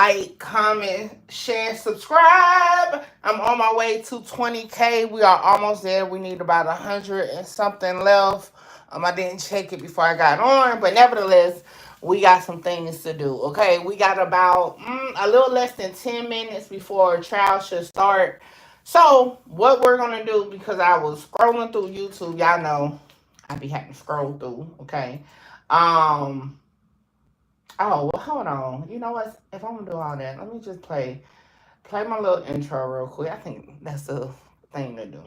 like, comment, share, subscribe. I'm on my way to 20K. We are almost there. We need about 100 and something left. I didn't check it before I got on, but nevertheless, we got some things to do. Okay, we got about a little less than 10 minutes before trial should start. So what we're gonna do, because I was scrolling through YouTube, y'all know I be having to scroll through. Okay, oh, well, hold on. You know what? If I'm gonna do all that, let me just play my little intro real quick. I think that's the thing to do,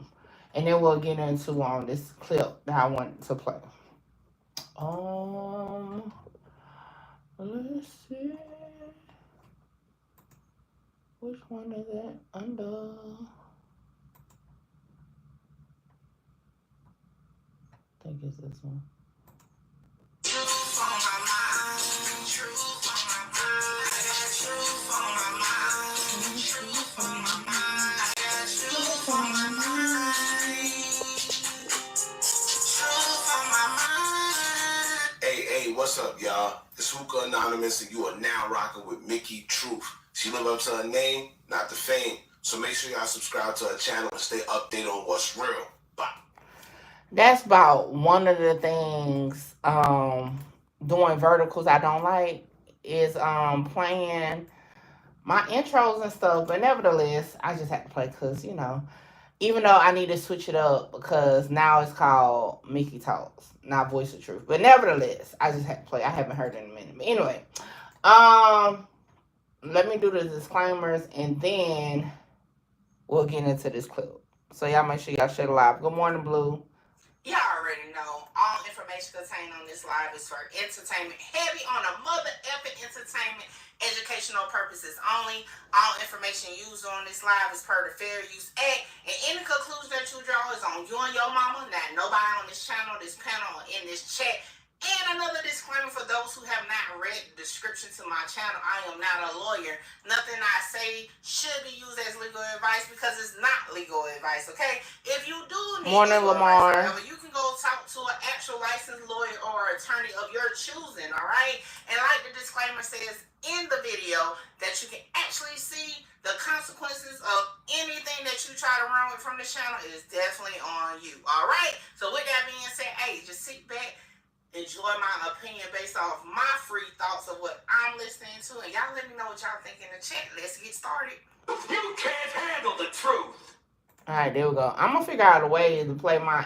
and then we'll get into this clip that I want to play. Let's see. Which one is it under? I think it's this one. Hey, what's up, y'all? It's Hookah Anonymous, and you are now rocking with Mickey Truth. She live up to her name, not the fame. So make sure y'all subscribe to her channel and stay updated on what's real. Bye. That's about one of the things doing verticals I don't like is playing my intros and stuff, but nevertheless I just had to play because even though I need to switch it up because now it's called Mickey Talks, not Voice of Truth, but nevertheless I just had to play. I haven't heard it in a minute, but anyway, let me do the disclaimers and then we'll get into this clip. So y'all make sure y'all share the live. Good morning, Blue. Y'all already know all information contained on this live is for entertainment, heavy on a mother effing entertainment, educational purposes only. All information used on this live is per the Fair Use Act, and any conclusion that you draw is on you and your mama, not nobody on this channel, this panel, or in this chat. And another disclaimer for those who have not read the description to my channel, I am not a lawyer. Nothing I say should be used as legal advice because it's not legal advice, okay? If you do need legal advice, however, you can go talk to an actual licensed lawyer or attorney of your choosing, all right? And like the disclaimer says in the video, that you can actually see the consequences of anything that you try to run with from the channel is definitely on you, all right? So with that being said, hey, just sit back, enjoy my opinion based off my free thoughts of what I'm listening to, and y'all let me know what y'all think in the chat. Let's get started. You can't handle the truth. All right, there we go. I'm gonna figure out a way to play my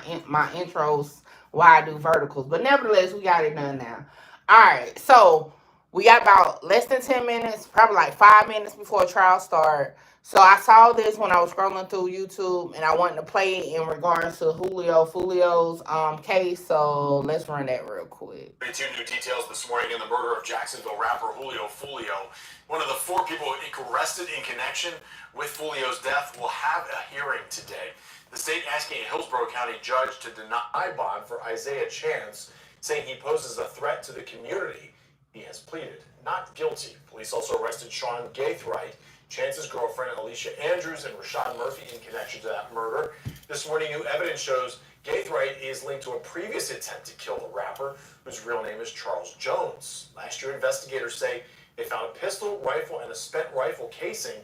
intros while I do verticals, but nevertheless, we got it done now. All right, so we got about less than 10 minutes, probably like 5 minutes before trial start. So I saw this when I was scrolling through YouTube, and I wanted to play it in regards to Julio Foolio's case. So let's run that real quick. 32 new details this morning in the murder of Jacksonville rapper Julio Foolio. One of the 4 people arrested in connection with Foolio's death will have a hearing today. The state asking a Hillsborough County judge to deny bond for Isaiah Chance, saying he poses a threat to the community. He has pleaded not guilty. Police also arrested Sean Gaithright, Chance's girlfriend Alicia Andrews, and Rashad Murphy in connection to that murder. This morning, new evidence shows Gaithright is linked to a previous attempt to kill the rapper, whose real name is Charles Jones. Last year, investigators say they found a pistol, rifle, and a spent rifle casing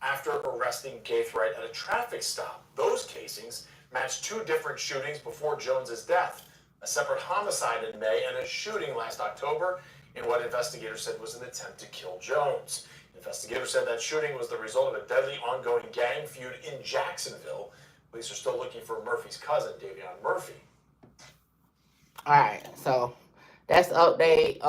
after arresting Gaithright at a traffic stop. Those casings matched 2 different shootings before Jones's death, a separate homicide in May and a shooting last October in what investigators said was an attempt to kill Jones. Investigators said that shooting was the result of a deadly ongoing gang feud in Jacksonville. Police are still looking for Murphy's cousin, Davion Murphy. All right, so that's the update.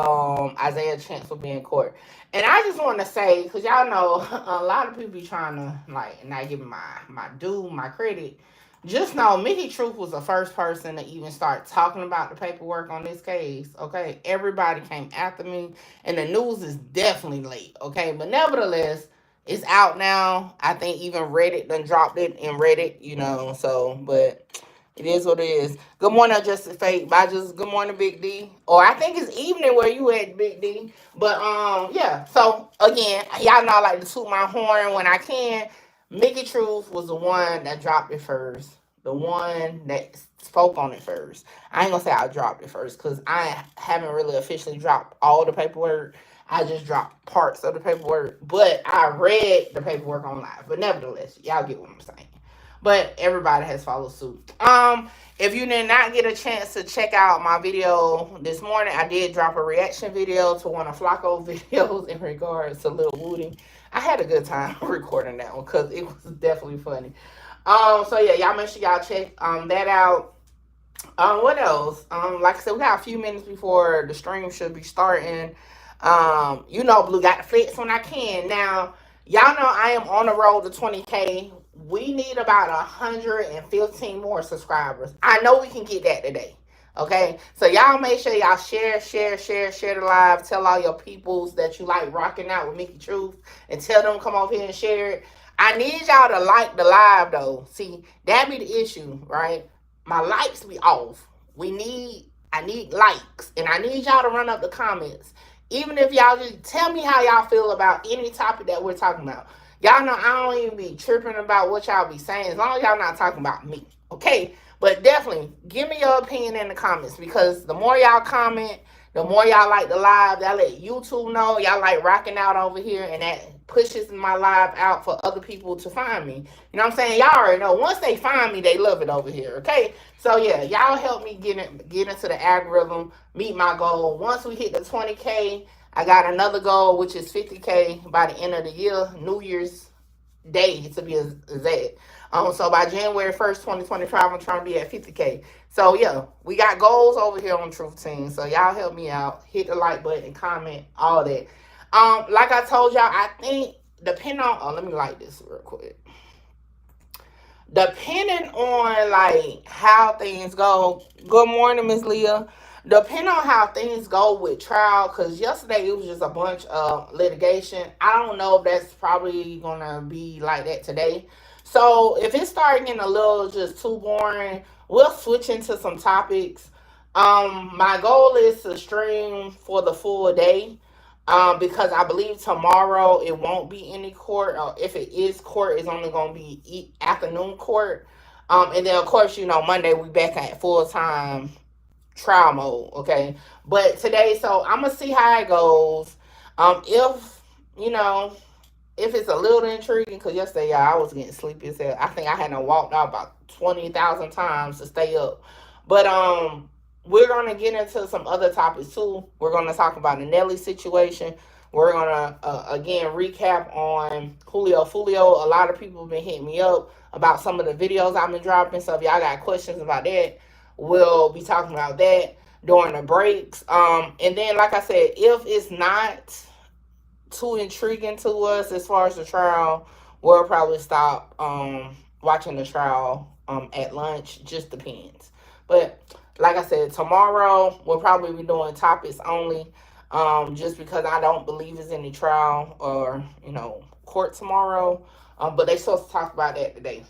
Isaiah Chance will be in court. And I just want to say, because y'all know a lot of people be trying to, like, not give me my due, my credit. Just know Mickey Truth was the first person to even start talking about the paperwork on this case, okay? Everybody came after me, and the news is definitely late, okay? But nevertheless, it's out now. I think even Reddit done dropped it in Reddit, so, but it is what it is. Good morning, Justice Fate. Bye, just good morning, Big D. Or I think it's evening where you at, Big D. But, yeah. So, again, y'all know I like to toot my horn when I can. Mickey Truth was the one that dropped it first. The one that spoke on it first. I ain't gonna say I dropped it first because I haven't really officially dropped all the paperwork. I just dropped parts of the paperwork, but I read the paperwork on live. But nevertheless, y'all get what I'm saying. But everybody has followed suit. If you did not get a chance to check out my video this morning, I did drop a reaction video to one of Flacco's videos in regards to Lil Woody. I had a good time recording that one because it was definitely funny. So yeah, y'all make sure y'all check that out. What else? Like I said, we got a few minutes before the stream should be starting. Blue got the flex when I can. Now, y'all know I am on the road to 20K. We need about 115 more subscribers. I know we can get that today. Okay, so y'all make sure y'all share the live. Tell all your peoples that you like rocking out with Mickey Truth, and tell them come over here and share it. I need y'all to like the live though. See, that be the issue, right? My likes be off. I need likes, and I need y'all to run up the comments. Even if y'all just tell me how y'all feel about any topic that we're talking about. Y'all know I don't even be tripping about what y'all be saying as long as y'all not talking about me. Okay? But definitely give me your opinion in the comments, because the more y'all comment, the more y'all like the live, that let YouTube know y'all like rocking out over here, and that pushes my live out for other people to find me. You know what I'm saying? Y'all already know. Once they find me, they love it over here. Okay? So yeah, y'all help me get into the algorithm, meet my goal. Once we hit the 20K, I got another goal, which is 50K by the end of the year, New Year's Day to be exact. So by January 1st, 2025, I'm trying to be at 50K. So yeah, we got goals over here on Truth Team. So y'all help me out. Hit the like button, comment, all that. Like I told y'all, I think depending on, let me like this real quick. Depending on like how things go. Good morning, Miss Leah. Depending on how things go with trial, because yesterday it was just a bunch of litigation. I don't know if that's probably gonna be like that today. So if it's starting getting a little just too boring, we'll switch into some topics. My goal is to stream for the full day. Because I believe tomorrow it won't be any court, or if it is court, it's only gonna be afternoon court. And then of course, Monday we back at full time trial mode. Okay, but today, so I'm gonna see how it goes. If you know, if it's a little intriguing, because yesterday, y'all, I was getting sleepy as hell. I think I hadn't walked out about 20,000 times to stay up. But we're going to get into some other topics too. We're going to talk about the Nelly situation. We're going to, again, recap on Julio Foolio. A lot of people have been hitting me up about some of the videos I've been dropping. So if y'all got questions about that, we'll be talking about that during the breaks. And then, like I said, if it's not too intriguing to us as far as the trial, we'll probably stop watching the trial at lunch. Just depends. But like I said, tomorrow we'll probably be doing topics only, just because I don't believe it's any trial or court tomorrow. But they supposed to talk about that today.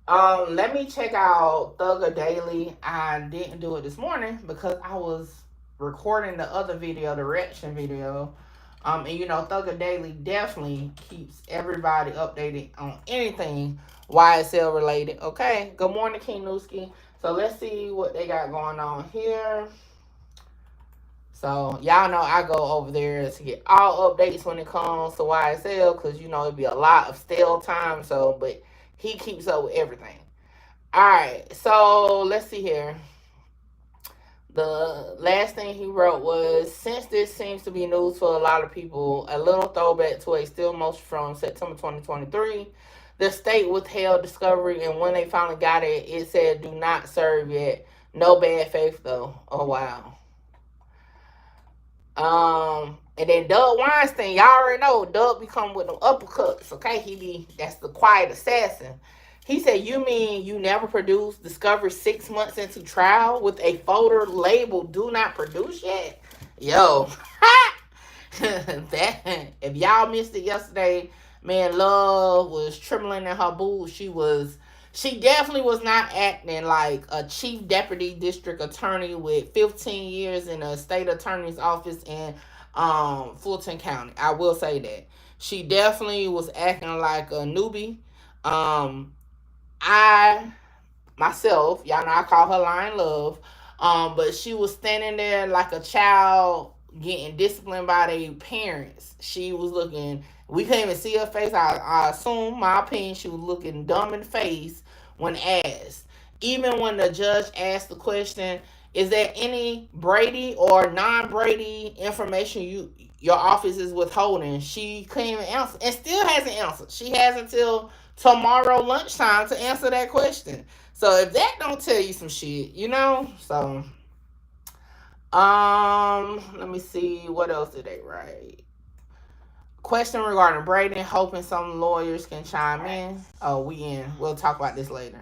Let me check out Thugger Daily. I didn't do it this morning because I was recording the other video, the reaction video. And Thugger Daily definitely keeps everybody updated on anything YSL related. Okay, good morning, King Newski. So let's see what they got going on here. So y'all know I go over there to get all updates when it comes to YSL, because it'd be a lot of stale time. So, but he keeps up with everything. All right, so let's see here. The last thing he wrote was, since this seems to be news for a lot of people, a little throwback to a still motion from September 2023. The state withheld discovery, and when they finally got it, it said do not serve yet. No bad faith though. Oh wow. And then Doug Weinstein, y'all already know Doug be coming with them uppercuts. Okay, that's the quiet assassin. He said, you mean you never produced discovery 6 months into trial with a folder labeled do not produce yet? Yo. If y'all missed it yesterday, man, Love was trembling in her boots. She definitely was not acting like a chief deputy district attorney with 15 years in a state attorney's office in Fulton County. I will say that. She definitely was acting like a newbie. I myself, y'all know I call her Lion Love, but she was standing there like a child getting disciplined by their parents. She was looking, we couldn't even see her face. I assume, my opinion, she was looking dumb in the face when asked. Even when the judge asked the question, is there any Brady or non-Brady information your office is withholding? She couldn't even answer, and still hasn't answered. She has until tomorrow lunchtime to answer that question. So if that don't tell you some shit, so let me see, what else did they write? Question regarding Brady, hoping some lawyers can chime in. Oh, we in. We'll talk about this later.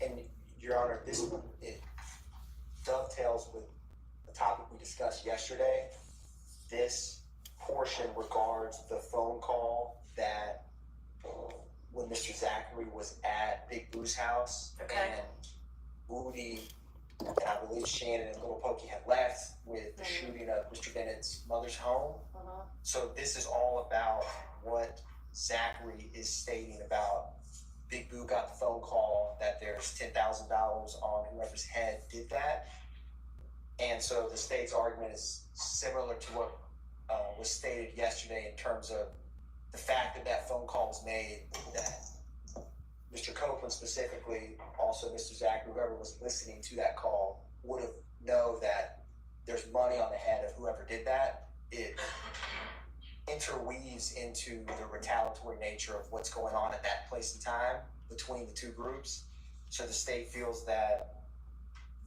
And Your Honor, it dovetails with the topic we discussed yesterday. This portion regards the phone call that when Mr. Zachary was at Big Boo's house, and Woody and I believe Shannon and Little Pokey had left with the shooting of Mr. Bennett's mother's home. So this is all about what Zachary is stating about. Big Boo got the phone call that there's $10,000 on whoever's head did that. And so the state's argument is similar to what was stated yesterday in terms of the fact that that phone call was made, that Mr. Copeland specifically, also Mr. Zachary, whoever was listening to that call, would have known that there's money on the head of whoever did that. It interweaves into the retaliatory nature of what's going on at that place and time between the two groups. So the state feels that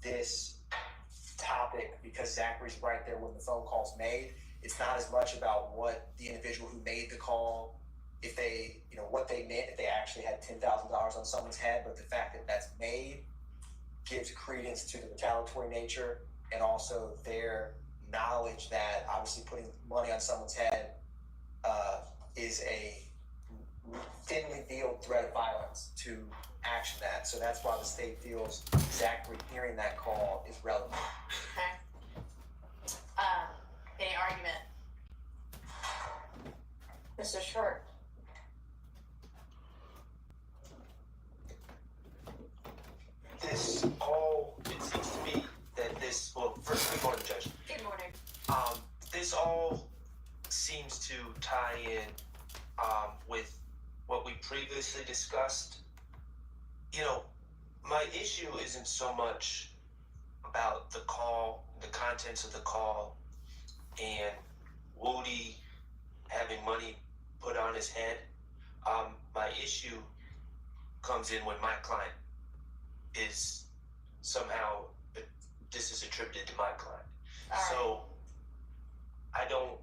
this topic, because Zachary's right there when the phone call's made, it's not as much about what the individual who made the call, if they, what they meant, if they actually had $10,000 on someone's head, but the fact that that's made gives credence to the retaliatory nature, and also their knowledge that obviously putting money on someone's head is a thinly veiled threat of violence to action that. So that's why the state feels Zachary hearing that call is relevant. Okay. Any argument? Mr. Short. This all, it seems to me that this, well, first, good morning, Judge. Good morning. This all seems to tie in with what we previously discussed. My issue isn't so much about the call, the contents of the call, and Woody having money put on his head. My issue comes in when my client is somehow, this is attributed to my client. So I don't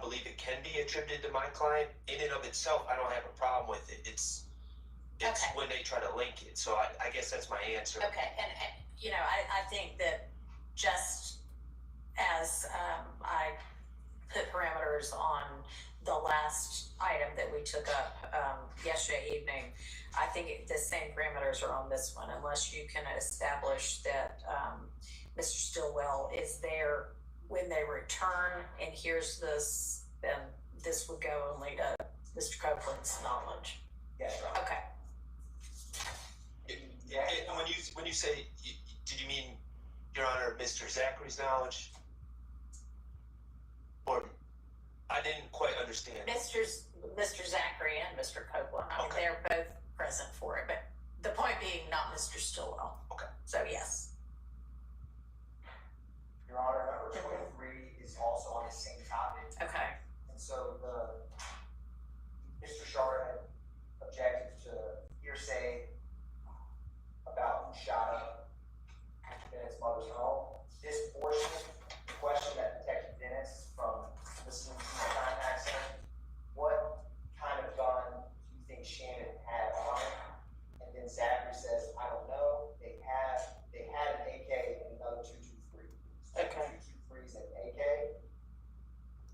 believe it can be attributed to my client. In and of itself, I don't have a problem with it. It's Okay. when they try to link it. So I guess that's my answer. Okay, and I think that just as I put parameters on the last item that we took up yesterday evening, I think the same parameters are on this one, unless you can establish that Mr. Stillwell is there when they return and hears this, then this would go only to Mr. Copeland's knowledge. Yes, right. Okay. Yeah, and when you say, did you mean, Your Honor, Mr. Zachary's knowledge? Or, I didn't quite understand. Mr. Zachary and Mr. Copeland, I mean, Okay. they're both present for it, but the point being not Mr. Stillwell. Okay. So yes. Your Honor, number 23 is also on the same topic. Okay. And so Mr. Shard had objected to hearsay about who shot up Bennett's mother's home. This portion, the question that Detective Dennis from listening to the crime accident, what kind of gun do you think Shannon had on it? And then Zachary says, I don't know. They had an AK and another 223. Okay. 223 is an AK.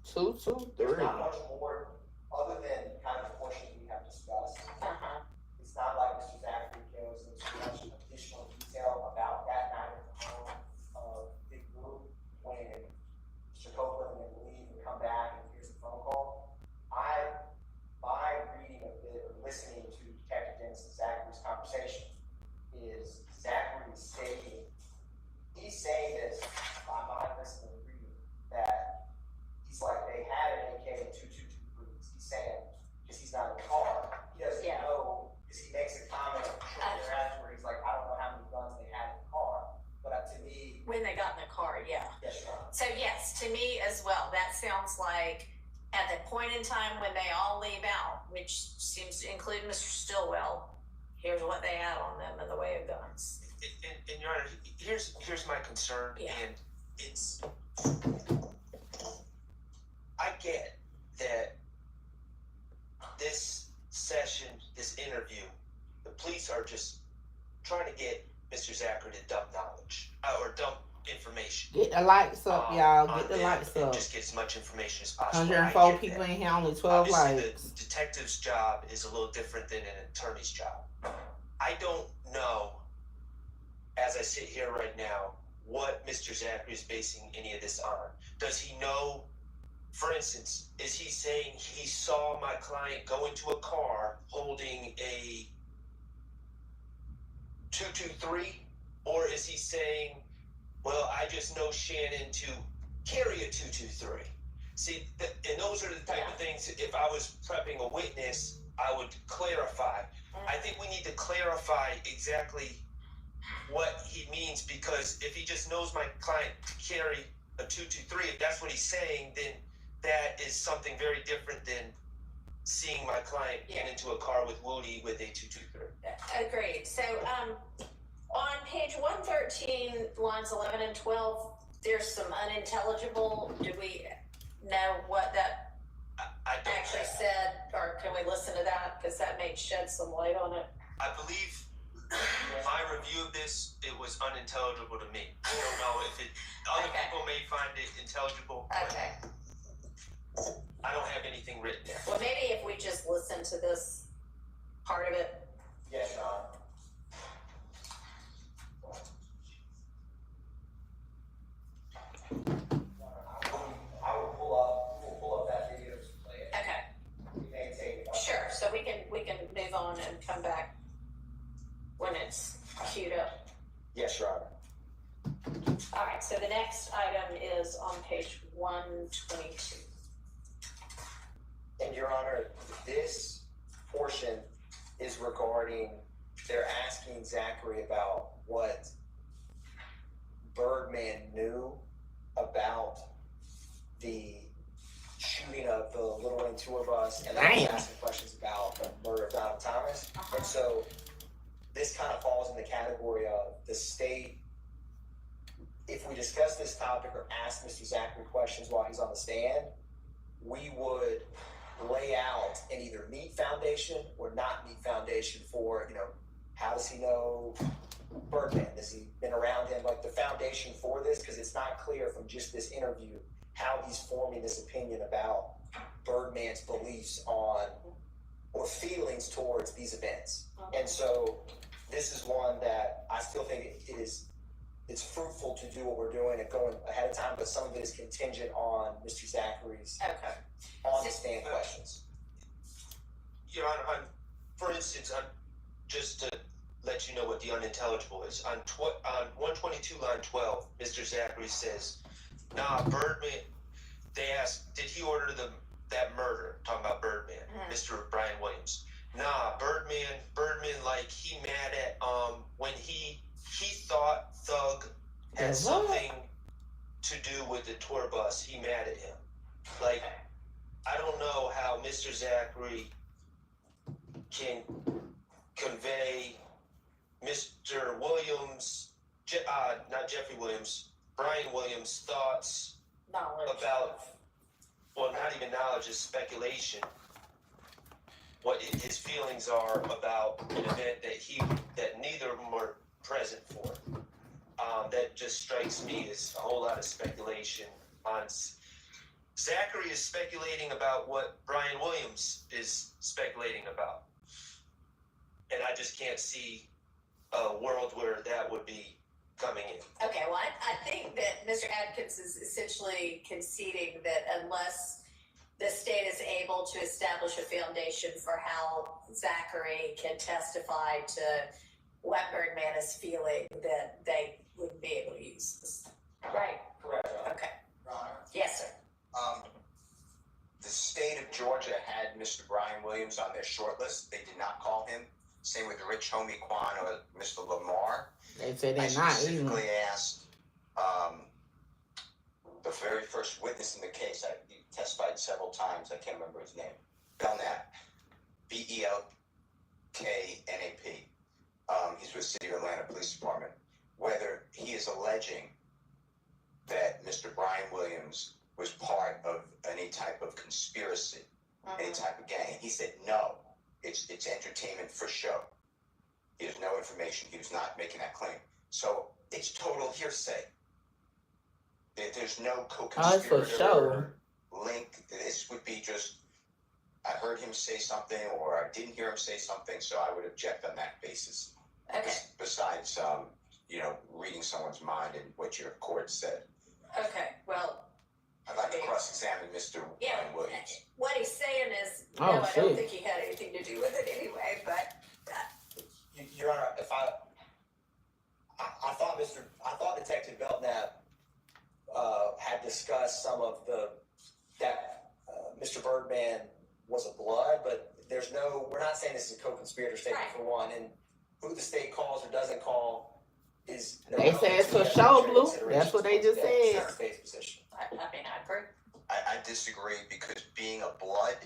223. There's not much more other than kind of the portion we have discussed. Uh-huh. It's not like Mr. Zachary goes into much additional detail about that night at the home of Big Blue when Mr. Copeland and leave and come back and here's the phone call. My reading of it, or listening to Detective Dennis's to me as well. That sounds like at the point in time when they all leave out, which seems to include Mr. Stillwell, here's what they had on them in the way of guns. And Your Honor, here's my concern, Yeah. and it's, I get that this session, this interview, the police are just trying to get Mr. Zachary to dump knowledge, or dump information. Get the lights up, y'all. Get on the them lights and up. just get as much information as possible. 104 I get people that. in here, only 12 Obviously, lights. the detective's job is a little different than an attorney's job. I don't know, as I sit here right now, what Mr. Zachary is basing any of this on. Does he know, for instance, is he saying he saw my client go into a car holding a 223? Or is he saying, well, I just know Shannon to carry a 223? See, and those are the type of things, if I was prepping a witness, I would clarify. I think we need to clarify exactly what he means, because if he just knows my client to carry a 223, if that's what he's saying, then that is something very different than seeing my client get into a car with Woody with a 223. Agreed. So, on page 113, lines 11 and 12, there's some unintelligible. Do we know what that I don't actually have- said, or can we listen to that? Because that may shed some light on it. I believe my review of this, it was unintelligible to me. I don't know if it, other Okay. people may find it intelligible. but Okay. I don't have anything written there. Well, maybe if we just listen to this part of it. Yes, I will pull up that video to play it. Okay. Sure. So we can move on and come back when it's queued up. Yes, Your Honor. All right. So the next item is on page 122. And Your Honor, this portion is regarding, they're asking Zachary about what Birdman knew about the shooting of the Little Wing tour bus, and they're Damn. asking questions about the murder of Donald Thomas. And so this kind of falls in the category of the state. If we discuss this topic or ask Mr. Zachary questions while he's on the stand, we would lay out an either meet foundation or not meet foundation for, how does he know Birdman? Has he been around him? Like the foundation for this, because it's not clear from just this interview how he's forming this opinion about Birdman's beliefs on or feelings towards these events. And so this is one that I still think it's fruitful to do what we're doing and going ahead of time, but some of it is contingent on Mr. Zachary's Okay. on the stand questions. Your Honor, for instance, just to let you know what the unintelligible is, on 122 line 12, Mr. Zachary says, nah, Birdman, they asked, did he order that murder? Talking about Birdman, Mr. Brian Williams. Nah, Birdman, like, he mad at, when he thought Thug had something to do with the tour bus, he mad at him. Like, I don't know how Mr. Zachary can convey Mr. Williams, not Jeffrey Williams, Brian Williams' thoughts Knowledge. about, well, not even knowledge, is speculation. What his feelings are about an event that neither of them were present for. That just strikes me as a whole lot of speculation on. Zachary is speculating about what Brian Williams is speculating about. And I just can't see a world where that would be coming in. Okay, well, I think that Mr. Adkins is essentially conceding that unless the state is able to establish a foundation for how Zachary can testify to what Birdman is feeling, that they wouldn't be able to use this. Right? Correct. Okay. Your Honor, Yes, sir. the state of Georgia had Mr. Brian Williams on their short list. They did not call him. Same with Rich Homie Quan or Mr. Lamar. They said I they're not even. specifically asked the very very first witness in the case. He testified several times. I can't remember his name. Belknap, Belknap. He's with City of Atlanta Police Department. Whether he is alleging that Mr. Brian Williams was part of any type of conspiracy, any type of gang. He said no. It's entertainment for show. He has no information. He was not making that claim. So it's total hearsay. There's no co-conspirator for show. link. This would be just, I heard him say something or I didn't hear him say something, so I would object on that basis. Okay. Besides, reading someone's mind and what your court said. Okay, well. I'd like to cross-examine Mr. Brian Williams. What he's saying is, Oh, no, I don't shit. think he had anything to do with it anyway, but. Your Honor, if I thought Detective Belknap had discussed some of that Mr. Birdman was a blood, but we're not saying this is a co-conspirator statement Right. for one, and who the state calls or doesn't call is. They said it's for show, Blue. That's what they just said. State's position. I mean, I agree. I disagree because being a blood,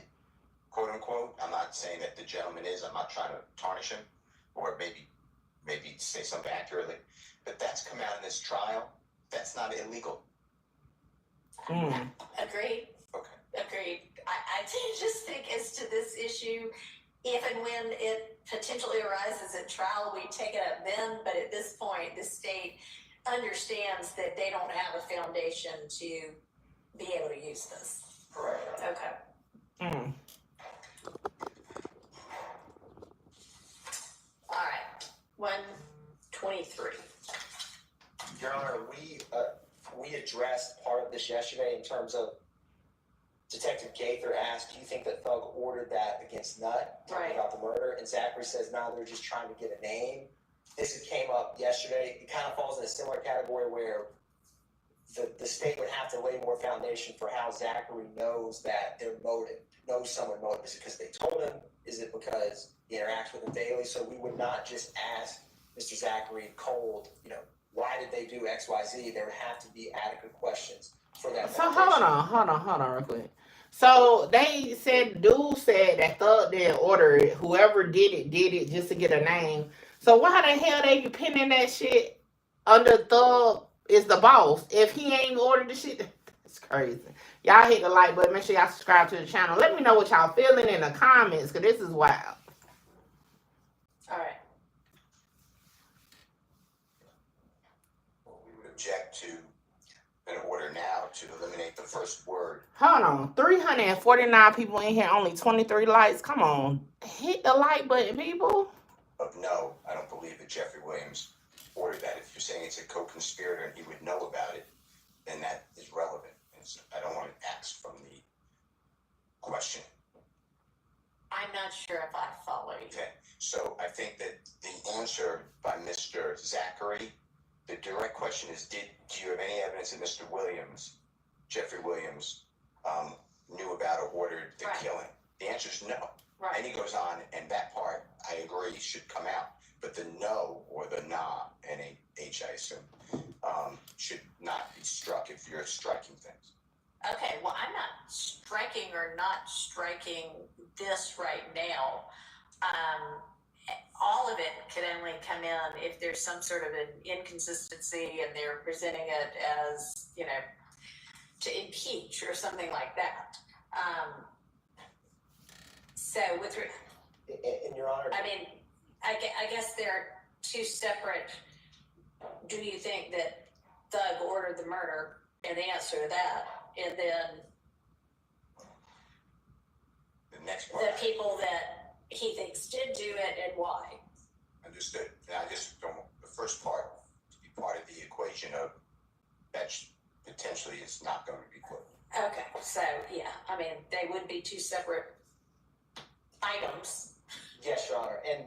quote unquote, I'm not saying that the gentleman is, I'm not trying to tarnish him or maybe say something accurately, but that's come out in this trial. That's not illegal. Agreed. Okay. Agreed. I just think as to this issue, if and when it potentially arises at trial, we take it up then, but at this point, the state understands that they don't have a foundation to be able to use this. Correct. Okay. All right. 123. Your Honor, we addressed part of this yesterday in terms of Detective Gaither asked, do you think that Thug ordered that against Nutt Right. about the murder? And Zachary says, no, they're just trying to get a name. This came up yesterday. It kind of falls in a similar category where the state would have to lay more foundation for how Zachary knows that their motive, knows someone's motive. Is it because they told him? Is it because he interacts with them daily? So we would not just ask Mr. Zachary cold, why did they do X, Y, Z? There would have to be adequate questions for that. So hold on real quick. So they said, dude said that Thug didn't order it. Whoever did it just to get a name. So why the hell they pinning that shit under Thug is the boss? If he ain't ordered the shit, that's crazy. Y'all hit the like button. Make sure y'all subscribe to the channel. Let me know what y'all feeling in the comments, because this is wild. All right. We would object to an order now to eliminate the first word. Hold on. 349 people in here, only 23 likes. Come on. Hit the like button, people. Of no, I don't believe that Jeffrey Williams ordered that. If you're saying it's a co-conspirator and he would know about it, then that is relevant. And so I don't want to ask from the question. I'm not sure if I follow you. Okay, so I think that the answer by Mr. Zachary, the direct question is, do you have any evidence that Mr. Williams, Jeffrey Williams, knew about or ordered the Right. killing? The answer is no. Right. And he goes on, and that part, I agree, should come out. But the no, or the nah, N-A-H, I assume, should not be struck if you're striking things. Okay, well, I'm not striking or not striking this right now. All of it can only come in if there's some sort of an inconsistency and they're presenting it as, to impeach or something like that. So with, In Your Honor, I mean, I guess they're two separate. Do you think that Thug ordered the murder? And the answer to that, and then The next part, the people that he thinks did do it and why. understood. And I just don't want the first part to be part of the equation of that potentially is not going to be put. Okay, so yeah, I mean, they would be two separate items. yes, Your Honor. And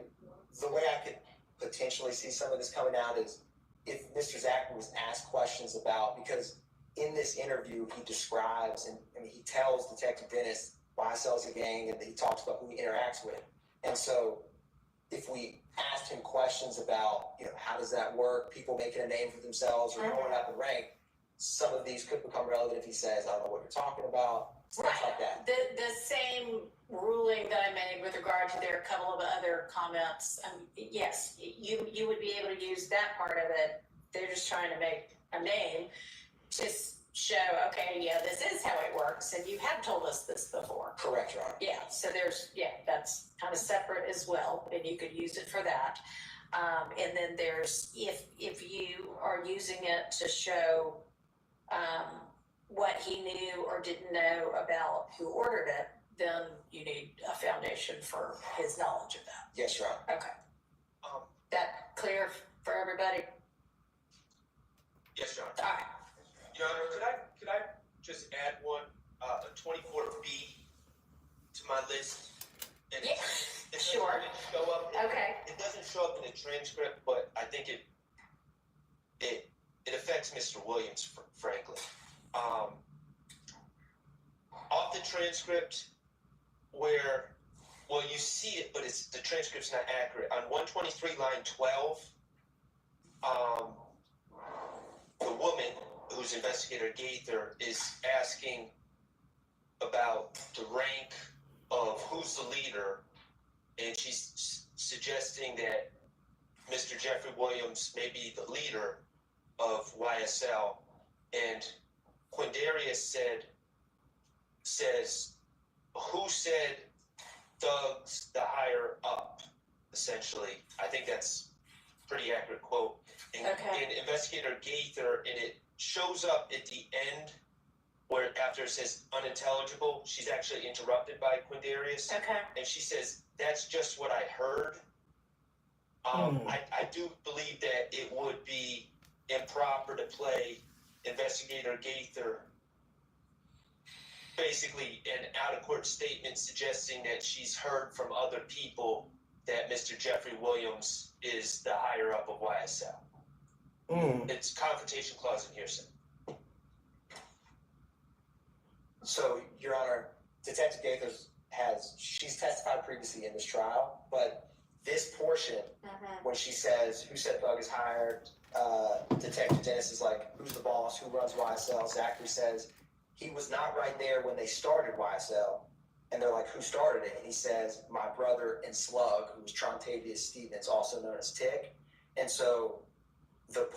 the way I could potentially see some of this coming out is if Mr. Zachary was asked questions about, because in this interview, he describes, and he tells Detective Dennis YSL is a gang, and he talks about who he interacts with. And so if we asked him questions about, how does that work, people making a name for themselves or going up in rank, some of these could become relevant if he says, I don't know what you're talking about, stuff like that. The same ruling that I made with regard to there are a couple of other comments, yes, you would be able to use that part of it. They're just trying to make a name to show, okay, yeah, this is how it works, and you have told us this before. Correct, Your Honor. Yeah, so that's kind of separate as well, and you could use it for that. And then there's, if you are using it to show what he knew or didn't know about who ordered it, then you need a foundation for his knowledge of that. Yes, Your Honor. Okay. That clear for everybody? Yes, Your Honor. All right. Your Honor, could I just add one, a 24B to my list? And Yeah, it sure. doesn't really show up. Okay. It doesn't show up in the transcript, but I think it affects Mr. Williams, frankly. Off the transcript, where, well, you see it, but the transcript's not accurate. On 123, line 12, the woman, who's Investigator Gaither, is asking about the rank of who's the leader, and she's suggesting that Mr. Jeffrey Williams may be the leader of YSL, and Quindarius says, who said thugs the higher up, essentially. I think that's a pretty accurate quote. And, Okay. and Investigator Gaither, and it shows up at the end where after it says unintelligible, she's actually interrupted by Quindarius. Okay. And she says, that's just what I heard. I do believe that it would be improper to play Investigator Gaither basically an out-of-court statement suggesting that she's heard from other people that Mr. Jeffrey Williams is the higher up of YSL. It's confrontation clause and hearsay. So, Your Honor, Detective Gaither she's testified previously in this trial, but this portion, when she says, who said thug is hired, Detective Dennis is like, who's the boss, who runs YSL? Zachary says, he was not right there when they started YSL. And they're like, who started it? And he says, my brother and Slug, who was Trontavious Stevens, also known as Tick. And so the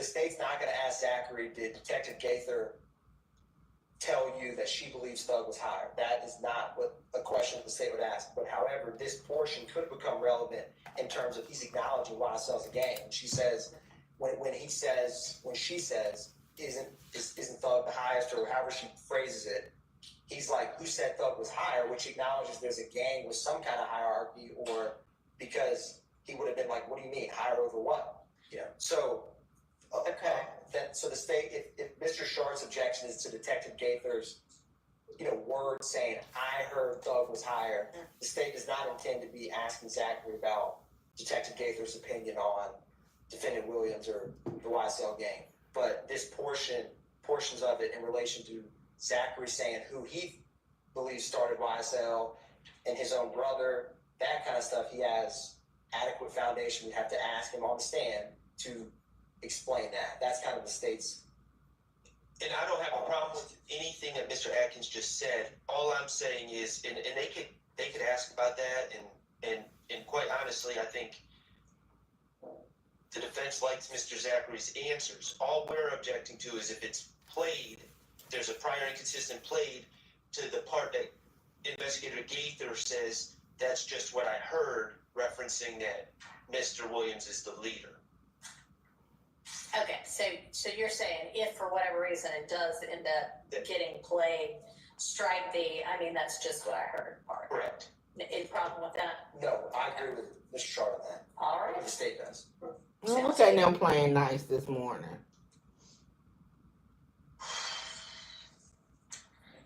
state's not going to ask Zachary, did Detective Gaither tell you that she believes Thug was hired? That is not what a question the state would ask. But however, this portion could become relevant in terms of he's acknowledging YSL's a gang. And she says, when she says, isn't Thug the highest, or however she phrases it, he's like, who said Thug was higher, which acknowledges there's a gang with some kind of hierarchy, or because he would have been like, what do you mean, higher over what? Yeah. So, okay. So the state, if Mr. Short's objection is to Detective Gaither's, word saying, I heard Thug was higher, the state does not intend to be asking Zachary about Detective Gaither's opinion on Defendant Williams or the YSL gang. But this portions of it in relation to Zachary saying who he believes started YSL and his own brother, that kind of stuff, he has adequate foundation. We'd have to ask him on the stand to explain that. That's kind of the state's. And I don't have a problem with anything that Mr. Atkins just said. All I'm saying is, and they could ask about that, and quite honestly, I think the defense likes Mr. Zachary's answers. All we're objecting to is if it's played, there's a prior inconsistent played to the part that Investigator Gaither says, that's just what I heard, referencing that Mr. Williams is the leader. Okay, so you're saying if for whatever reason it does end up getting played, strike that's just what I heard part. Correct. Any problem with that? No, I agree with Mr. Short on that. All right. The state does. Look at them playing nice this morning.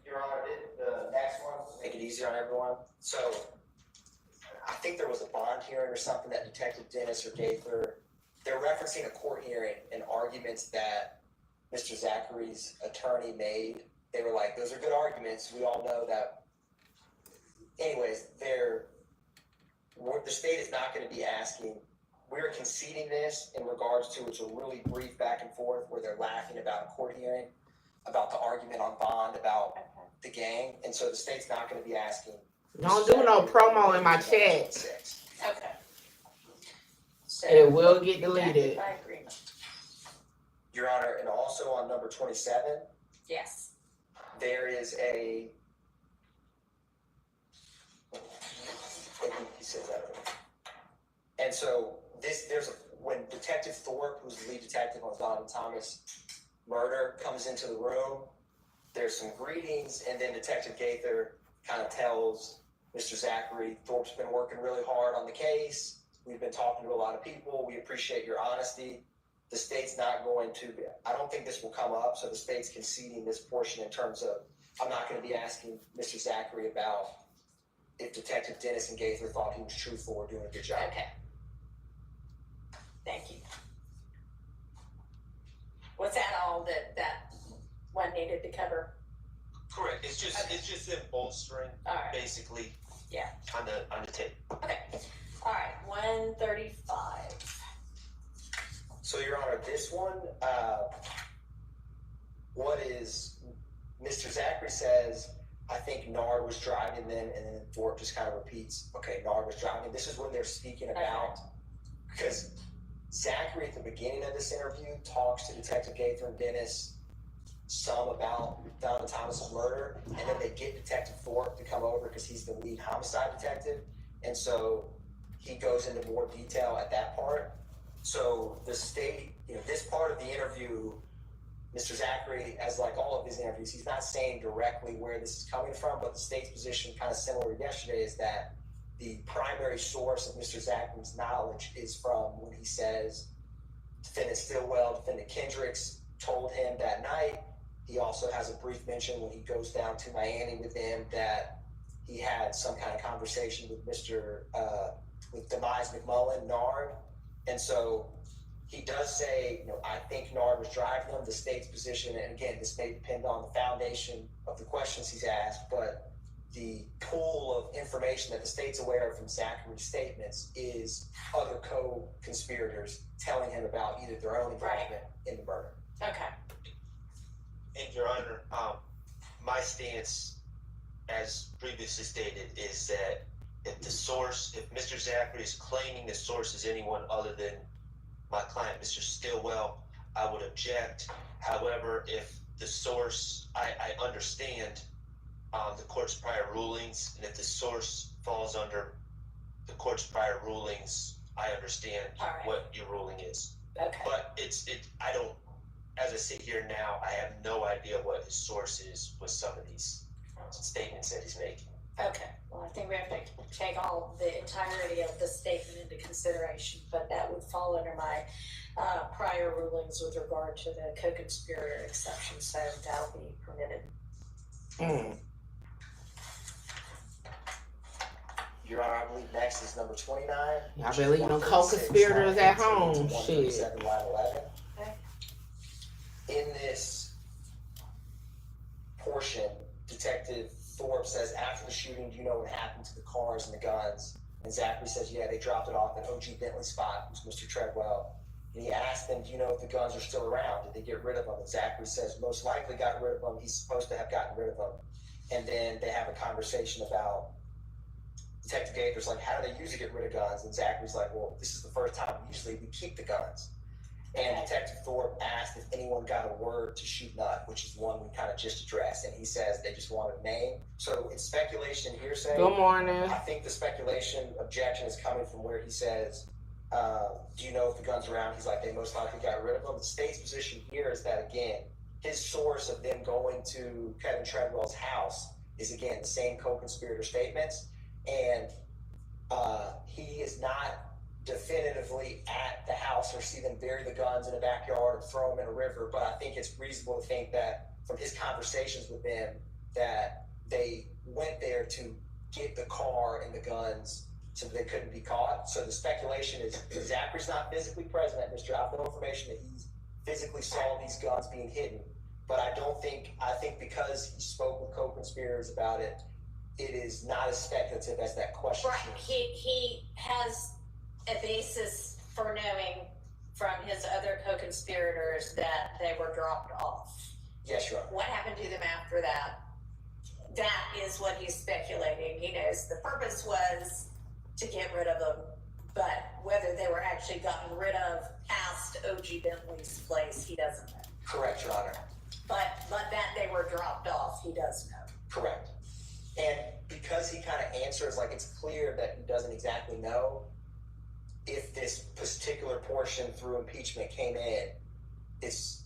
Your Honor, the next one, make it easier on everyone. So, I think there was a bond hearing or something that Detective Dennis or Gaither, they're referencing a court hearing and arguments that Mr. Zachary's attorney made. They were like, those are good arguments. We all know that. Anyways, the state is not going to be asking we're conceding this in regards to it's a really brief back and forth where they're laughing about a court hearing, about the argument on bond, about the gang, and so the state's not going to be asking. Don't do no promo in my chat. Okay. So It will get deleted. by agreement. Your Honor, and also on number 27, Yes. there is a. He says that. And so when Detective Thorpe, who's the lead detective on Donovan Thomas murder, comes into the room, there's some greetings, and then Detective Gaither kind of tells Mr. Zachary, Thorpe's been working really hard on the case. We've been talking to a lot of people. We appreciate your honesty. The state's not going to, I don't think this will come up, so the state's conceding this portion in terms of, I'm not going to be asking Mr. Zachary about if Detective Dennis and Gaither thought he was truthful or doing a good job. Okay. Thank you. Was that all that one needed to cover? Correct. It's just them bolstering, All right. basically. Yeah. On the tape. Okay. All right. 135. So, Your Honor, this one, what is, Mr. Zachary says, I think Nard was driving them, and then Thorpe just kind of repeats, okay, Nard was driving. This is when they're speaking about, because Zachary at the beginning of this interview talks to Detective Gaither and Dennis some about Donovan Thomas's murder, and then they get Detective Thorpe to come over because he's the lead homicide detective, and so he goes into more detail at that part. So the state, this part of the interview, Mr. Zachary, as like all of his interviews, he's not saying directly where this is coming from, but the state's position, kind of similar to yesterday, is that the primary source of Mr. Zachary's knowledge is from when he says Defendant Stillwell, Defendant Kendricks told him that night. He also has a brief mention when he goes down to Miami with them that he had some kind of conversation with with Demise McMullen, Nard. And so he does say, I think Nard was driving them. The state's position, and again, this may depend on the foundation of the questions he's asked, but the pool of information that the state's aware of from Zachary's statements is other co-conspirators telling him about either their own involvement in the murder. Okay. And Your Honor, my stance, as previously stated, is that if Mr. Zachary is claiming the source is anyone other than my client, Mr. Stillwell, I would object. However, if the source, I understand the court's prior rulings, and if the source falls under the court's prior rulings, I understand what your ruling is. Okay. But I don't, as I sit here now, I have no idea what his source is with some of these statements that he's making. Okay. Well, I think we have to take the entirety of the statement into consideration, but that would fall under my prior rulings with regard to the co-conspirator exception, so that'll be permitted. Your Honor, I believe next is number 29. Y'all better leave them co-conspirators at home. Shit. Okay. In this portion, Detective Thorpe says, after the shooting, do you know what happened to the cars and the guns? And Zachary says, yeah, they dropped it off at OG Bentley's spot, who's Mr. Treadwell. And he asked them, do you know if the guns are still around? Did they get rid of them? And Zachary says, most likely got rid of them. He's supposed to have gotten rid of them. And then they have a conversation about, Detective Gaither's like, how do they usually get rid of guns? And Zachary's like, well, this is the first time. Usually we keep the guns. And Detective Thorpe asked if anyone got a word to shoot nut, which is the one we kind of just addressed. And he says they just want a name. So it's speculation and hearsay. Good morning. I think the speculation objection is coming from where he says, do you know if the gun's around? He's like, they most likely got rid of them. The state's position here is that, again, his source of them going to Kevin Treadwell's house is, again, the same co-conspirator statements. And he is not definitively at the house or see them bury the guns in a backyard or throw them in a river, but I think it's reasonable to think that from his conversations with them that they went there to get the car and the guns so that they couldn't be caught. So the speculation is Zachary's not physically present at Mr. I have no information that he physically saw these guns being hidden, but I think because he spoke with co-conspirators about it, it is not as speculative as that question. Right. He has a basis for knowing from his other co-conspirators that they were dropped off. Yes, Your Honor. What happened to them after that? That is what he's speculating. He knows the purpose was to get rid of them, but whether they were actually gotten rid of past OG Bentley's place, he doesn't know. Correct, Your Honor. But that they were dropped off, he does know. Correct. And because he kind of answers like it's clear that he doesn't exactly know if this particular portion through impeachment came in, it's,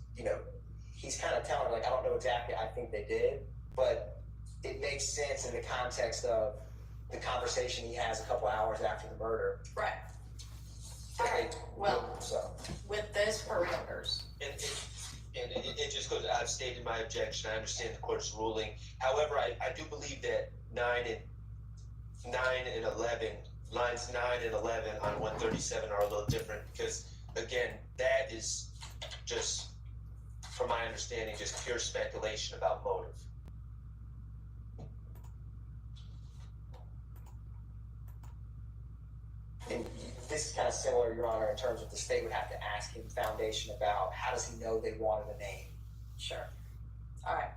he's kind of telling like, I don't know exactly, I think they did, but it makes sense in the context of the conversation he has a couple hours after the murder. Right. All right. Well, with those parameters. And it just goes, I've stated my objection. I understand the court's ruling. However, I do believe that 9 and 11, lines 9 and 11 on 137 are a little different because, again, that is just, from my understanding, just pure speculation about motive. And this is kind of similar, Your Honor, in terms of the state would have to ask him foundation about how does he know they wanted a name. Sure. All right.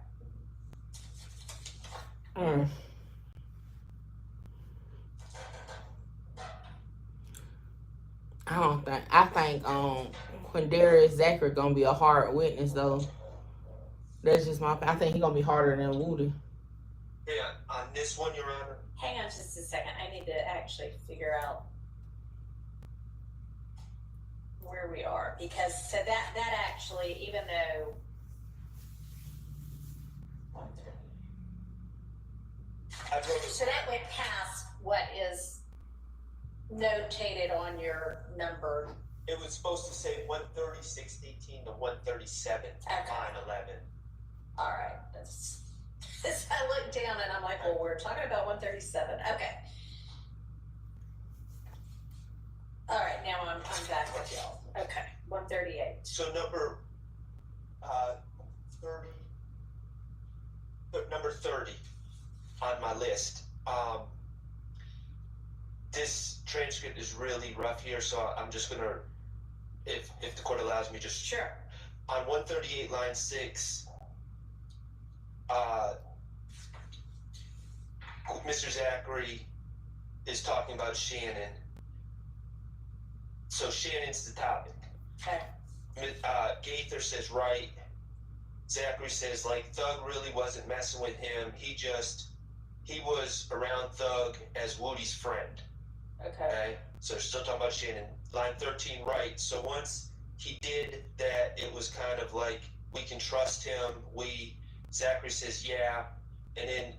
I think Quindarius Zachary gonna be a hard witness though. That's just I think he's gonna be harder than Woody. Yeah, on this one, Your Honor. Hang on just a second. I need to actually figure out where we are, because so that actually, even though so that went past what is notated on your number. It was supposed to say 136.18 to 137, Okay. line 11. All right. That's I looked down and I'm like, well, we're talking about 137. Okay. All right, now I'm back with y'all. Okay, 138. So number 30 on my list. This transcript is really rough here, so I'm just gonna, if the court allows me, just Sure. on 138 line 6. Mr. Zachary is talking about Shannon. So Shannon's the topic. Okay. Gaither says right. Zachary says like Thug really wasn't messing with him. He was around Thug as Woody's friend. Okay. So they're still talking about Shannon. Line 13 right. So once he did that, it was kind of like we can trust him. Zachary says yeah, and then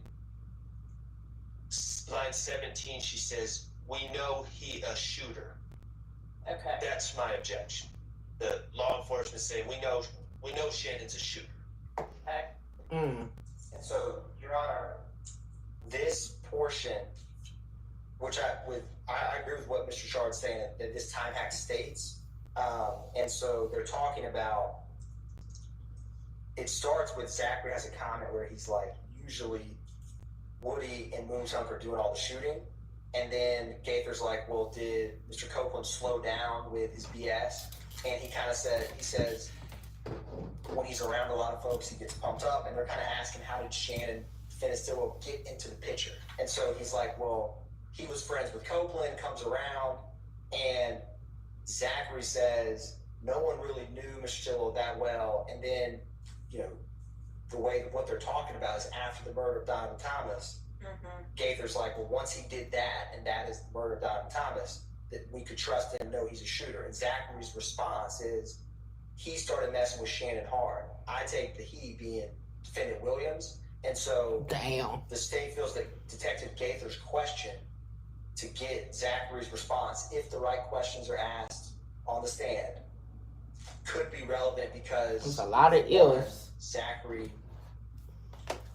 line 17 she says we know he a shooter. Okay. That's my objection. The law enforcement saying we know Shannon's a shooter. Okay. And so, Your Honor, this portion, which I agree with what Mr. Shard's saying, that this time hack states, and so they're talking about. It starts with Zachary has a comment where he's like, usually Woody and Moonchunk are doing all the shooting. And then Gaither's like, well, did Mr. Copeland slow down with his BS? And he says, when he's around a lot of folks, he gets pumped up. And they're kind of asking, how did Shannon Finistillo get into the picture? And so he's like, well, he was friends with Copeland, comes around. And Zachary says, no one really knew Mr. Finistillo that well. And then, the way what they're talking about is after the murder of Donovan Thomas. Mm-hmm. Gaither's like, well, once he did that, and that is the murder of Donovan Thomas, that we could trust him and know he's a shooter. And Zachary's response is, he started messing with Shannon hard. I take the he being defendant Williams. And so the state feels that Detective Gaither's question to get Zachary's response, if the right questions are asked on the stand, could be relevant because there's a lot of ills. Zachary,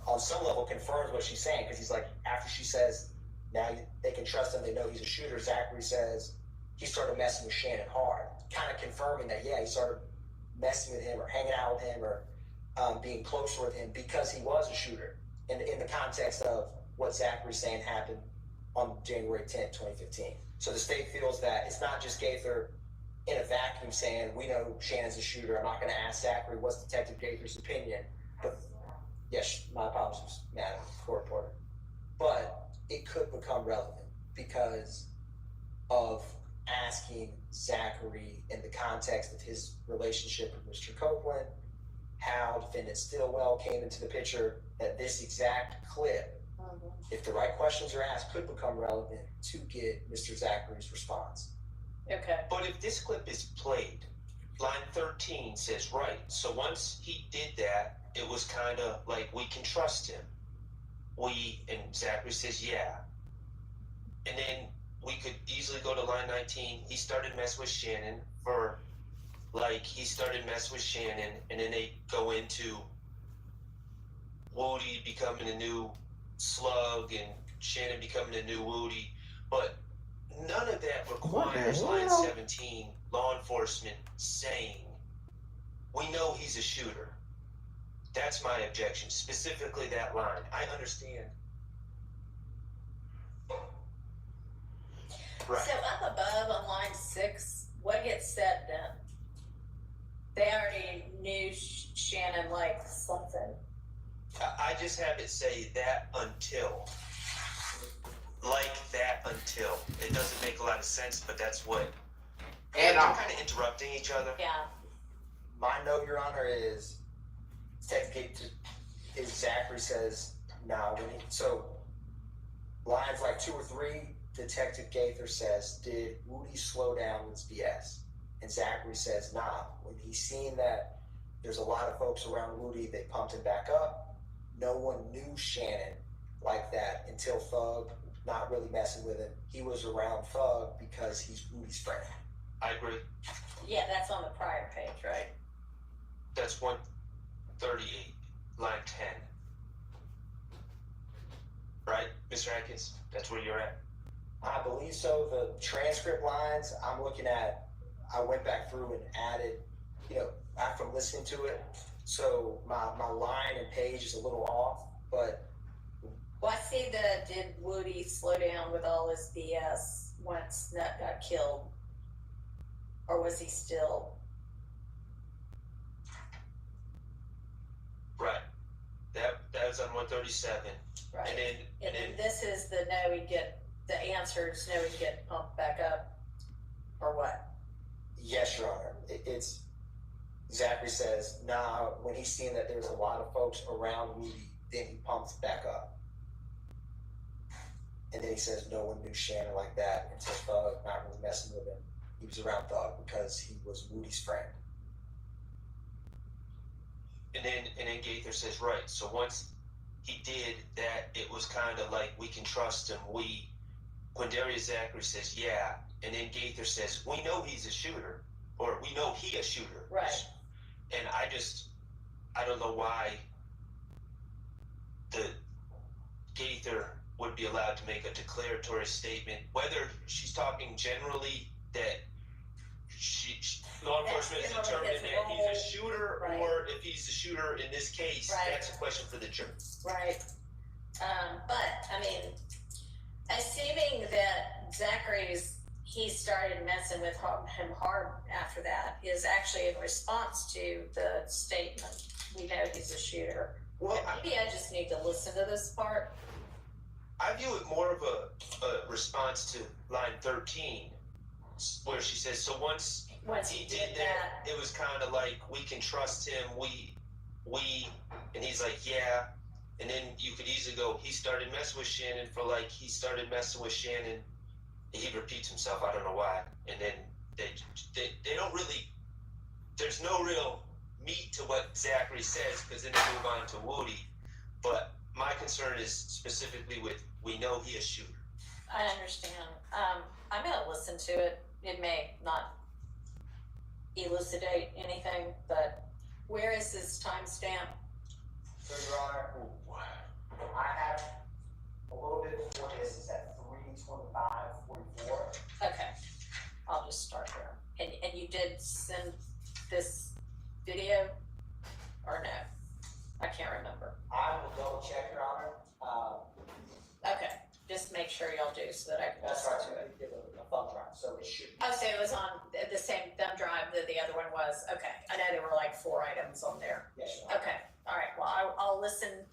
on some level, confirms what she's saying because he's like, after she says, now they can trust him, they know he's a shooter, Zachary says he started messing with Shannon hard, kind of confirming that, yeah, he started messing with him or hanging out with him or being closer with him because he was a shooter in the context of what Zachary's saying happened on January 10th, 2015. So the state feels that it's not just Gaither in a vacuum saying, we know Shannon's a shooter. I'm not going to ask Zachary what's Detective Gaither's opinion. But yes, my apologies, Madam Court Reporter. But it could become relevant because of asking Zachary in the context of his relationship with Mr. Copeland, how defendant Stillwell came into the picture, that this exact clip, if the right questions are asked, could become relevant to get Mr. Zachary's response. Okay. But if this clip is played, line 13 says right. So once he did that, it was kind of like, we can trust him. And Zachary says, yeah. And then we could easily go to line 19. He started messing with Shannon and then they go into Woody becoming a new Slug and Shannon becoming a new Woody. But none of that requires line 17, law enforcement saying, we know he's a shooter. That's my objection, specifically that line. I understand. Right. So up above on line 6, what gets said then? They already knew Shannon liked something. I just have it say that until. Like that until. It doesn't make a lot of sense, but that's what. And they're kind of interrupting each other. Yeah. My note, Your Honor, is Zachary says, nah, so lines like 2 or 3, Detective Gaither says, did Woody slow down with his BS? And Zachary says, nah. When he's seen that there's a lot of folks around Woody, they pumped him back up. No one knew Shannon like that until Thug, not really messing with him. He was around Thug because he's Woody's friend. I agree. Yeah, that's on the prior page, right? That's 138, line 10. Right, Mr. Atkins? That's where you're at? I believe so. The transcript lines I'm looking at, I went back through and added, after listening to it. So my line and page is a little off, but. Well, I see did Woody slow down with all his BS once Nut got killed? Or was he still? Right. That was on 137. Right. And then this is the answers, no, he'd get pumped back up, or what? Yes, Your Honor. It's Zachary says, nah, when he's seen that there's a lot of folks around Woody, then he pumps back up. And then he says no one knew Shannon like that until Thug, not really messing with him. He was around Thug because he was Woody's friend. And then Gaither says, right, so once he did that, it was kind of like, we can trust him. Quindarius Zachary says, yeah. And then Gaither says, we know he's a shooter, or we know he a shooter. Right. And I don't know why the Gaither would be allowed to make a declaratory statement, whether she's talking generally that law enforcement is determining that he's a shooter, right, or if he's a shooter in this case, right, that's a question for the jury. Right. But, I mean, assuming that he started messing with him hard after that is actually in response to the statement, we know he's a shooter. Well, maybe I just need to listen to this part. I view it more of a response to line 13, where she says, so once he did that, it was kind of like, we can trust him, and he's like, yeah. And then you could easily go, he started messing with Shannon he repeats himself, I don't know why. And then they don't really, there's no real meat to what Zachary says, because then they move on to Woody. But my concern is specifically with, we know he a shooter. I understand. I'm going to listen to it. It may not elucidate anything, but where is this timestamp? So, Your Honor, I have a little bit before this. It's at 3:25:44. Okay, I'll just start there. And you did send this video, or no? I can't remember. I will double check, Your Honor. Okay, just make sure y'all do so that I can That's listen right. to it. Give a thumb drive, so it should be. Oh, so it was on the same. Okay, I know there were like 4 items on there. Yes, Your Honor. Okay, all right, well, I'll listen,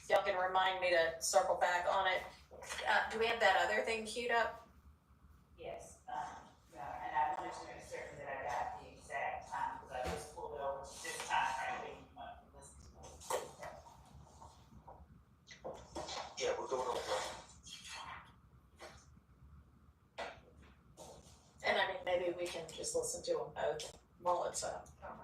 y'all can remind me to circle back on it. Do we have that other thing queued up? Yes, and I wanted to make certain that I got the exact time, because I just pulled it over this time, right? Yeah, we're going over. And I mean, maybe we can just listen to them both while it's up. I don't know.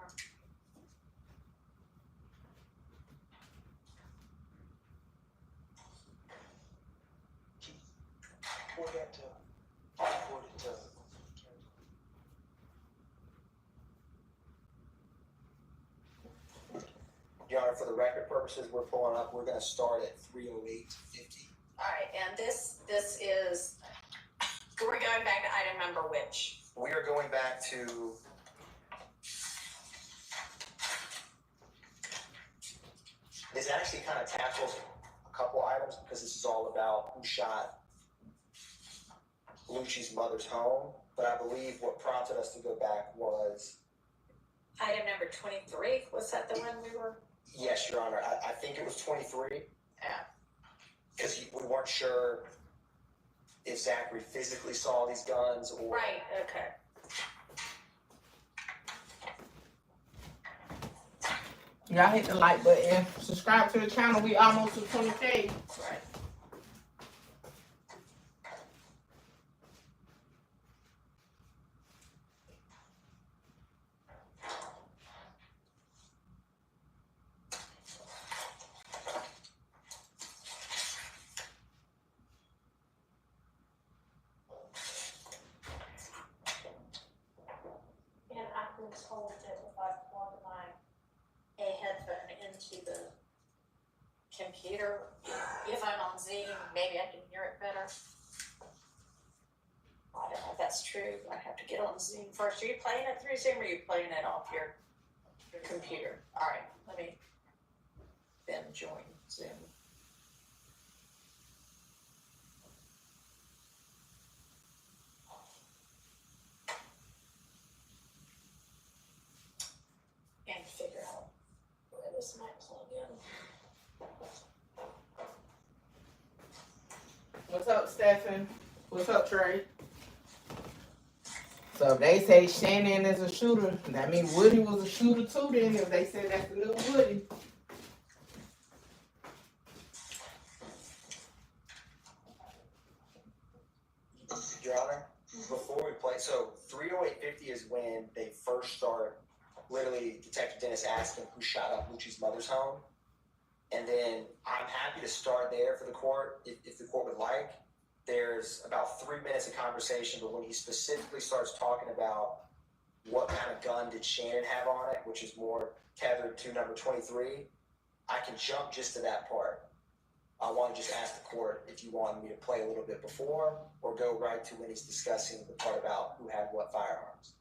Forward it to. Your Honor, for the record purposes, we're pulling up, we're gonna start at 308:50. All right, and this is, we're going back to item number which? We are going back to this actually kind of tackles a couple items because this is all about who shot Lucci's mother's home. But I believe what prompted us to go back was, Item number 23, was that the one we were? yes, Your Honor, I think it was 23. Yeah. Because we weren't sure if Zachary physically saw these guns or. Right, okay. Y'all hit the like button. Subscribe to the channel. We almost to 20K. Right. And I've been told that if I plug a headphone into the computer, if I'm on Zoom, maybe I can hear it better. I don't know if that's true. I have to get on Zoom first. Are you playing it through Zoom or are you playing it off your computer? All right, let me then join Zoom. And figure out where this might plug in. What's up, Stephen? What's up, Trey? So if they say Shannon is a shooter, that means Woody was a shooter too then, if they said that's the new Woody. Your Honor, before we play, so 308:50 is when they first start, literally Detective Dennis asking who shot up Lucci's mother's home. And then I'm happy to start there for the court, if the court would like. There's about 3 minutes of conversation, but when he specifically starts talking about what kind of gun did Shannon have on it, which is more tethered to number 23, I can jump just to that part. I want to just ask the court if you want me to play a little bit before or go right to when he's discussing the part about who had what firearms.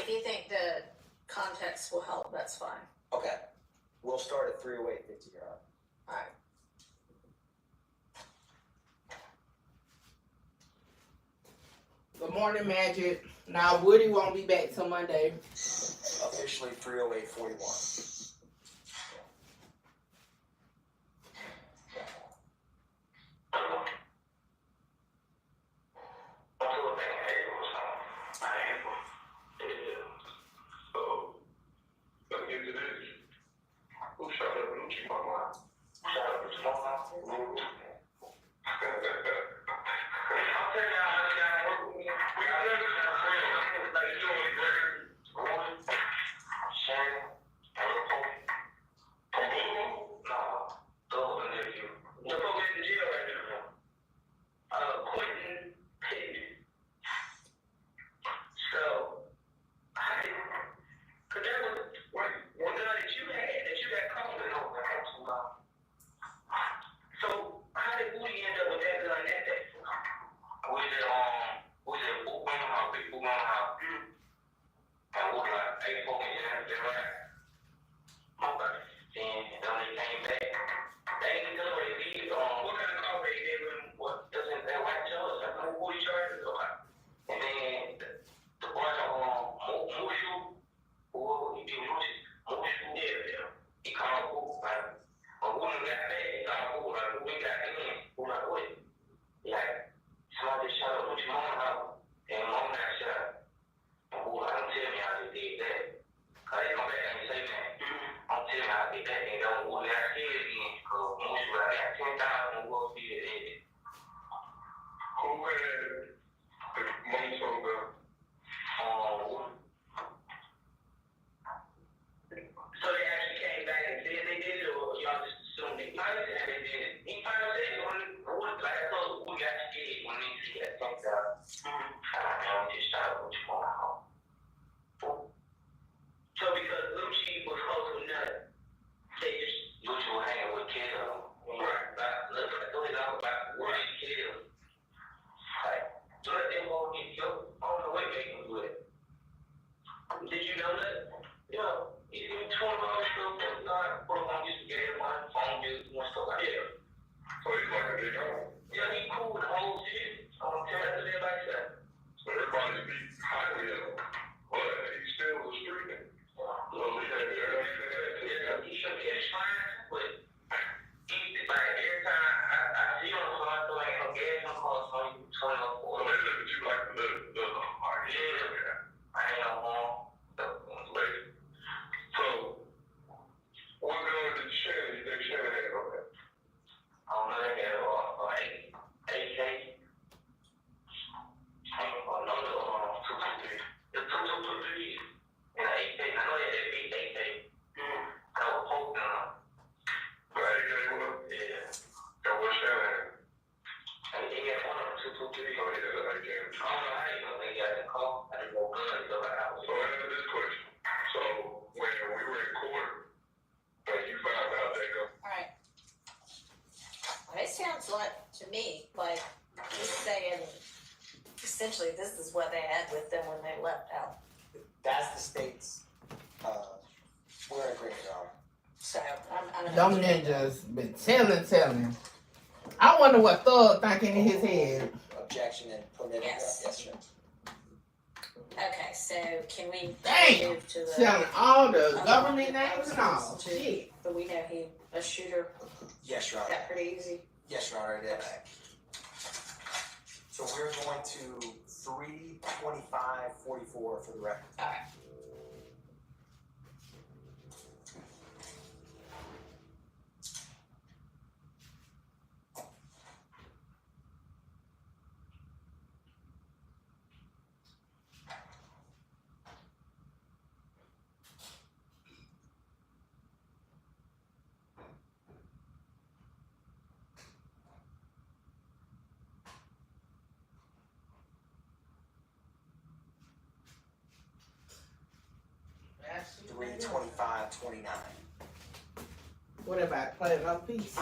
If you think the context will help, that's fine. Okay. We'll start at 308:50, Your Honor. All right. Good morning, Magic. Now Woody won't be back till Monday. Officially 308:41. Shannon, they go. Yeah, he cool with the whole shit. That's what everybody said. So everybody be hot with him, but he still was streaking. So Yeah, he should get fine, but he like every time I see him, so I feel like I'm getting him close, so he's trying to So they look at you like the I ain't no more. So what gun did Shannon, you think Shannon had on that? I don't know, they got like AK. Another 223. The 223 and AK. I know they had big AK. I was hoping on. The AK was? Yeah. That was Shannon. And they had one of them 223. Oh yeah, the AK. I don't know how you know they got the call. I didn't know guns so I was. So answer this question. So when we were in court, you found out that gun. All right. Well, it sounds like, to me, like he's saying, essentially, this is what they had with them when they left out. That's the state's, we're in agreement, Your Honor. So, I'm Them ninjas been telling. I wonder what Thug thinking in his head. Objection and permitted. Yes. Yes, sir. Okay, so can we Damn, move to the telling all the other government one? names and all. To- Shit. But we know he a shooter. Yes, Your Is Honor. that pretty easy? Yes, Your Honor, it is. So we're going to 325-44 for the record. All right. That's 325-29. What about play another piece?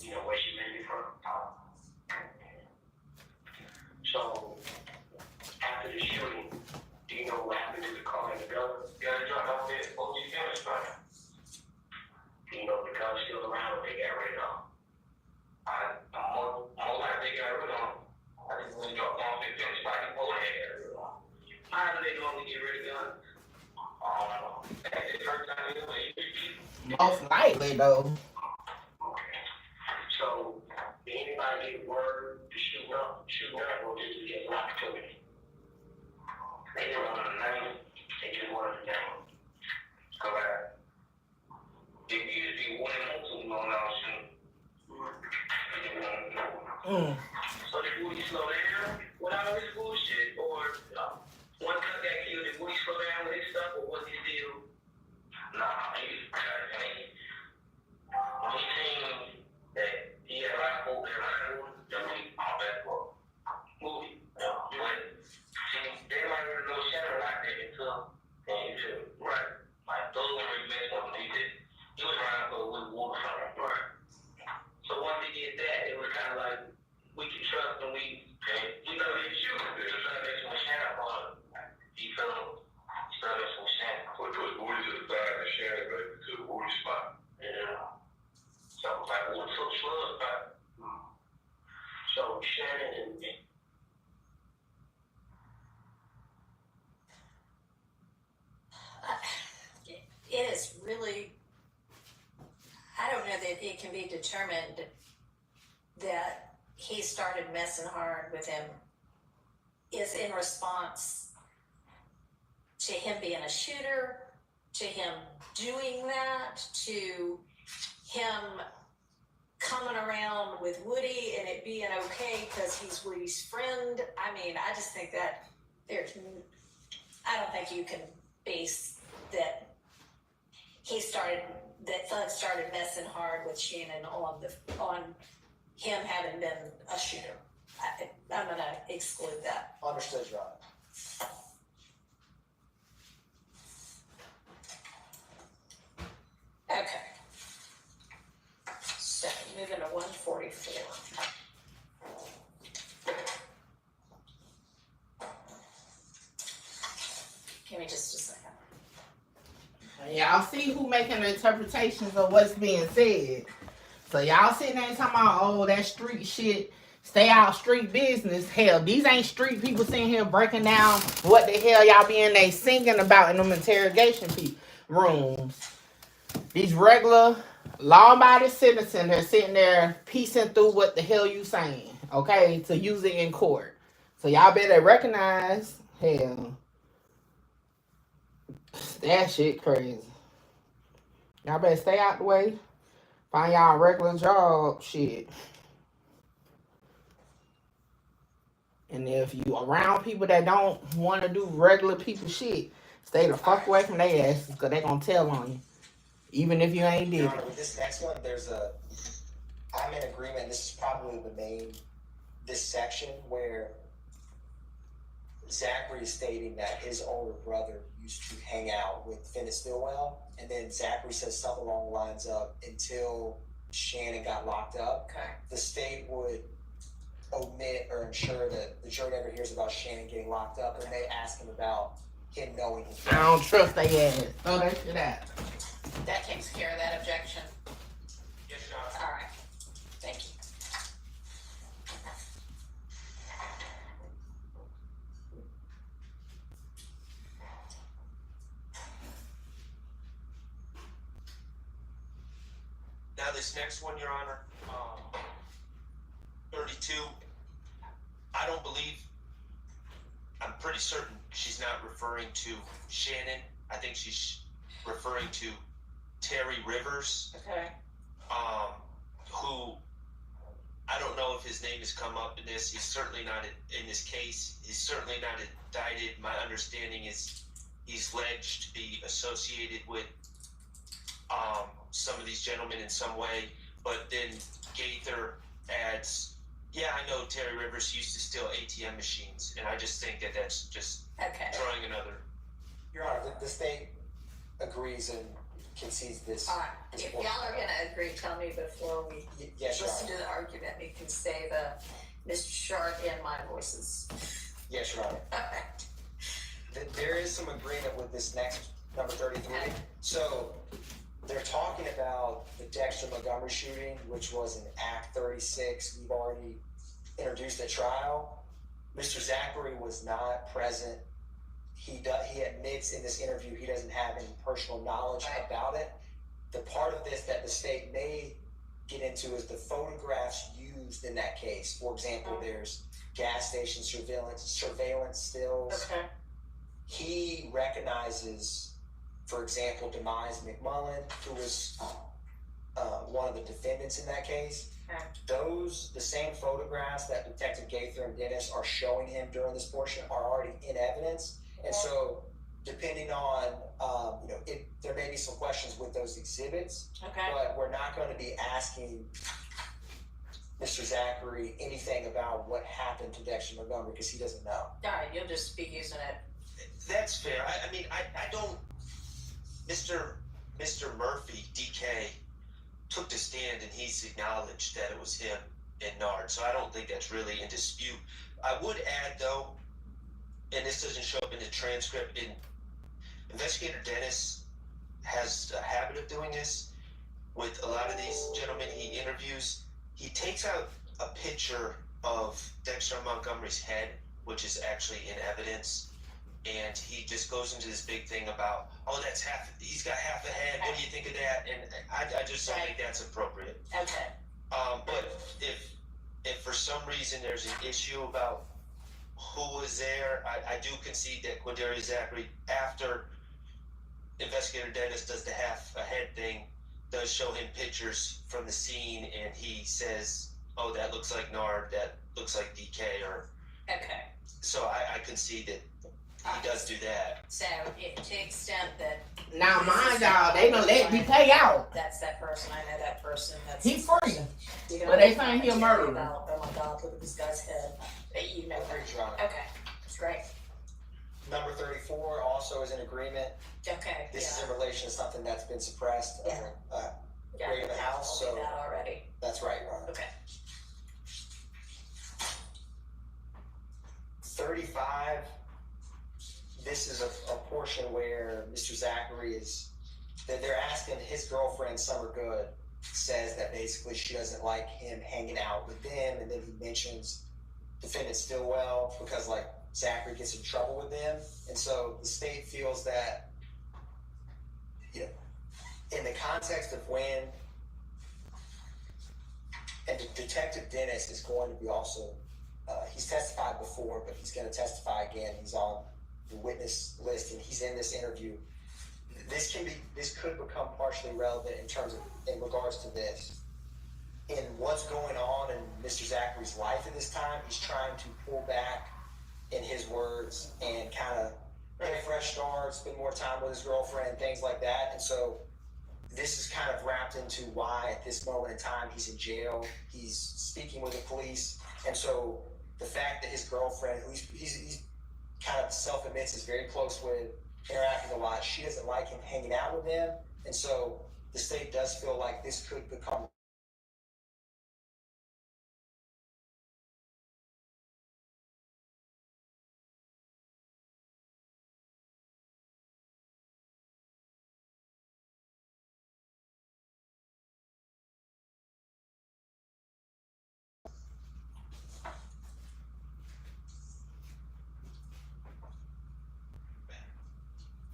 You know where she made it from? So, after the shooting, do you know what happened to the car and the gun? Gun dropped off there at OG Family Spot. Do you know if the gun's still around or they got rid of? I'm likely they got rid of. I think when they dropped off at Family Spot, they probably had got rid of. How do they normally get rid of guns? I don't know. That's the first time you know it. Most likely though. So, did anybody get word to shoot up, or did you get an opportunity? They didn't want to name, they just wanted to name. Correct. If you be one or two on our shoot, they didn't want to know. So did Woody slow down with all this bullshit, or one cut got killed, did Woody slow down with his stuff, or was he still? Nah, he seen that he had a lot of folk that line all that for movie. But they might really know Shannon like that until he did. Right. Like those were really messed up. He was around for with Wolverine. Right. So once he did that, it was kind of like we can trust and we didn't shoot. Started making some Shannon on it. He felt started making some Shannon. So it put Woody to the side and Shannon back to the Woody spot. Yeah. Something like Woody so slow about. So Shannon and It is really, I don't know that it can be determined that he started messing hard with him is in response to him being a shooter, to him doing that, to him coming around with Woody and it being okay because he's Woody's friend. I mean, I just think that I don't think you can base that that Thug started messing hard with Shannon on him having been a shooter. I'm gonna exclude that. Understood, Your Honor. Okay. So moving to 144. Give me just a second. Yeah, y'all see who making the interpretations of what's being said. So y'all sitting there talking about, oh, that street shit, stay out street business. Hell, these ain't street people sitting here breaking down what the hell y'all be in there singing about in them interrogation rooms. These regular law-abiding citizens are sitting there piecing through what the hell you saying, okay, to use it in court. So y'all better recognize, hell, that shit crazy. Y'all better stay out the way. Find y'all a regular job, shit. And if you around people that don't want to do regular people shit, stay the fuck away from their asses, because they gonna tell on you. Even if you ain't did Your it. Honor, with this next one, I'm in agreement. This is probably this section where Zachary is stating that his older brother used to hang out with Finney Stillwell, and then Zachary says something along the lines of, until Shannon got locked up. Okay. The state would omit or ensure that the jury never hears about Shannon getting locked up, and they ask him about him knowing his I don't trust they ass. Throw that shit out. That takes care of that objection. Yes, Your Honor. All right. Thank you. Now this next one, Your Honor, 32, I'm pretty certain she's not referring to Shannon. I think she's referring to Terry Rivers, Okay. who, I don't know if his name has come up in this. He's certainly not in this case. He's certainly not indicted. My understanding is he's alleged to be associated with some of these gentlemen in some way, but then Gaither adds, yeah, I know Terry Rivers used to steal ATM machines, and I just think that that's just Okay. drawing another. Your Honor, the state agrees and concedes this. All right. this If point. y'all are gonna agree, tell me before we Yes, Your listen Honor. to the argument. We can save Mr. Sharp and my voices. Yes, Your Honor. All right. There is some agreement with this next number 33. Okay. So they're talking about the Dexter Montgomery shooting, which was in Act 36. We've already introduced at trial. Mr. Zachary was not present. He admits in this interview he doesn't have any personal knowledge about it. The part of this that the state may get into is the photographs used in that case. For example, there's gas station surveillance stills. Okay. He recognizes, for example, Demise McMullen, who was one of the defendants in that case. Okay. The same photographs that Detective Gaither and Dennis are showing him during this portion are already in evidence. And so, depending on, there may be some questions with those exhibits, Okay. but we're not going to be asking Mr. Zachary anything about what happened to Dexter Montgomery because he doesn't know. All right. You'll just be using it. That's fair. I don't. Mr. Murphy, DK, took the stand and he's acknowledged that it was him and Nard. So I don't think that's really in dispute. I would add though, and this doesn't show up in the transcript, Investigator Dennis has a habit of doing this with a lot of these gentlemen he interviews. He takes out a picture of Dexter Montgomery's head, which is actually in evidence, and he just goes into this big thing about, oh, he's got half a head, what do you think of that? And I just don't think that's appropriate. Okay. But if for some reason there's an issue about who was there, I do concede that Quindarius Zachary, after Investigator Dennis does the half a head thing, does show him pictures from the scene, and he says, oh, that looks like Nard, that looks like DK, or... Okay. So I concede that he does do that. So, to the extent that Now, mind y'all, they done let DK out. that's that person, I know that person. That's He free. You know, But they saying he a murderer. about, oh my God, look at this guy's head. That you know. Agreed, Your Honor. Okay, that's great. Number 34 also is in agreement. Okay. This is in relation to something that's been suppressed. Yeah. Great in the house, Told me so that already. that's right, Your Honor. Okay. 35, this is a portion where Mr. Zachary is they're asking his girlfriend, Summer Good, says that basically she doesn't like him hanging out with them, and then he mentions defendant Stillwell because like Zachary gets in trouble with them, and so the state feels that, you know, in the context of when, and Detective Dennis is going to be also, he's testified before, but he's going to testify again. He's on the witness list, and he's in this interview. This could become partially relevant in regards to this. In what's going on in Mr. Zachary's life at this time, he's trying to pull back, in his words, and kind of get a fresh start, spend more time with his girlfriend, things like that. And so this is kind of wrapped into why at this moment in time he's in jail. He's speaking with the police. And so the fact that his girlfriend, who he's kind of self-admits is very close with, interacting a lot, she doesn't like him hanging out with them. And so the state does feel like this could become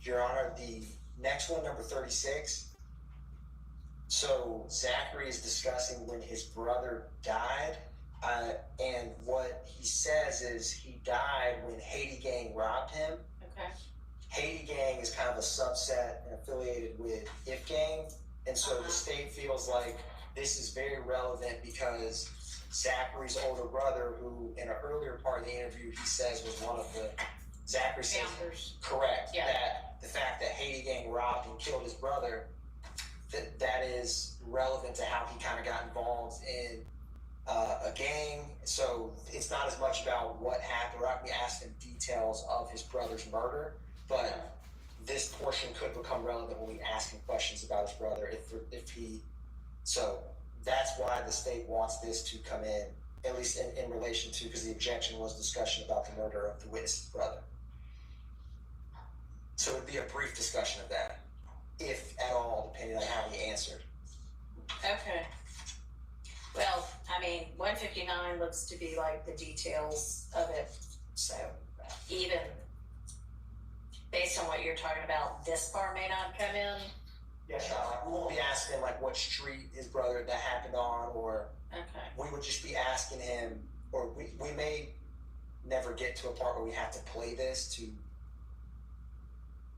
Your Honor, the next one, number 36. So Zachary is discussing when his brother died, and what he says is he died when Haiti Gang robbed him. Okay. Haiti Gang is kind of a subset and affiliated with If Gang, and so the state feels like this is very relevant because Zachary's older brother, who in an earlier part of the interview he says was one of the Zachary says, correct, Yeah. that the fact that Haiti Gang robbed and killed his brother, that is relevant to how he kind of got involved in a gang. So it's not as much about what happened. We're not going to be asking details of his brother's murder, but this portion could become relevant when we ask him questions about his brother. So that's why the state wants this to come in, at least in relation to, because the objection was discussion about the murder of the witness's brother. So it would be a brief discussion of that, if at all, depending on how he answered. Okay. Well, I mean, 159 looks to be like the details of it. So even based on what you're talking about, this part may not come in. Yes, we won't be asking like what street his brother that happened on, or we would just be asking him, or we may never get to a part where we have to play this to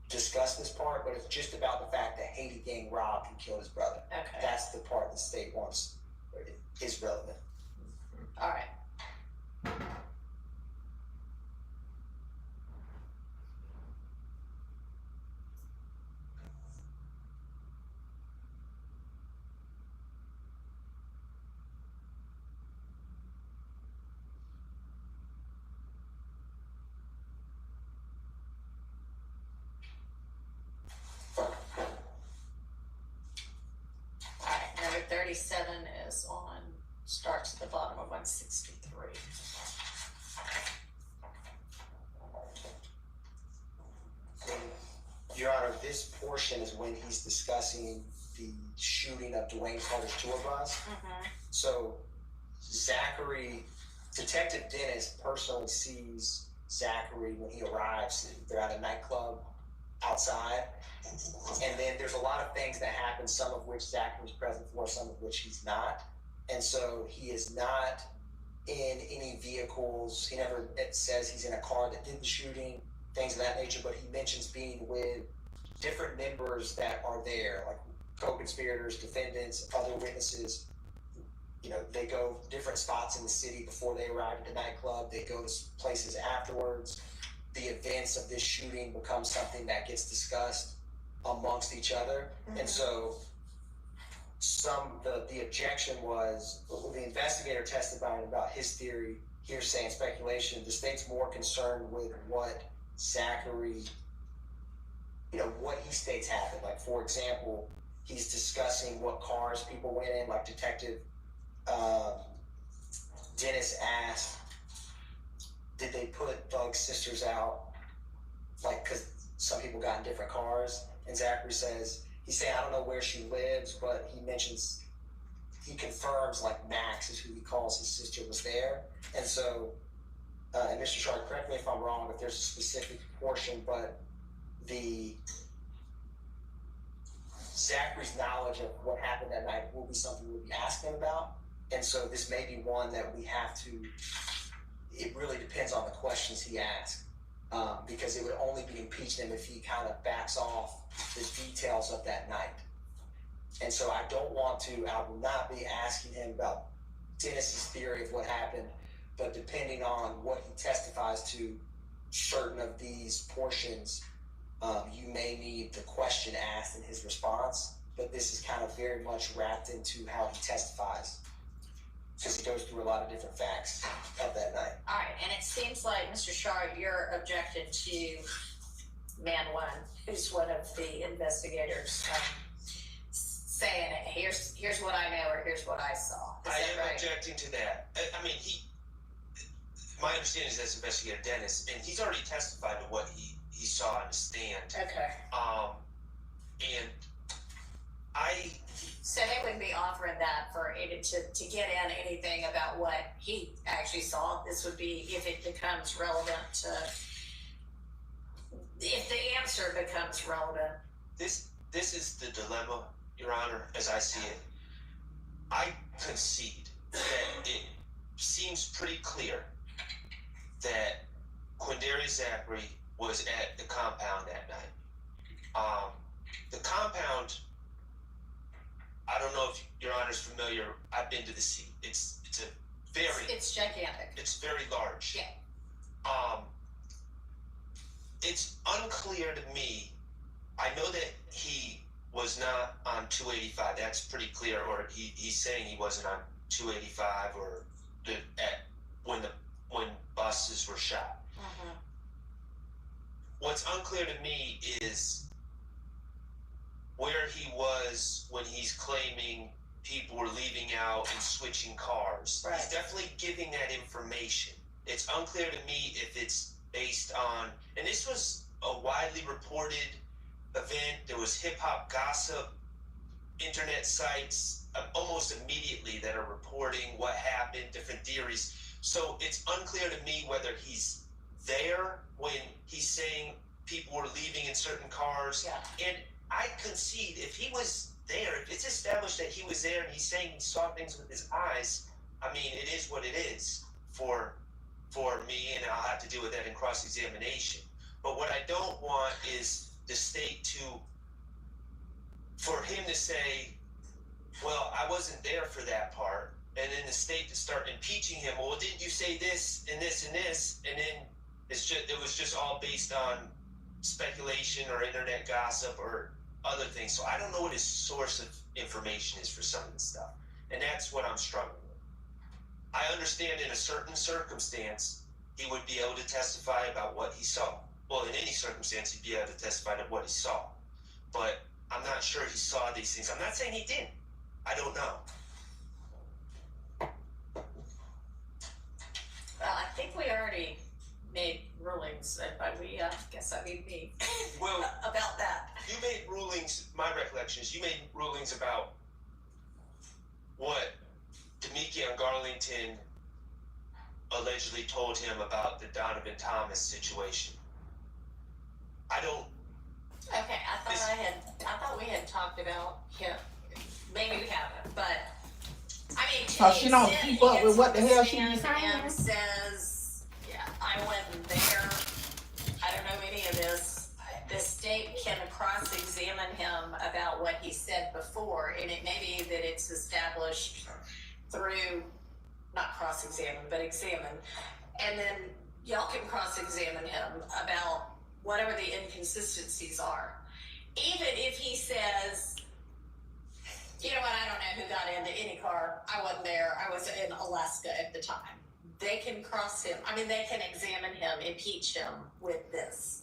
discuss this part, but it's just about the fact that Haiti Gang robbed and killed his brother. Okay. That's the part the state wants, is relevant. All right. Number 37 is on, starts at the bottom of 163. Your Honor, this portion is when he's discussing the shooting of Dwayne Carter's tour bus. So Zachary, Detective Dennis personally sees Zachary when he arrives. They're at a nightclub outside. And then there's a lot of things that happen, some of which Zachary's present for, some of which he's not. And so he is not in any vehicles. He never says he's in a car that did the shooting, things of that nature, but he mentions being with different members that are there, like co-conspirators, defendants, other witnesses. You know, they go different spots in the city before they arrive at the nightclub. They go to places afterwards. The events of this shooting become something that gets discussed amongst each other. And so the objection was, the investigator testifying about his theory, hearsay and speculation. The state's more concerned with what Zachary, what he states happened. Like, for example, he's discussing what cars people went in, like Detective Dennis asked, did they put Thug's sisters out? Like, because some people got in different cars. And Zachary says, he's saying, I don't know where she lives, but he confirms like Max is who he calls his sister was there. And so, and Mr. Sharp, correct me if I'm wrong, if there's a specific portion, but Zachary's knowledge of what happened that night will be something we'll be asking about. And so this may be one that we have to, it really depends on the questions he asks. Because it would only be impeachment if he kind of backs off the details of that night. And so I will not be asking him about Dennis's theory of what happened, but depending on what he testifies to, certain of these portions, you may need the question asked in his response, but this is kind of very much wrapped into how he testifies, because he goes through a lot of different facts of that night. All right, and it seems like, Mr. Shard, you're objected to Man One, who's one of the investigators, saying, here's what I know, or here's what I saw. Is I that am right? objecting to that. I mean, my understanding is that's Investigator Dennis, and he's already testified to what he saw on the stand. Okay. And So they wouldn't be offering that for to get in anything about what he actually saw. This would be if it becomes relevant to, if the answer becomes relevant. This is the dilemma, Your Honor, as I see it. I concede that it seems pretty clear that Quindarius Zachary was at the compound that night. The compound, I don't know if Your Honor's familiar. I've been to the scene. It's gigantic. It's very large. Yeah. It's unclear to me. I know that he was not on 285. That's pretty clear. Or he's saying he wasn't on 285 or when buses were shot. Mm-hmm. What's unclear to me is where he was when he's claiming people were leaving out and switching cars. Right. He's definitely giving that information. It's unclear to me if it's based on, and this was a widely reported event. There was hip hop gossip, internet sites almost immediately that are reporting what happened, different theories. So it's unclear to me whether he's there when he's saying people were leaving in certain cars. Yeah. And I concede, if he was there, if it's established that he was there and he's saying he saw things with his eyes, I mean, it is what it is for me, and I'll have to deal with that in cross-examination. But what I don't want is the state for him to say, well, I wasn't there for that part, and then the state to start impeaching him. Well, didn't you say this and this and this? And then it was just all based on speculation or internet gossip or other things. So I don't know what his source of information is for some of this stuff. And that's what I'm struggling with. I understand in a certain circumstance, he would be able to testify about what he saw. Well, in any circumstance, he'd be able to testify to what he saw. But I'm not sure he saw these things. I'm not saying he didn't. I don't know. Well, I think we already made rulings, and by we, I guess I mean me, Well, about that. you made rulings, my recollection is you made rulings about what Demekion Garlington allegedly told him about the Donovan Thomas situation. I don't. Okay, I thought we had talked about him. Maybe we haven't, but I mean, So she don't keep up with what the hell she be saying. and says, yeah, I wasn't there. I don't know any of this. The state can cross-examine him about what he said before, and it may be that it's established through, not cross-examine, but examine. And then y'all can cross-examine him about whatever the inconsistencies are. Even if he says, you know what, I don't know who got into any car. I wasn't there. I was in Alaska at the time. They can cross him. I mean, they can examine him, impeach him with this.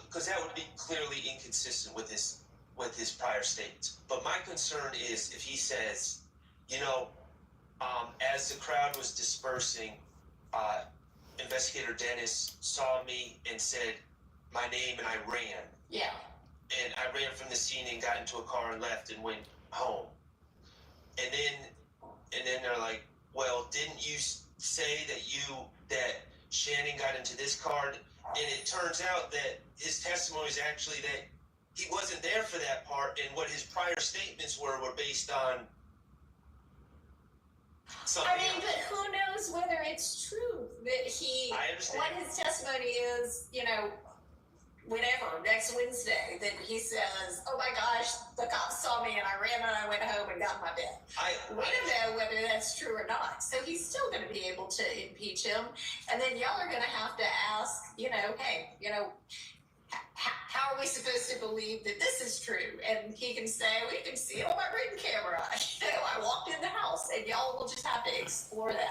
Because that would be clearly inconsistent with his prior statements. But my concern is if he says, as the crowd was dispersing, Investigator Dennis saw me and said my name and I ran. Yeah. and I ran from the scene and got into a car and left and went home. And then they're like, well, didn't you say that Shannon got into this car? And it turns out that his testimony is actually that he wasn't there for that part, and what his prior statements were based on something else. But who knows whether it's true that he, I understand. what his testimony is, whenever, next Wednesday, that he says, oh my gosh, the cops saw me and I ran and I went home and got in my bed. We don't know whether that's true or not. So he's still going to be able to impeach him. And then y'all are going to have to ask, hey, how are we supposed to believe that this is true? And he can say, we can see it on my ring camera. I walked in the house, and y'all will just have to explore that.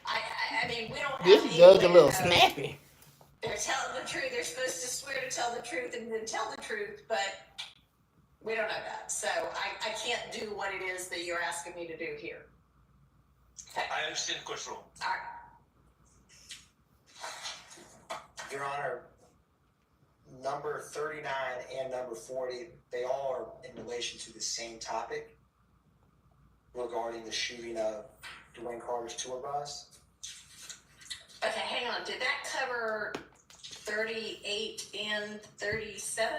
I mean, we don't have This any judge a way little of- snappy. They're telling the truth. They're supposed to swear to tell the truth and then tell the truth, but we don't know that. So I can't do what it is that you're asking me to do here. Okay. I understand the court's rule. All right. Your Honor, number 39 and number 40, they all are in relation to the same topic regarding the shooting of Dwayne Carter's tour bus. Okay, hang on. Did that cover 38 and 37?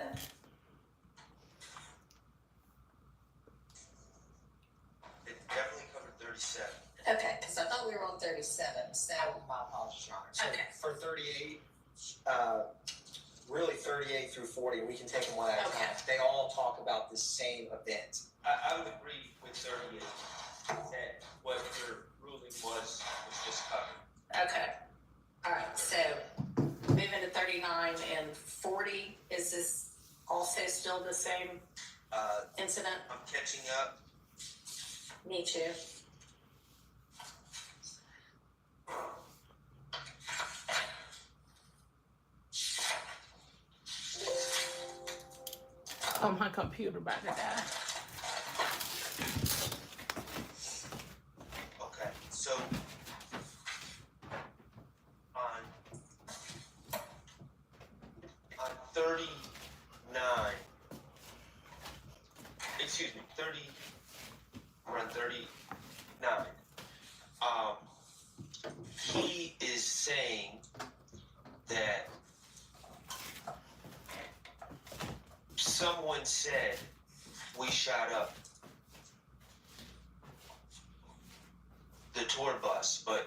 It definitely covered 37. Okay, because I thought we were on 37. So My apologies, Your Honor. So Okay. for 38, really 38 through 40, we can take them one at a Okay. time. They all talk about the same event. I would agree with 38 that what your ruling was just covered. okay. All right. So moving to 39 and 40. Is this also still the same incident? I'm catching up. Me too. Oh, my computer about to die. Okay, so on 39, excuse me, 30, we're on 39. He is saying that someone said we shot up the tour bus, but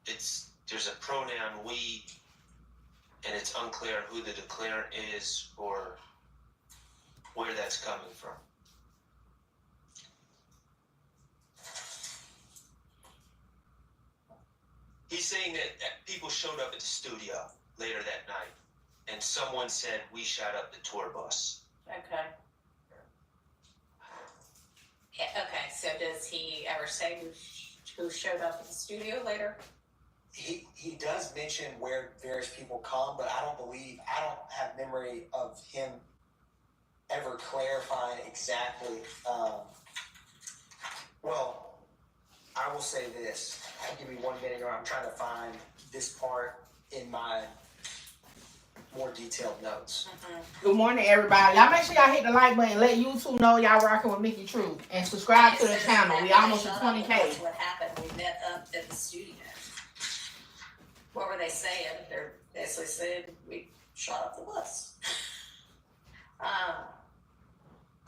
there's a pronoun we, and it's unclear who the declarant is or where that's coming from. He's saying that people showed up at the studio later that night, and someone said we shot up the tour bus. Okay. Yeah, okay. So does he ever say who showed up at the studio later? He does mention where various people come, but I don't have memory of him ever clarifying exactly. Well, I will say this. Give me 1 minute, or I'm trying to find this part in my more detailed notes. Good morning, everybody. Y'all make sure y'all hit the like button. Let YouTube know y'all rocking with Mickey Truth. And subscribe to the channel. We almost at 20K. That's what happened. We met up at the studio. What were they saying? They're basically saying we shot up the bus.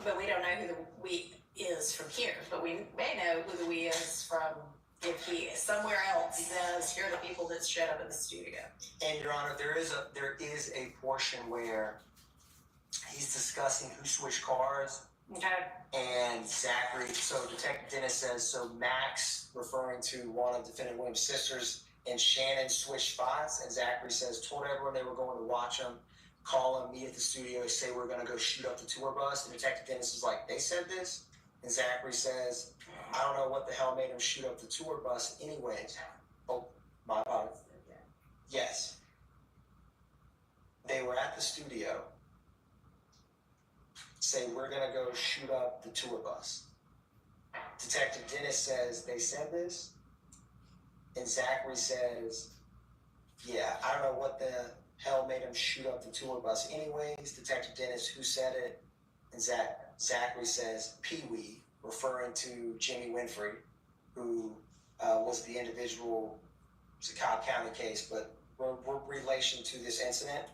But we don't know who the we is from here. But we may know who the we is from if he somewhere else says here are the people that showed up in the studio. And Your Honor, there is a portion where he's discussing who switched cars. Okay. And Zachary, so Detective Dennis says, so Max, referring to one of Defendant Williams' sisters, and Shannon switched spots, and Zachary says, told everyone they were going to watch him, call him, meet at the studio, say we're going to go shoot up the tour bus. And Detective Dennis is like, they said this? And Zachary says, I don't know what the hell made him shoot up the tour bus anyways. Oh, my apologies. Yes. They were at the studio, say we're going to go shoot up the tour bus. Detective Dennis says, they said this? And Zachary says, yeah, I don't know what the hell made him shoot up the tour bus anyways. Detective Dennis, who said it? And Zachary says, Pee-wee, referring to Jimmy Winfrey, who was the individual. It's a Cobb County case, but relation to this incident.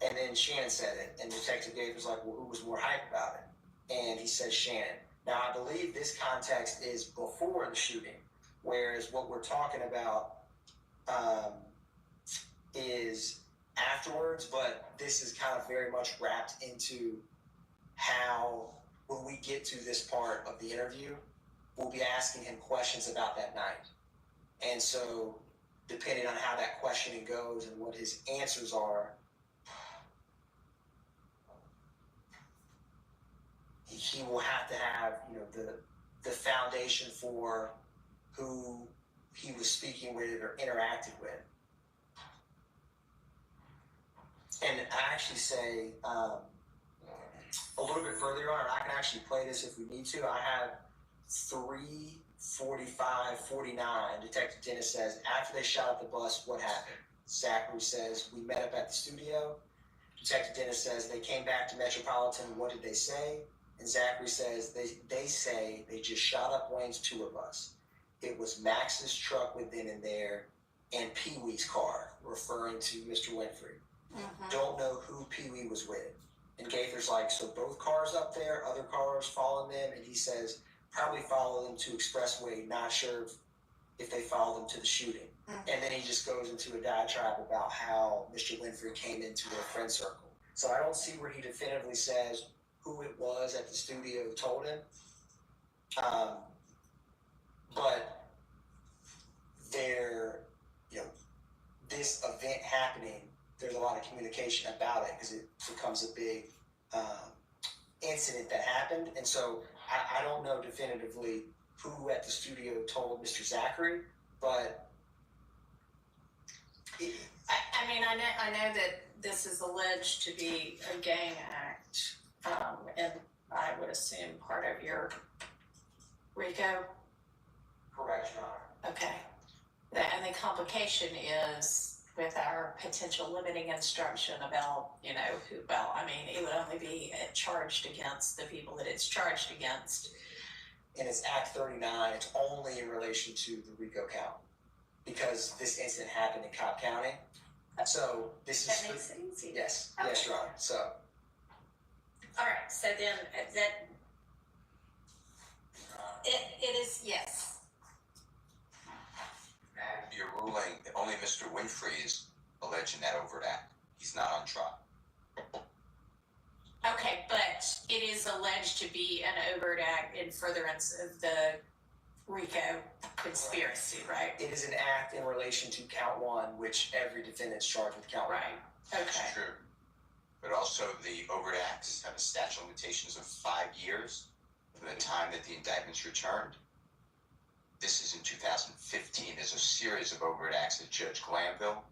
And then Shannon said it, and Detective Gabe was like, well, who was more hype about it? And he says Shannon. Now, I believe this context is before the shooting, whereas what we're talking about is afterwards, but this is kind of very much wrapped into how, when we get to this part of the interview, we'll be asking him questions about that night. And so, depending on how that questioning goes and what his answers are, he will have to have, the foundation for who he was speaking with or interacted with. And I actually say a little bit further on, and I can actually play this if we need to. I have 3:45, 49. Detective Dennis says, after they shot up the bus, what happened? Zachary says, we met up at the studio. Detective Dennis says, they came back to Metropolitan. What did they say? And Zachary says, they say they just shot up Wayne's tour bus. It was Max's truck within in there and Pee-wee's car, referring to Mr. Winfrey. Mm-hmm. Don't know who Pee-wee was with. And Gaither's like, so both cars up there, other cars following them? And he says, probably follow them to Expressway, not sure if they followed them to the shooting. Mm-hmm. And then he just goes into a diatribe about how Mr. Winfrey came into their friend circle. So I don't see where he definitively says who it was at the studio who told him. But this event happening, there's a lot of communication about it because it becomes a big incident that happened. And so I don't know definitively who at the studio told Mr. Zachary, but I know that this is alleged to be a gang act, and I would assume part of your Rico. Correct, Your Honor. Okay. And the complication is with our potential limiting instruction about, it would only be charged against the people that it's charged against. And it's Act 39, it's only in relation to the Rico count because this incident happened in Cobb County. So this that makes it easy. Yes, okay. Yes, Your Honor. So. All right, so then it is, yes. Your ruling, only Mr. Winfrey is alleging that overt act. He's not on trial. Okay, but it is alleged to be an overt act in furtherance of the Rico conspiracy, right? It is an act in relation to count one, which every defendant's charged with count one. Right, okay. That's true. But also the overt acts have a statute of limitations of 5 years from the time that the indictment's returned. This is in 2015. There's a series of overt acts that Judge Glanville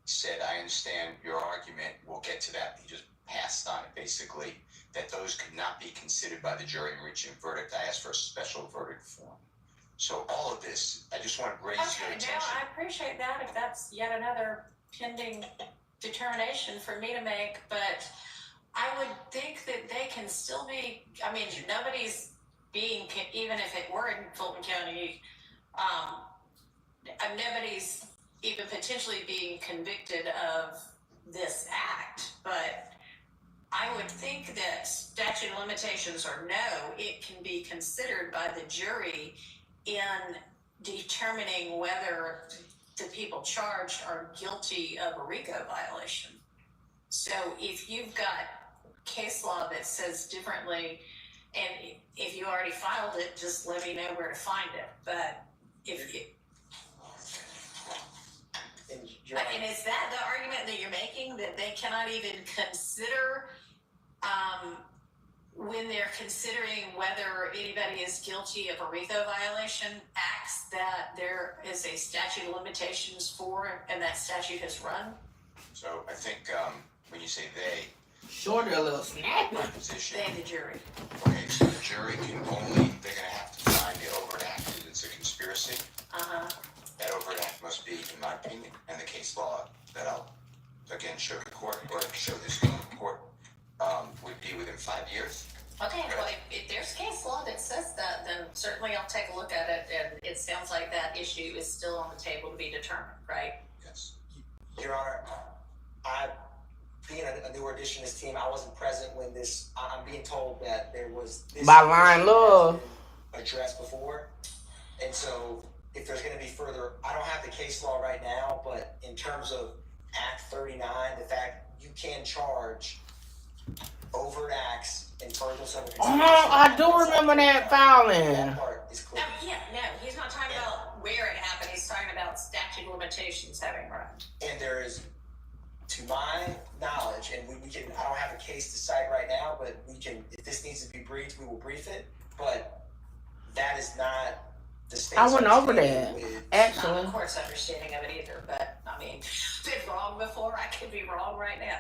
said, I understand your argument. We'll get to that. He just passed on it, basically, that those could not be considered by the jury in reaching a verdict. I asked for a special verdict form. So all of this, I just want to raise your attention. No, I appreciate that if that's yet another pending determination for me to make, but I would think that they can still be, nobody's being, even if it were in Fulton County, nobody's even potentially being convicted of this act, but I would think that statute of limitations or no, it can be considered by the jury in determining whether the people charged are guilty of a RICO violation. So if you've got case law that says differently, and if you already filed it, just let me know where to find it. But if you... And is that the argument that you're making, that they cannot even consider when they're considering whether anybody is guilty of a RICO violation, acts that there is a statute of limitations for and that statute has run? So I think when you say they, shorter a little snappy. my position. They, the jury. Okay, so the jury can only, they're going to have to find the overt act that it's a conspiracy. That overt act must be, in my opinion, and the case law that I'll, again, certainly I'll take a look at it, and it sounds like that issue is still on the table to be determined, right? Yes. Your Honor, being a newer addition to this team, I wasn't present when this, I'm being told that there was this By line issue love. has been addressed before. And so if there's gonna be further, I don't have the case law right now, but in terms of Act 39, the fact you can charge overt acts and furtherance of a conspiracy. I do remember that filing. That part is clear. Yeah, no, he's not talking about where it happened, he's talking about statute of limitations having run. And there is, to my knowledge, and we can, I don't have a case to cite right now, but we can, if this needs to be briefed, we will brief it. But that is not the state's I went over understanding that, with- Not actually. the court's understanding of it either, but I mean, been wrong before, I could be wrong right now.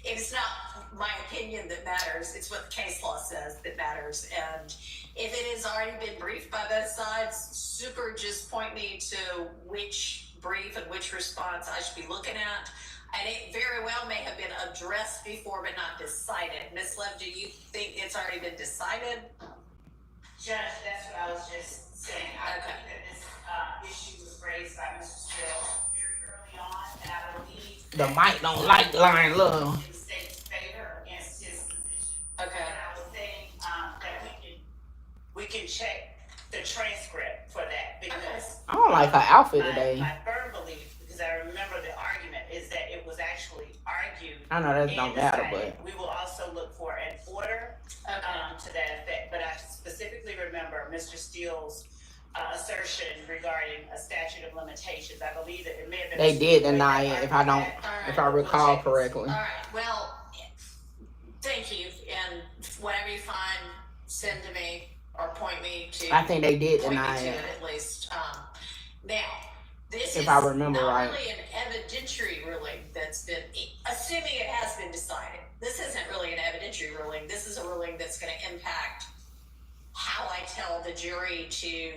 It's not my opinion that matters, it's what the case law says that matters. And if it has already been briefed by both sides, super, just point me to which brief and which response I should be looking at. And it very well may have been addressed before but not decided. Ms. Love, do you think it's already been decided? Judge, that's what I was just saying. I Okay. think that this issue was raised by Mr. Steele very early on, and I believe The mic don't like line love. in the state's favor against his position. Okay. And I was saying that we can check the transcript for that because I don't like her outfit today. my firm belief, because I remember the argument, is that it was actually argued. I know that and don't matter, decided. but We will also look for an order to that effect. But I specifically remember Mr. Steele's assertion regarding a statute of limitations. I believe that it may have been. they did deny it, if I don't, Alright. if I recall correctly. All right, well, thank you, and whatever you find, send to me or point me to. I think they did point me deny to it. at least. Now, this If is I remember not right. really an evidentiary ruling that's been, assuming it has been decided. This isn't really an evidentiary ruling. This is a ruling that's going to impact how I tell the jury to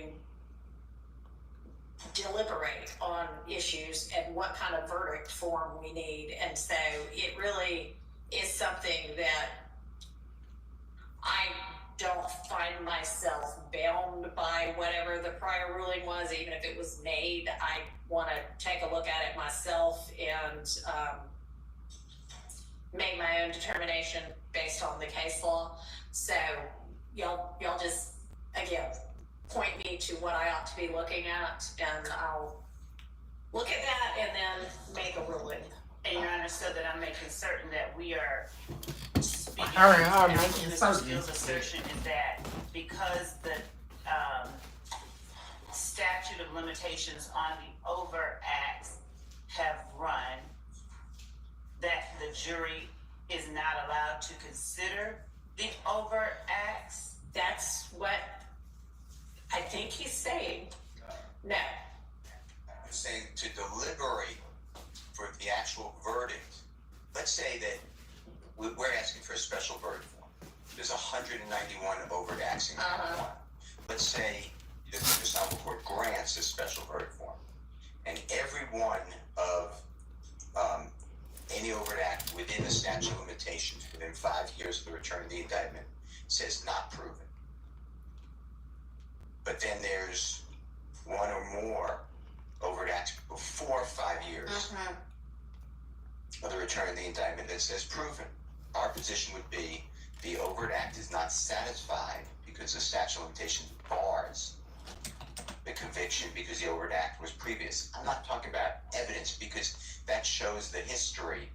deliberate on issues and what kind of verdict form we need. And so it really is something that I don't find myself bound by whatever the prior ruling was, even if it was made. I want to take a look at it myself and make my own determination based on the case law. So y'all just, again, point me to what I ought to be looking at, and I'll look at that and then make a ruling. And Your Honor, so that I'm making certain that we are speaking. Her Now, making Mr. certain. Steele's assertion is that because the statute of limitations on the overt acts have run, that the jury is not allowed to consider the overt acts. That's what I think he's saying. No. I'm saying to deliberate for the actual verdict. Let's say that we're asking for a special verdict form. There's 191 overt acts in count one. Let's say the Honorable Court grants a special verdict form, and every one of any overt act within the statute of limitations within 5 years of the return of the indictment says not proven. But then there's one or more overt acts before 5 years of the return of the indictment that says proven. Our position would be the overt act is not satisfied because the statute of limitations bars the conviction because the overt act was previous. I'm not talking about evidence because that shows the history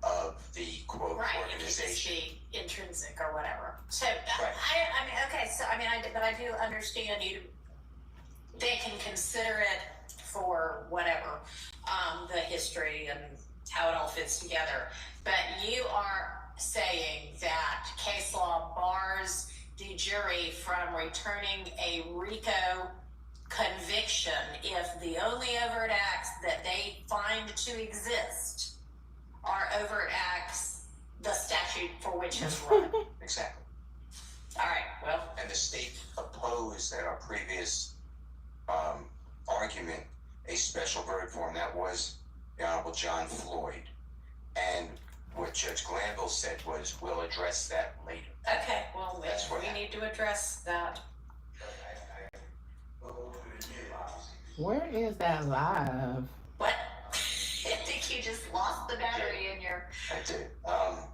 of the quote organization. It could just be intrinsic or whatever. So Right. I mean, okay. So I mean, but I do understand you. They can consider it for whatever, the history and how it all fits together. But you are saying that case law bars the jury from returning a Rico conviction if the only overt acts that they find to exist are overt acts the statute for which has run. Exactly. All right, well, And the state opposed at our previous argument a special verdict form that was the Honorable John Floyd. And what Judge Glanville said was, we'll address that later. okay, well, That's what we happened. need to address that Where is that live? What? I think you just lost the battery in your. I did. I'll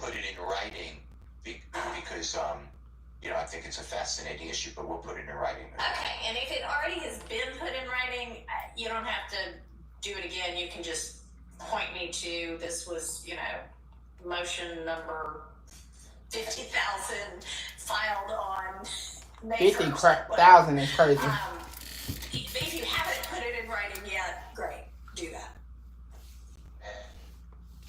put it in writing because, I think it's a fascinating issue, but we'll put it in writing. Okay, and if it already has been put in writing, you don't have to do it again. You can just point me to, this was, motion number 50,000 filed on May 50,000 is crazy. If you haven't put it in writing yet, great, do that.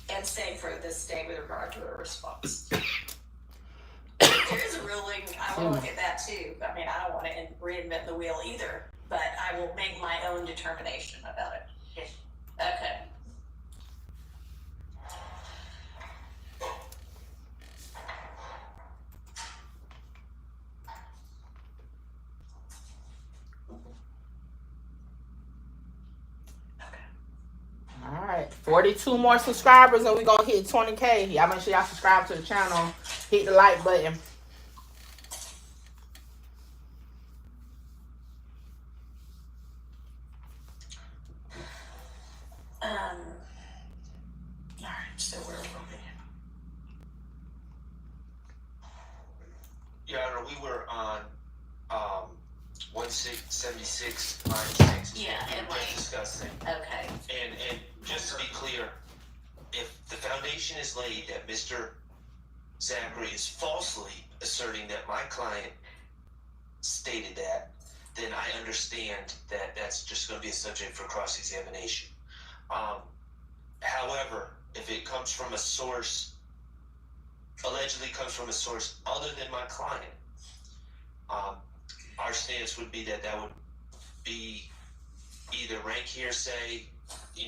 And same for this day with regard to a response. There is a ruling, I will look at that too. I mean, I don't want to reinvent the wheel either, but I will make my own determination about it. Okay. All right, 42 more subscribers and we're going to hit 20K. Y'all make sure y'all subscribe to the channel. Hit the like button. All right, so where are we? Your Honor, we were on 1676 line 6. Yeah, and like discussing. Okay. And just to be clear, if the foundation is laid that Mr. Zachary is falsely asserting that my client stated that, then I understand that that's just going to be a subject for cross-examination. However, if it comes from a source, allegedly comes from a source other than my client, our stance would be that would be either rank hearsay,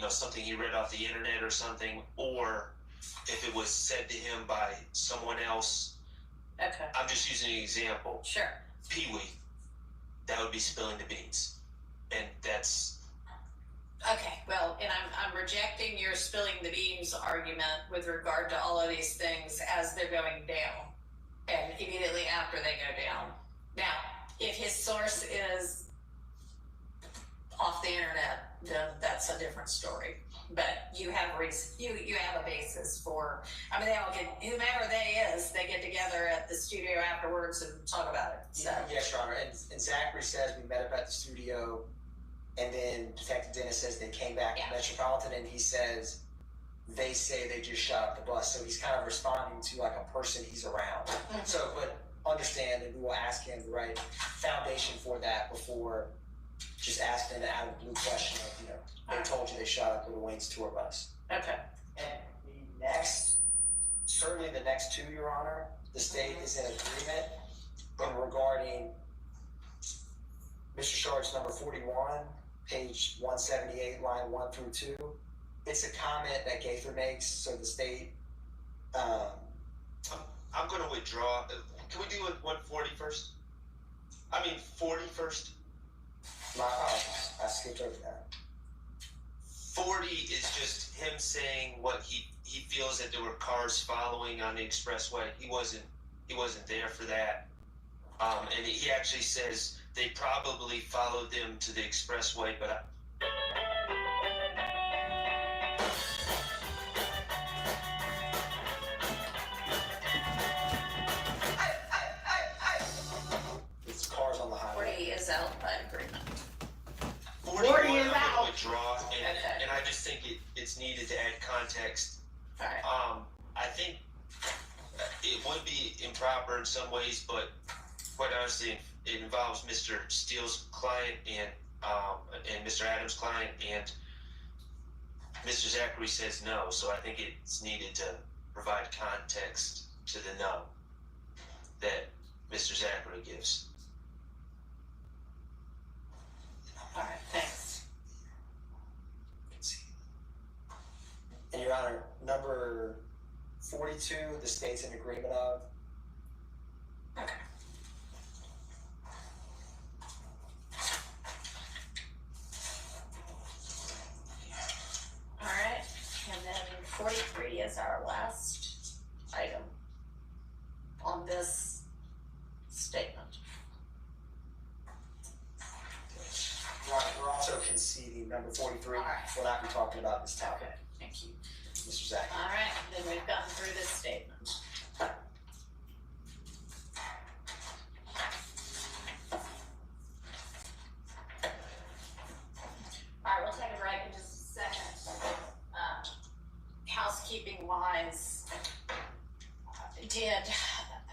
something he read off the internet or something, or if it was said to him by someone else. Okay. I'm just using an example. Sure. Pee-wee, that would be spilling the beans. And that's... Okay, well, and I'm rejecting your spilling the beans argument with regard to all of these things as they're going down and immediately after they go down. Now, if his source is off the internet, then that's a different story. But you have you have a basis for, I mean, they all get, whomever they get together at the studio afterwards and talk about it. So. Yes, Your Honor. And Zachary says we met up at the studio, and then Detective Dennis says they came back to Metropolitan, and he says they say they just shot up the bus. So he's kind of responding to like a person he's around. Mm-hmm. So, but understand, and we will ask him the right foundation for that before just asking an out of the blue question of, they told you they shot up Little Wayne's tour bus. Okay. And the next, certainly the next two, Your Honor, the state is in agreement regarding Mr. Charge number 41, page 178, line 1 through 2. It's a comment that Gaither makes, so the state... I'm going to withdraw. Can we do 140 first? 40 first? I skipped over that. 40 is just him saying what he feels that there were cars following on the expressway. He wasn't there for that. And he actually says they probably followed them to the expressway, but it's cars on the highway. 40 is out by agreement. 40 is out. Withdraw, and I just think it's needed to add context. All right. I think it would be improper in some ways, but quite honestly, it involves Mr. Steele's client and Mr. Adams' client, and Mr. Zachary says no, so I think it's needed to provide context to the no that Mr. Zachary gives. All right, thanks. And Your Honor, number 42, the state's in agreement of. Okay. All right, and then 43 is our last item on this statement. Your number 43, All right. will not be talking about this topic. Okay, thank you. Mr. Zach. All right, then we've gotten through this statement. All right, we'll take a break in just a second. Housekeeping wise, did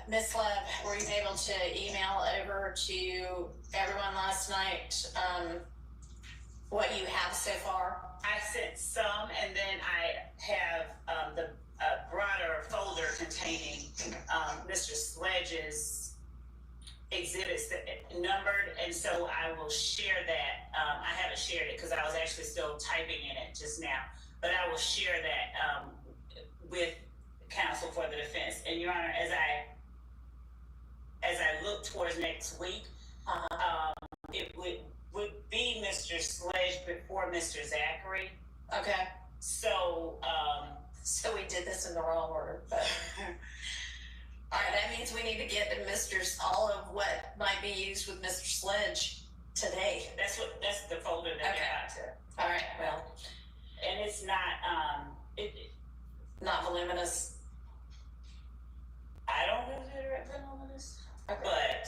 Miss Leb, were you able to email over to everyone last night, what you have so far? I sent some, and then I have the broader folder containing Mr. Sledge's exhibits that numbered, and so I will share that. I haven't shared it because I was actually still typing in it just now, but I will share that with counsel for the defense. And Your Honor, as I look towards next week, it would be Mr. Sledge before Mr. Zachary. Okay, So, so we did this in the wrong order, but. All right, that means we need to get all of what might be used with Mr. Sledge today. that's the folder that Okay. I got to. All right, well, And it's not, not voluminous. I don't really do it on this, Okay. but,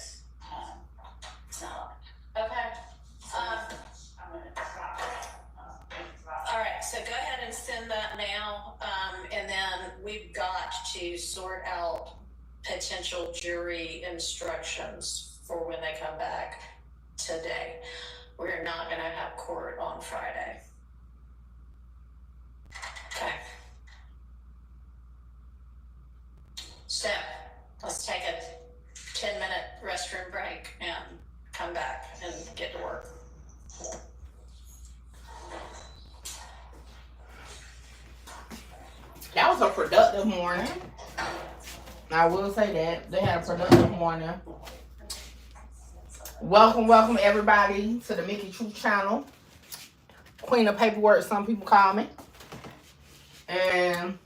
It's not. Okay. I'm gonna try. All right, so go ahead and send that now, and then we've got to sort out potential jury instructions for when they come back today. We're not gonna have court on Friday. Okay. So, let's take a 10-minute restroom break and come back and get to work. That was a productive morning. I will say that. They had a productive morning. Welcome everybody to the Mickey Truth channel. Queen of paperwork, some people call me. And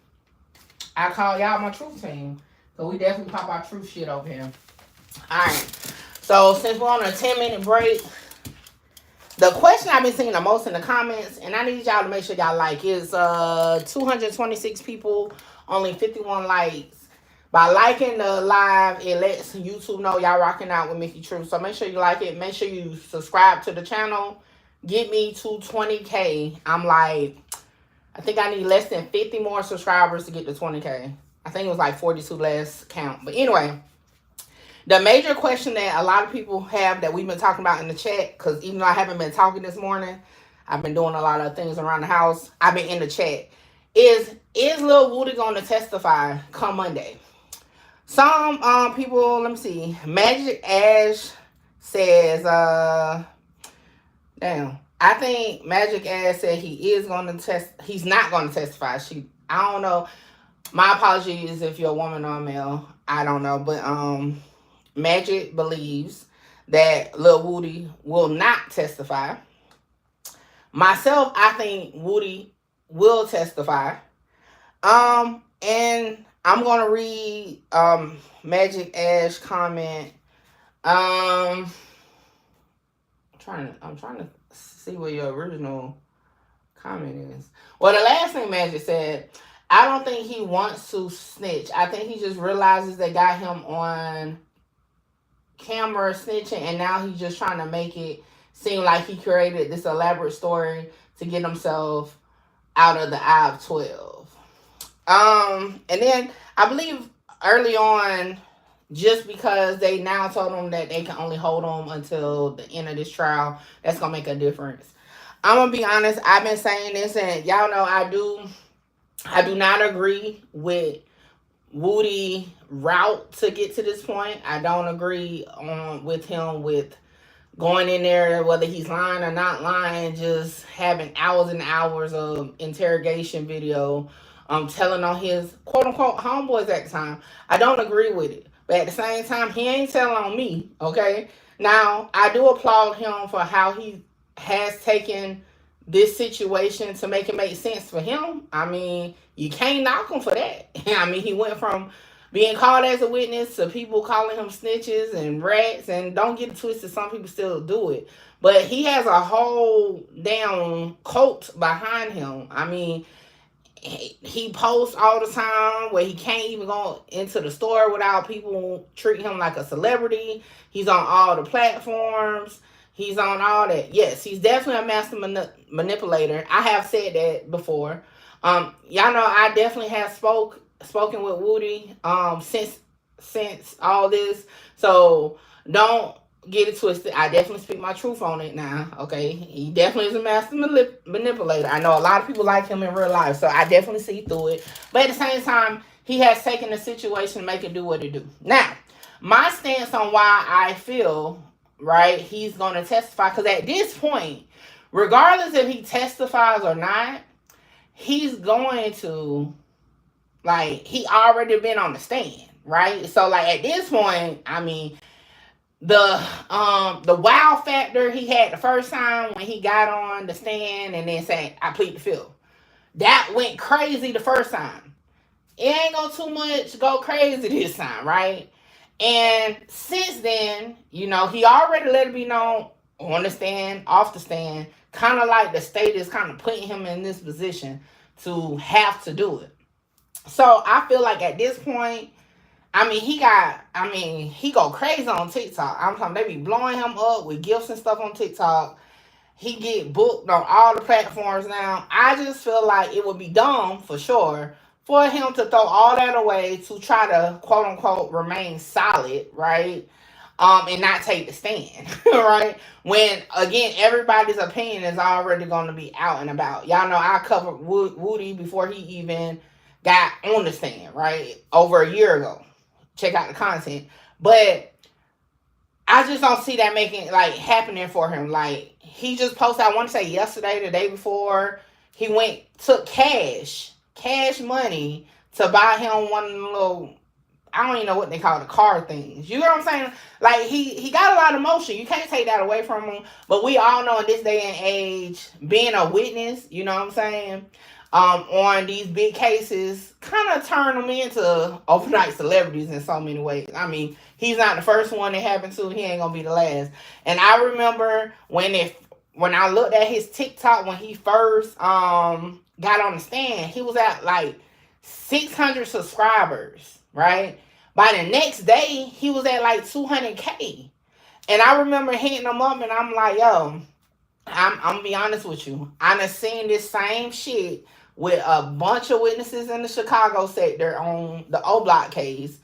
I call y'all my truth team. So we definitely pop our truth shit over here. Alright. So since we're on a 10-minute break, the question I've been seeing the most in the comments, and I need y'all to make sure y'all like, is 226 people, only 51 likes. By liking the live, it lets YouTube know y'all rocking out with Mickey Truth. So make sure you like it. Make sure you subscribe to the channel. Get me to 20K. I think I need less than 50 more subscribers to get to 20K. I think it was like 42 last count. But anyway, the major question that a lot of people have that we've been talking about in the chat, because even though I haven't been talking this morning, I've been doing a lot of things around the house. I've been in the chat. Is Lil Woody going to testify come Monday? Some people, let me see. Magic Ash says, damn. I think Magic Ash said he is going to he's not going to testify. I don't know. My apologies if you're a woman or a male. I don't know. But Magic believes that Lil Woody will not testify. Myself, I think Woody will testify. And I'm gonna read Magic Ash comment. I'm trying to see what your original comment is. Well, the last thing Magic said, I don't think he wants to snitch. I think he just realizes they got him on camera snitching, and now he's just trying to make it seem like he created this elaborate story to get himself out of the eye of 12. And then I believe early on, just because they now told him that they can only hold him until the end of this trial, that's gonna make a difference. I'm gonna be honest, I've been saying this, and y'all know I do not agree with Woody route to get to this point. I don't agree with him with going in there, whether he's lying or not lying, just having hours and hours of interrogation video, telling on his quote-unquote homeboys at the time. I don't agree with it. But at the same time, he ain't telling on me, okay? Now, I do applaud him for how he has taken this situation to make it make sense for him. I mean, you can't knock him for that. I mean, he went from being called as a witness, to people calling him snitches and rats. And don't get it twisted, some people still do it. But he has a whole damn cult behind him. I mean, he posts all the time where he can't even go into the store without people treating him like a celebrity. He's on all the platforms. He's on all that. Yes, he's definitely a master manipulator. I have said that before. Y'all know I definitely have spoken with Woody since all this. So don't get it twisted. I definitely speak my truth on it now. Okay, he definitely is a master manipulator. I know a lot of people like him in real life, so I definitely see through it. But at the same time, he has taken the situation to make it do what it do. Now, my stance on why I feel right he's going to testify, because at this point, regardless if he testifies or not, he's going to, like, he already been on the stand, right? So like at this point, I mean, the wow factor he had the first time when he got on the stand and then saying, I plead the fifth, that went crazy the first time. It ain't gonna too much go crazy this time, right? And since then, you know, he already let it be known on the stand, off the stand, kind of like the state is kind of putting him in this position to have to do it. So I feel like at this point, he go crazy on TikTok. I'm talking, they be blowing him up with gifts and stuff on TikTok. He get booked on all the platforms now. I just feel like it would be dumb, for sure, for him to throw all that away to try to, quote unquote, remain solid, right? And not take the stand, right? When, again, everybody's opinion is already going to be out and about. Y'all know I covered Woody before he even got on the stand, right? Over a year ago. Check out the content. But I just don't see that happening for him. Like, he just posted, I want to say yesterday, the day before, he took cash money to buy him one of the little, I don't even know what they call the car things. You know what I'm saying? Like, he got a lot of motion. You can't take that away from him. But we all know in this day and age, being a witness, you know what I'm saying, on these big cases, kind of turn them into overnight celebrities in so many ways. I mean, he's not the first one it happened to. He ain't gonna be the last. And I remember when I looked at his TikTok when he first got on the stand, he was at like 600 subscribers, right? By the next day, he was at like 200K. And I remember hitting him up and I'm like, yo, I'm gonna be honest with you. I done seen this same shit with a bunch of witnesses in the Chicago sector on the O Block case.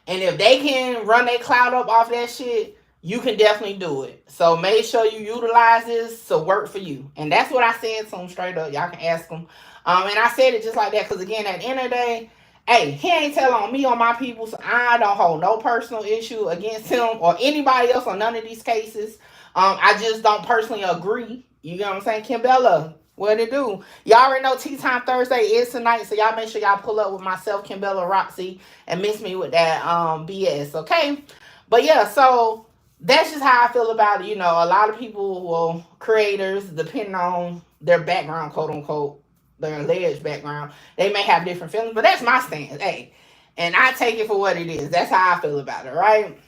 And if they can run their clout up off that shit, you can definitely do it. So make sure you utilize this to work for you. And that's what I said to him straight up. Y'all can ask him. And I said it just like that because, again, at the end of the day, hey, he ain't telling on me or my people, so I don't hold no personal issue against him or anybody else on none of these cases. I just don't personally agree. You know what I'm saying? Kimbella, what it do? Y'all already know Tea Time Thursday is tonight, so y'all make sure y'all pull up with myself, Kimbella, Roxy, and miss me with that BS, okay? But yeah, so that's just how I feel about it. You know, a lot of people, well, creators, depending on their background, quote unquote, their alleged background, they may have different feelings, but that's my stance, hey. And I take it for what it is. That's how I feel about it, right?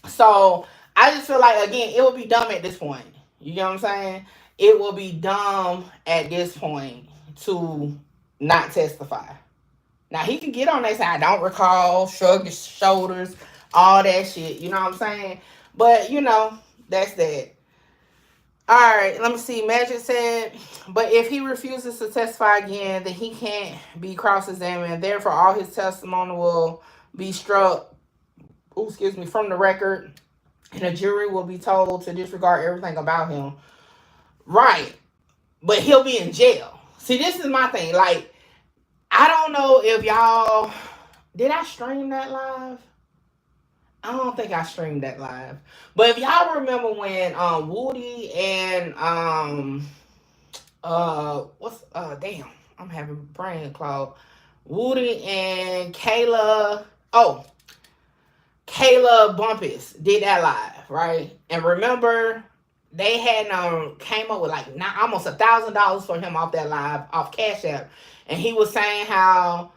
So I just feel like, again, it would be dumb at this point. You know what I'm saying? It will be dumb at this point to not testify. Now, he can get on that side, I don't recall, shrug his shoulders, all that shit. You know what I'm saying? But, you know, that's that. All right, let me see. Magic said, but if he refuses to testify again, then he can't be cross-examined. Therefore, all his testimony will be struck, from the record, and a jury will be told to disregard everything about him. Right, but he'll be in jail. See, this is my thing. Like, I don't know if y'all, did I stream that live? I don't think I streamed that live. But if y'all remember when Woody and damn, I'm having brain clog. Woody and Kayla Bumpus did that live, right? And remember, they had came up with like almost $1,000 for him off that live, off Cash App. And he was saying how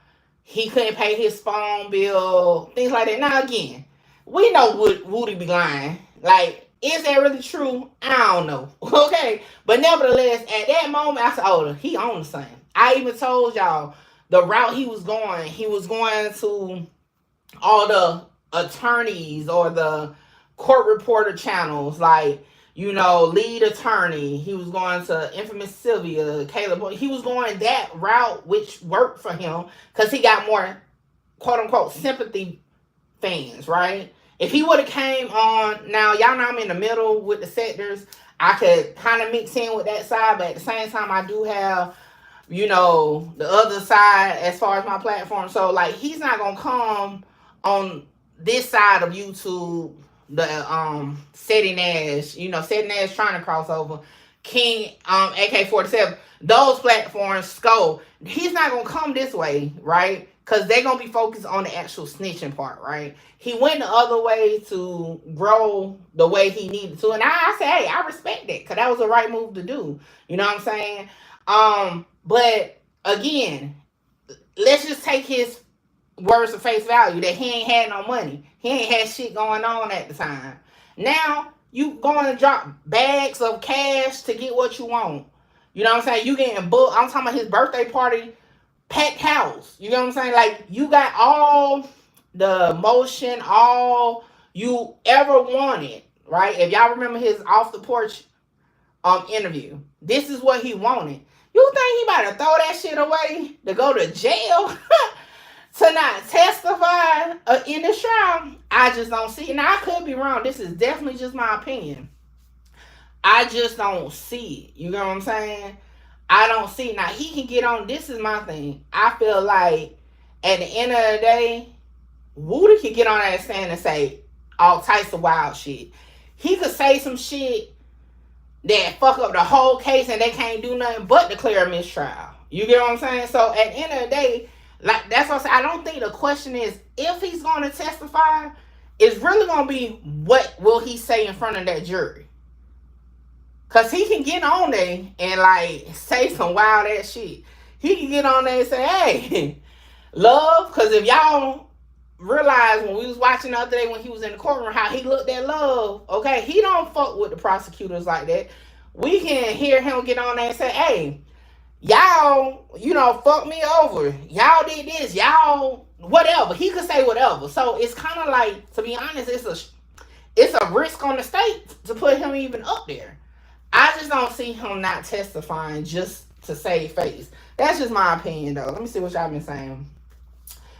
he couldn't pay his phone bill, things like that. Now again, we know Woody be lying. Like, is that really true? I don't know. Okay, but nevertheless, at that moment, I said, "Oh, he on the same." I even told y'all the route he was going. He was going to all the attorneys or the court reporter channels, like, you know, lead attorney. He was going to Infamous Sylvia, Caleb. He was going that route, which worked for him because he got more, quote unquote, sympathy fans, right? If he would have came on, now y'all know I'm in the middle with the sectors. I could kind of mix in with that side, but at the same time, I do have, you know, the other side as far as my platform. So like, he's not gonna come on this side of YouTube, the Seti Nash, you know, Seti Nash trying to cross over, King AK-47, those platforms scope. He's not gonna come this way, right? Because they're gonna be focused on the actual snitching part, right? He went the other way to grow the way he needed to. And I say, hey, I respect that, because that was the right move to do. You know what I'm saying? But again, let's just take his words of face value that he ain't had no money. He ain't had shit going on at the time. Now, you going to drop bags of cash to get what you want. You know what I'm saying? You getting booked. I'm talking about his birthday party, packed house. You know what I'm saying? Like, you got all the motion, all you ever wanted, right? If y'all remember his off the porch interview, this is what he wanted. You think he about to throw that shit away to go to jail to not testify in this trial? I just don't see it. Now, I could be wrong. This is definitely just my opinion. I just don't see it. You know what I'm saying? I don't see it. Now, he can get on. This is my thing. I feel like at the end of the day, Woody can get on that stand and say all types of wild shit. He could say some shit that fuck up the whole case and they can't do nothing but declare a mistrial. You get what I'm saying? So at the end of the day, like, that's what I say. I don't think the question is if he's going to testify. It's really going to be what will he say in front of that jury. Because he can get on there and, like, say some wild ass shit. He can get on there and say, hey, Love, because if y'all realize when we was watching the other day when he was in the courtroom how he looked at Love, okay, he don't fuck with the prosecutors like that. We can hear him get on there and say, hey, y'all, you know, fuck me over. Y'all did this. Y'all, whatever. He could say whatever. So it's kind of like, to be honest, it's a risk on the state to put him even up there. I just don't see him not testifying just to save face. That's just my opinion, though. Let me see what y'all been saying.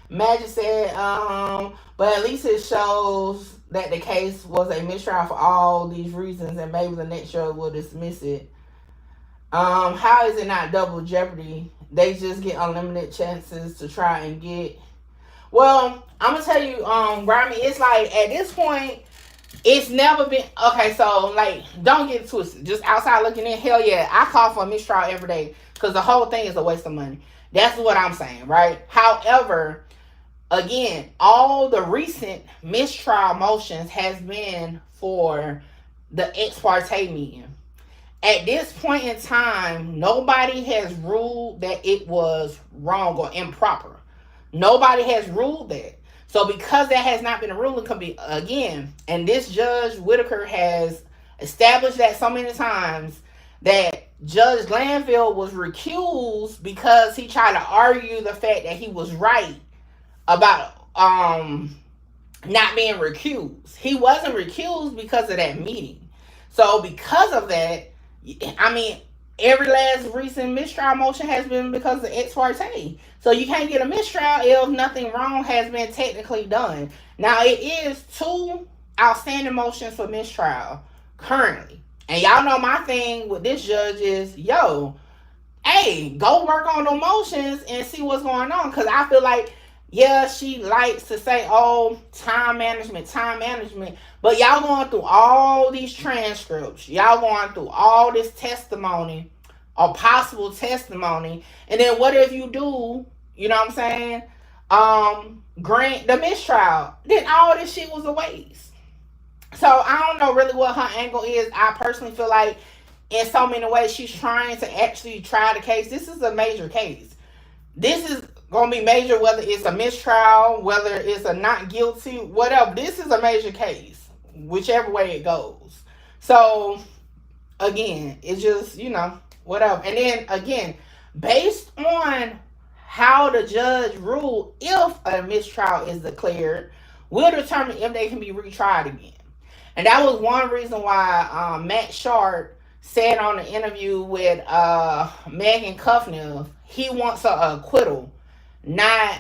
Magic said, but at least it shows that the case was a mistrial for all these reasons, and maybe the next show will dismiss it. How is it not double jeopardy? They just get unlimited chances to try and get. Well, I'm gonna tell you, Grimy, it's like at this point, it's never been okay. So like, don't get it twisted. Just outside looking in, hell yeah, I call for a mistrial every day because the whole thing is a waste of money. That's what I'm saying, right? However, again, all the recent mistrial motions has been for the ex parte meeting. At this point in time, nobody has ruled that it was wrong or improper. Nobody has ruled that. So because that has not been a ruling, could be again, and this Judge Whitaker has established that so many times that Judge Glanville was recused because he tried to argue the fact that he was right about not being recused. He wasn't recused because of that meeting. So because of that, I mean, every last recent mistrial motion has been because of ex parte. So you can't get a mistrial if nothing wrong has been technically done. Now, it is 2 outstanding motions for mistrial currently. And y'all know my thing with this judge is, yo, hey, go work on the motions and see what's going on. Because I feel like, yeah, she likes to say, oh, time management. But y'all going through all these transcripts. Y'all going through all this testimony or possible testimony. And then what if you do, you know what I'm saying, grant the mistrial? Then all this shit was a waste. So I don't know really what her angle is. I personally feel like in so many ways she's trying to actually try the case. This is a major case. This is gonna be major, whether it's a mistrial, whether it's a not guilty, whatever. This is a major case, whichever way it goes. So again, it's just, whatever. And then again, based on how the judge ruled, if a mistrial is declared, will determine if they can be retried again. And that was one reason why Matt Sharp said on the interview with Megan Kuffner, he wants an acquittal, not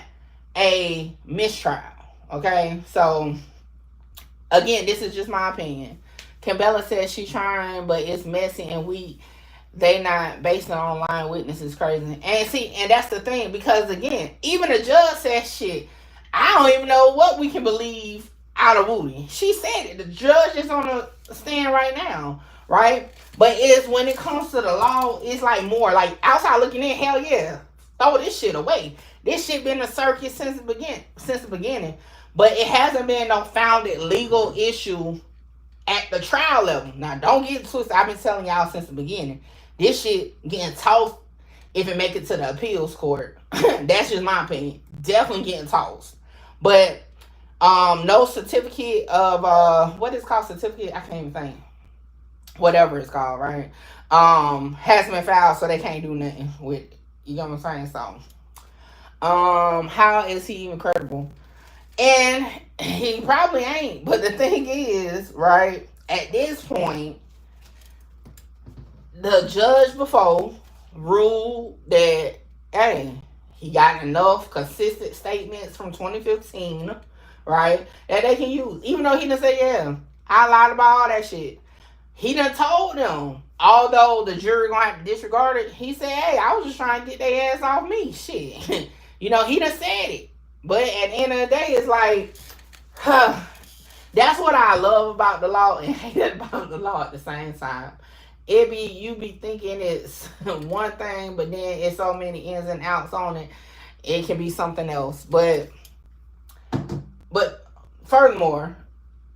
a mistrial. Okay, so again, this is just my opinion. Kimbella says she's trying, but it's messy and weak. They not based on online witnesses. Crazy. And see, and that's the thing, because again, even the judge says shit. I don't even know what we can believe out of Woody. She said it. The judge is on the stand right now, right? But it's when it comes to the law, it's like more like outside looking in. Hell yeah, throw this shit away. This shit been a circus since the beginning, but it hasn't been no founded legal issue at the trial level. Now, don't get twisted. I've been telling y'all since the beginning. This shit getting tossed if it make it to the appeals court. That's just my opinion. Definitely getting tossed. But no certificate of what is called certificate? I can't even think. Whatever it's called, right? Has been filed, so they can't do nothing with it. You know what I'm saying? So how is he even credible? And he probably ain't. But the thing is, right, at this point, the judge before ruled that, hey, he got enough consistent statements from 2015, right, that they can use. Even though he didn't say, yeah, I lied about all that shit. He done told them, although the jury gonna have to disregard it, he said, hey, I was just trying to get their ass off me. Shit. He done said it. But at the end of the day, it's like, that's what I love about the law and hate about the law at the same time. You be thinking it's one thing, but then it's so many ins and outs on it. It can be something else. But furthermore,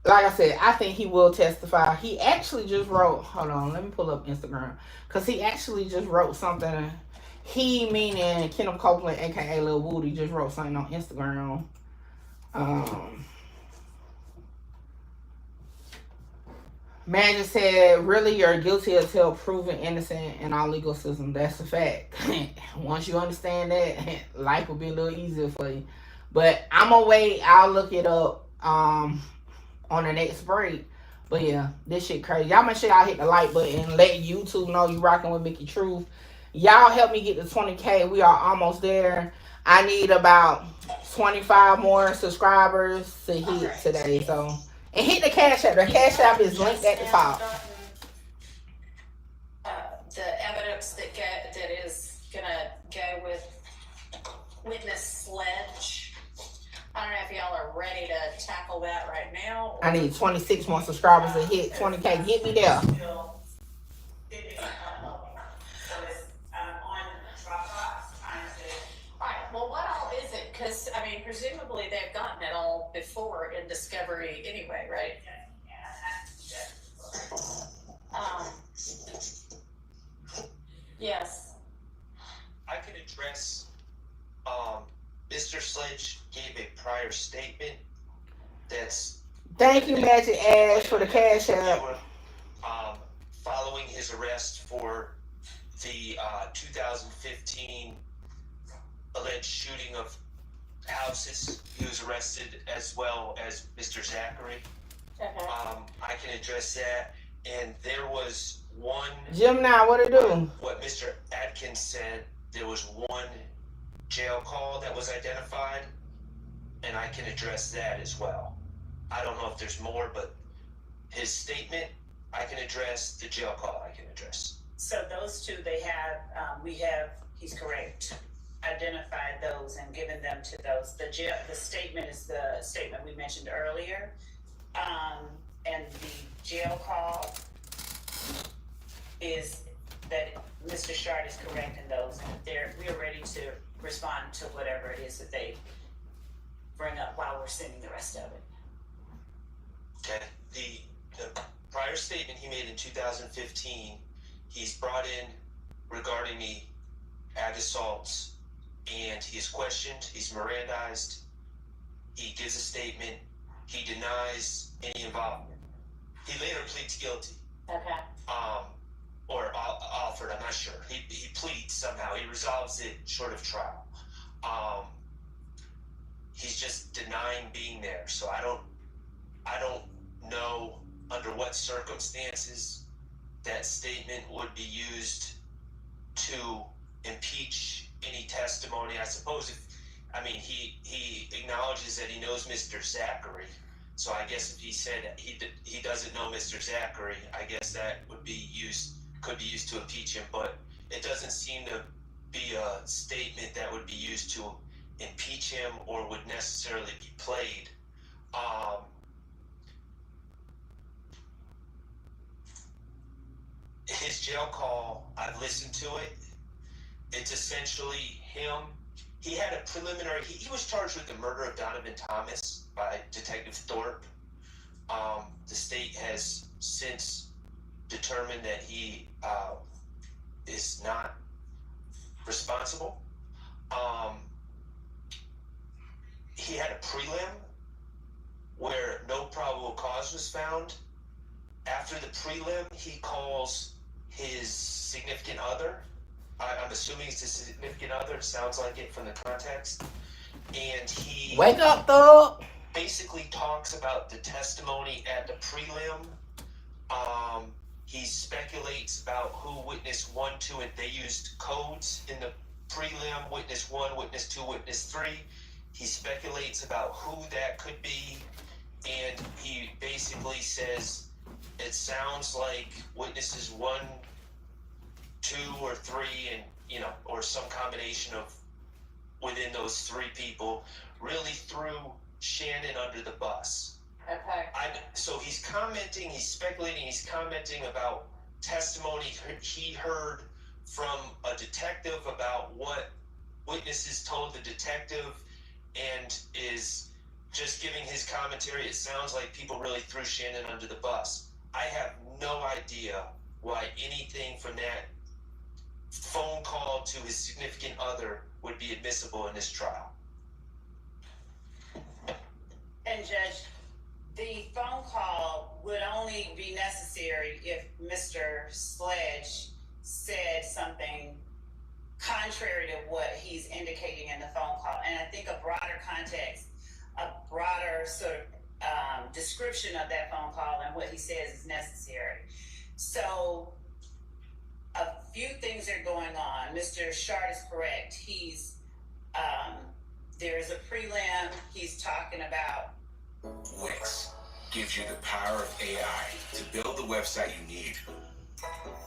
like I said, I think he will testify. He actually just wrote, hold on, let me pull up Instagram. Because he actually just wrote something. He, meaning Kenneth Copeland, a.k.a. Lil Woody, just wrote something on Instagram. Man just said, really, you're guilty until proven innocent in our legal system. That's a fact. Once you understand that, life will be a little easier for you. But I'm going to wait. I'll look it up on the next break. But yeah, this shit crazy. Y'all make sure y'all hit the like button and let YouTube know you rocking with Mickey Truth. Y'all help me get to 20K. We are almost there. I need about 25 more subscribers to hit today. So, and hit the Cash App. The Cash App is linked at the top. The evidence that is gonna go with witness Sledge. I don't know if y'all are ready to tackle that right now. I need 26 more subscribers to hit 20K. Get me there. Because, I mean, presumably they've gotten it all before in discovery anyway, right? Yes. I could address, Mr. Sledge gave a prior statement that's... Thank you, Magic Ash, for the Cash App. Following his arrest for the 2015 alleged shooting of houses, he was arrested, as well as Mr. Zachary. I can address that. And there was one... Gemini, what it do? What Mr. Atkins said, there was one jail call that was identified, and I can address that as well. I don't know if there's more, but his statement, I can address. The jail call, I can address. So those two, he's correct, identified those and given them to those. The statement is the statement we mentioned earlier, and the jail call is that Mr. Shard is correct in those, and we are ready to respond to whatever it is that they bring up while we're sending the rest of it. Okay. The prior statement he made in 2015, he's brought in regarding the ag assaults and he is questioned. He's Mirandized. He gives a statement. He denies any involvement. He later pleads guilty. Okay. Or offered, I'm not sure. He pleads somehow. He resolves it short of trial. He's just denying being there. So I don't know under what circumstances that statement would be used to impeach any testimony. I suppose he acknowledges that he knows Mr. Zachary. So I guess if he said he doesn't know Mr. Zachary, I guess that could be used to impeach him. But it doesn't seem to be a statement that would be used to impeach him or would necessarily be played. His jail call, I've listened to it. It's essentially him. He had a preliminary, he was charged with the murder of Donovan Thomas by Detective Thorpe. The state has since determined that he is not responsible. He had a prelim where no probable cause was found. After the prelim, he calls his significant other. I'm assuming it's his significant other. It sounds like it from the context. And he Wake up, Thug. Basically talks about the testimony at the prelim. He speculates about who witness 1, 2, and they used codes in the prelim. Witness 1, witness 2, witness 3. He speculates about who that could be, and he basically says it sounds like witnesses 1, 2, or 3, and or some combination of within those 3 people really threw Shannon under the bus. Okay. So he's commenting, he's speculating, he's commenting about testimony he heard from a detective about what witnesses told the detective, and is just giving his commentary. It sounds like people really threw Shannon under the bus. I have no idea why anything from that phone call to his significant other would be admissible in this trial. And Judge, the phone call would only be necessary if Mr. Sledge said something contrary to what he's indicating in the phone call. And I think a broader context, a broader sort of description of that phone call and what he says is necessary. So a few things are going on. Mr. Shard is correct. He's there's a prelim. He's talking about Wix gives you the power of AI to build the website you need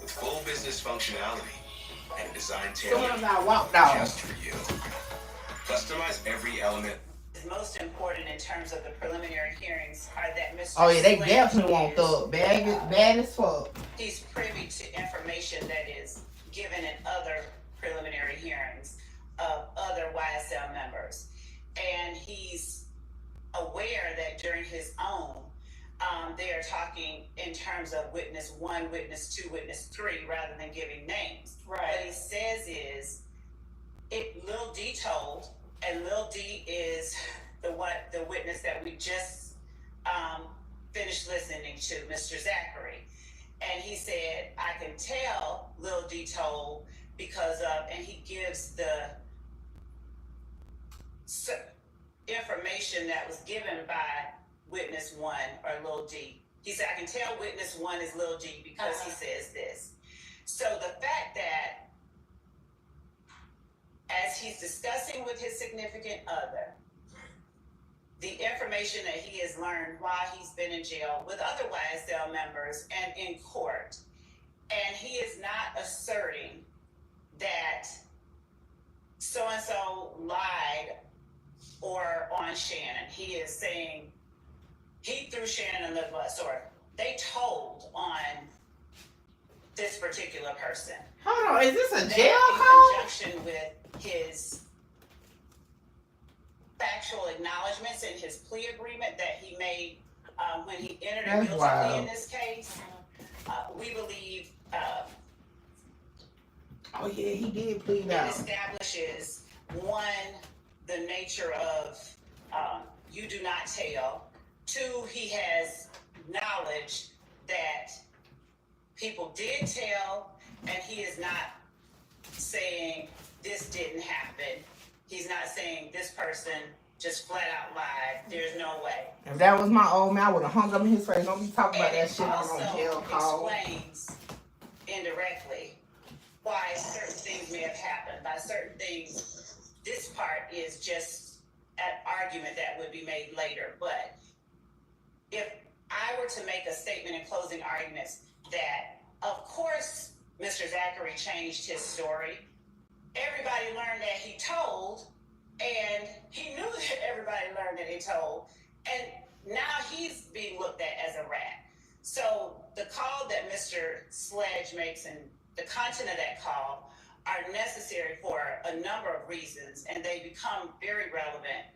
with full business functionality and a design tailored just for you. Customize every element. Most important in terms of the preliminary hearings are that Mr. Oh yeah, they Sledge definitely want Thug. Bad as fuck. He's privy to information that is given in other preliminary hearings of other YSL members. And he's aware that during his own, they are talking in terms of witness 1, witness 2, witness 3, rather than giving names. Right. What he says is, Lil D told, and Lil D is the witness that we just finished listening to, Mr. Zachary. And he said, I can tell Lil D told because of, and he gives the information that was given by witness 1 or Lil D. He said, I can tell witness 1 is Lil D because he says this. So the fact that as he's discussing with his significant other, the information that he has learned while he's been in jail with other YSL members and in court, and he is not asserting that so-and-so lied or on Shannon. He is saying he threw Shannon under the bus, or they told on this particular person. Hold on, is this a That jail in call? conjunction with his factual acknowledgments in his plea agreement that he made when he entered a That's guilty wild. plea in this case, we believe Oh yeah, he did plead it out. establishes one, the nature of you do not tell. Two, he has knowledge that people did tell, and he is not saying this didn't happen. He's not saying this person just flat out lied. There's no way. If that was my old man, I would have hung up in his face. Don't be talking about And that shit on no jail call. explains indirectly why certain things may have happened. By certain things, this part is just an argument that would be made later. But if I were to make a statement in closing arguments that, of course, Mr. Zachary changed his story, everybody learned that he told, and he knew that everybody learned that he told, and now he's being looked at as a rat. So the call that Mr. Sledge makes and the content of that call are necessary for a number of reasons, and they become very relevant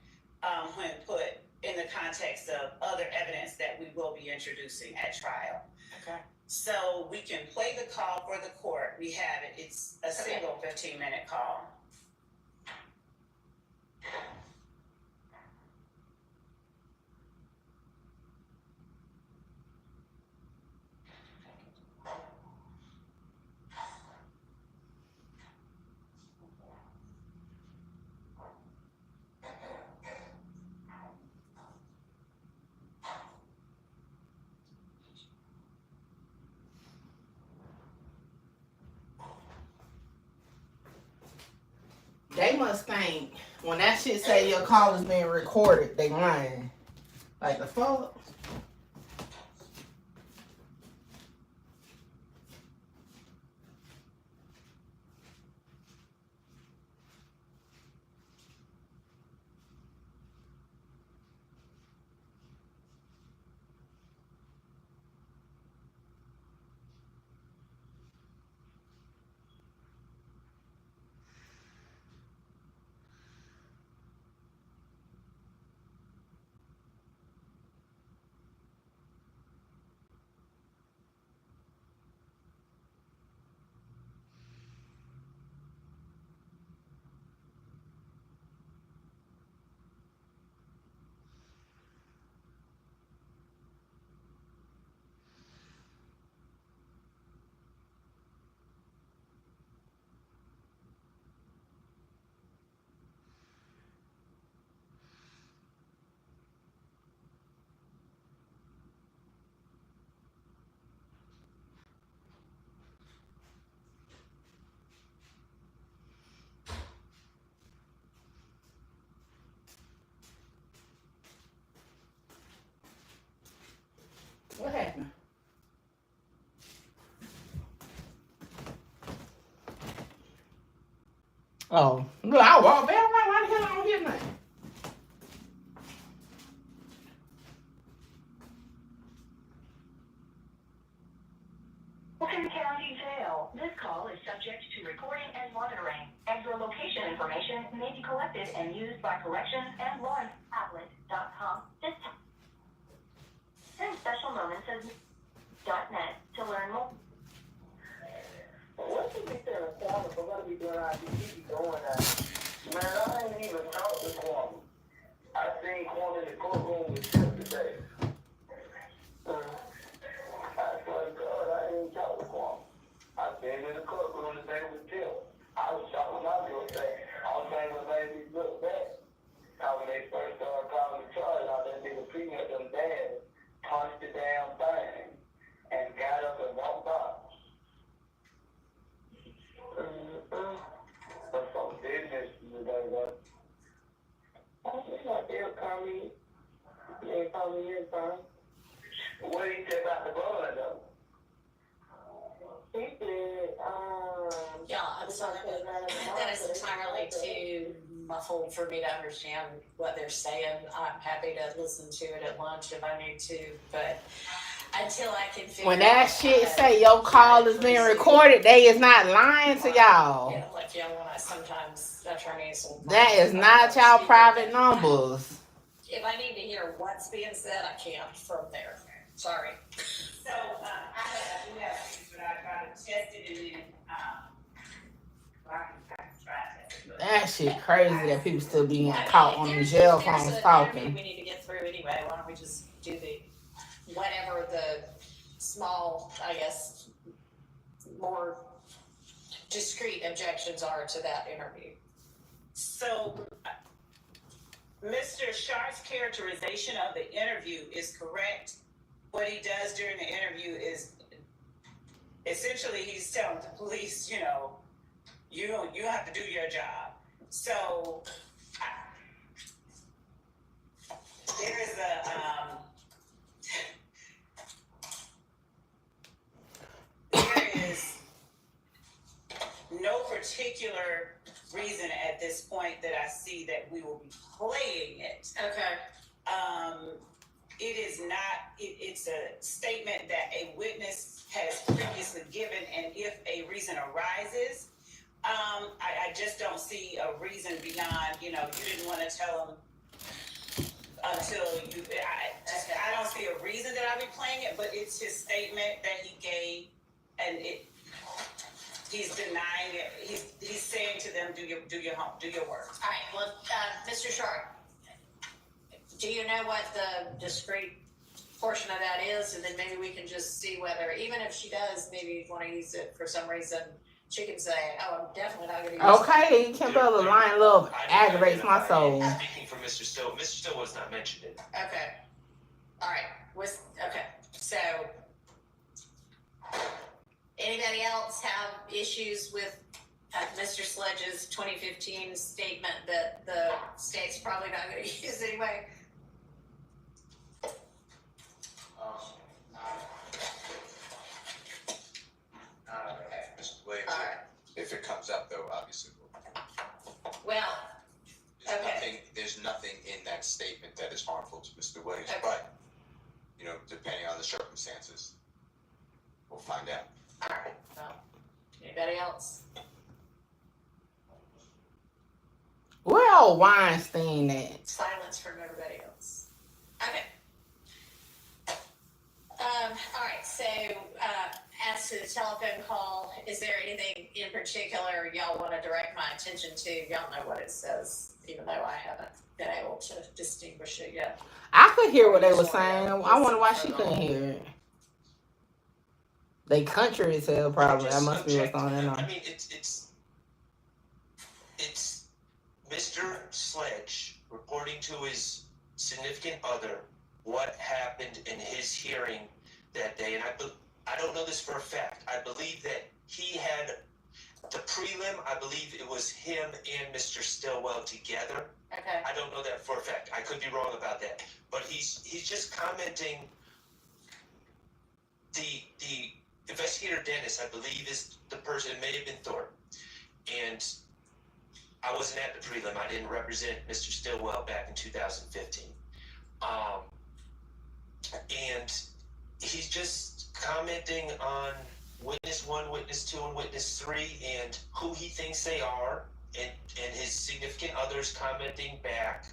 when put in the context of other evidence that we will be introducing at trial. Okay. So we can play the call for the court. We have it. It's a single 15-minute call. They must think when that shit say your call is being recorded, they lying. Like the fuck? What happened? Oh, look, I walked back. Why the hell I don't hear nothing? Fulton County Jail. This call is subject to recording and monitoring, and your location information may be collected and used by corrections and law ALLEDGED.com. Send special moments as .net to learn more. What should we send a Kwame for what we doing out here? He be doing that. Man, I ain't even talked to Kwame. I seen Kwame in the courtroom with him today. I swear to God, I ain't talked to Kwame. I been in the courtroom today with Tim. I was shocked when I was there. All the thing that made me look back. Now when they first started calling the charge, all that nigga Plea had them bad. Punched the damn thing and got up and walked out. But some business today, but I think they'll call me. They call me in time. What did he say about the blood though? He said, Yeah, I'm sorry, but that is entirely too muffled for me to understand what they're saying. I'm happy to listen to it at lunch if I need to, but until I can figure When that out shit say your call is being recorded, they is not lying to y'all. Yeah, like when I sometimes attorneys will That is not y'all private numbers. If I need to hear what's being said, I can't from there. Sorry. So I do have things, but I got to test it and then I can try to test it. That that shit crazy that people still being caught on the jail phones There's an talking. interview we need to get through anyway. Why don't we just do the whatever the small, I guess, more discreet objections are to that interview. So, Mr. Sharp's characterization of the interview is correct. What he does during the interview is essentially he's telling the police, you know, you have to do your job. So there is no particular reason at this point that I see that we will be playing it. Okay. It is not, it's a statement that a witness has previously given, and if a reason arises, I just don't see a reason beyond, you know, you didn't want to tell him until you, I don't see a reason that I'll be playing it, but it's his statement that he gave, and he's denying it. He's saying to them, do your work. All right. Well, Mr. Sharp, do you know what the discrete portion of that is? And then maybe we can just see whether, even if she does maybe want to use it for some reason, she can say, oh, I'm definitely not going to use it. Okay, Kimberly, the line little aggravates my soul. Speaking for Mr. Still, Mr. Still was not mentioned in it. Okay. All right. Okay. So, anybody else have issues with Mr. Sledge's 2015 statement that the state's probably not going to use anyway? Mr. Williams, All right. if it comes up, though, obviously, Well, there's nothing in that statement that is harmful to Mr. Williams, Okay. but, you know, depending on the circumstances, we'll find out. all right. Well, anybody else? Where old Weinstein at? Silence from everybody else. Okay. All right. So, as to the telephone call, is there anything in particular y'all want to direct my attention to? Y'all know what it says, even though I haven't been able to distinguish it yet. I could hear what they were saying. I wonder why she couldn't hear it. They country as hell, probably. That must be what's going on. I mean, it's Mr. Sledge reporting to his significant other what happened in his hearing that day, and I don't know this for a fact. I believe that he had the prelim. I believe it was him and Mr. Stillwell together. Okay. I don't know that for a fact. I could be wrong about that, but he's just commenting. The investigator Dennis, I believe, is the person. It may have been Thorpe, and I wasn't at the prelim. I didn't represent Mr. Stillwell back in 2015. And he's just commenting on witness 1, witness 2, and witness 3, and who he thinks they are, and his significant others commenting back.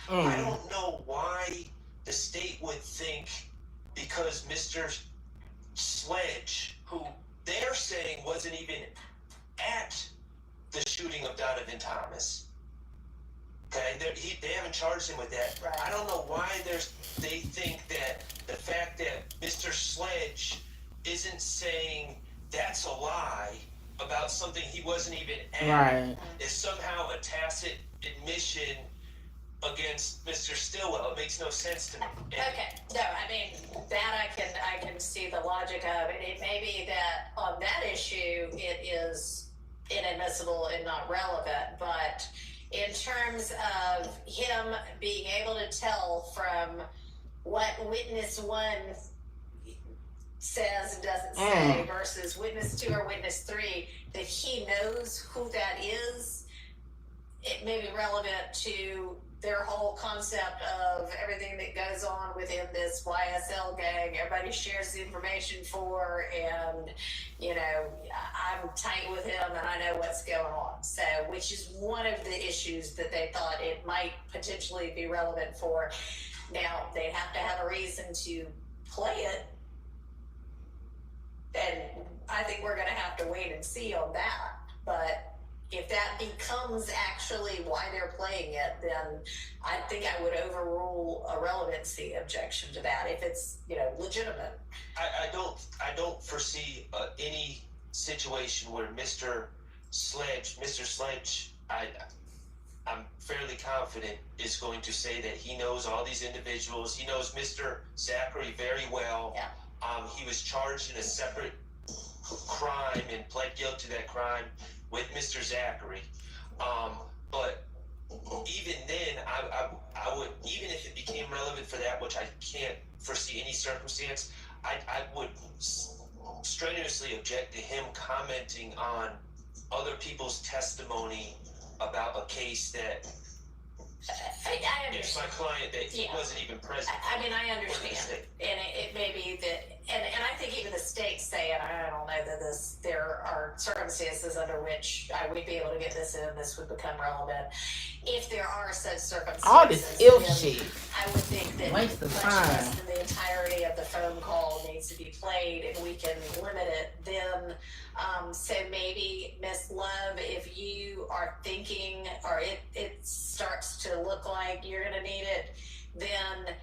I don't know why the state would think, because Mr. Sledge, who they're saying wasn't even at the shooting of Donovan Thomas. Okay, they haven't charged him with that. Right. I don't know why they think that the fact that Mr. Sledge isn't saying that's a lie about something he wasn't even at is somehow a tacit admission against Mr. Stillwell. It makes no sense to me. Okay. No, I mean, that I can see the logic of it. It may be that on that issue it is inadmissible and not relevant, but in terms of him being able to tell from what witness 1 says and doesn't say versus witness 2 or witness 3, that he knows who that is, it may be relevant to their whole concept of everything that goes on within this YSL gang. Everybody shares the information for, and, you know, I'm tight with him and I know what's going on. So, which is one of the issues that they thought it might potentially be relevant for. Now, they'd have to have a reason to play it, and I think we're going to have to wait and see on that. But if that becomes actually why they're playing it, then I think I would overrule a relevancy objection to that if it's, you know, legitimate. I don't foresee any situation where Mr. Sledge, I'm fairly confident is going to say that he knows all these individuals. He knows Mr. Zachary very well. Yeah. He was charged in a separate crime and pled guilty to that crime with Mr. Zachary. But even then, I would, even if it became relevant for that, which I can't foresee any circumstance, I would strenuously object to him commenting on other people's testimony about a case that I understand. it's my client that he wasn't even present. I mean, I understand, and it may be that, and I think even the states say, and I don't know that there are circumstances under which I would be able to get this in, this would become relevant. If there are such circumstances, all this ill shit. I would think that Waste of much time. less than the entirety of the phone call needs to be played, and we can limit it then. So maybe, Miss Love, if you are thinking, or it starts to look like you're gonna need it, then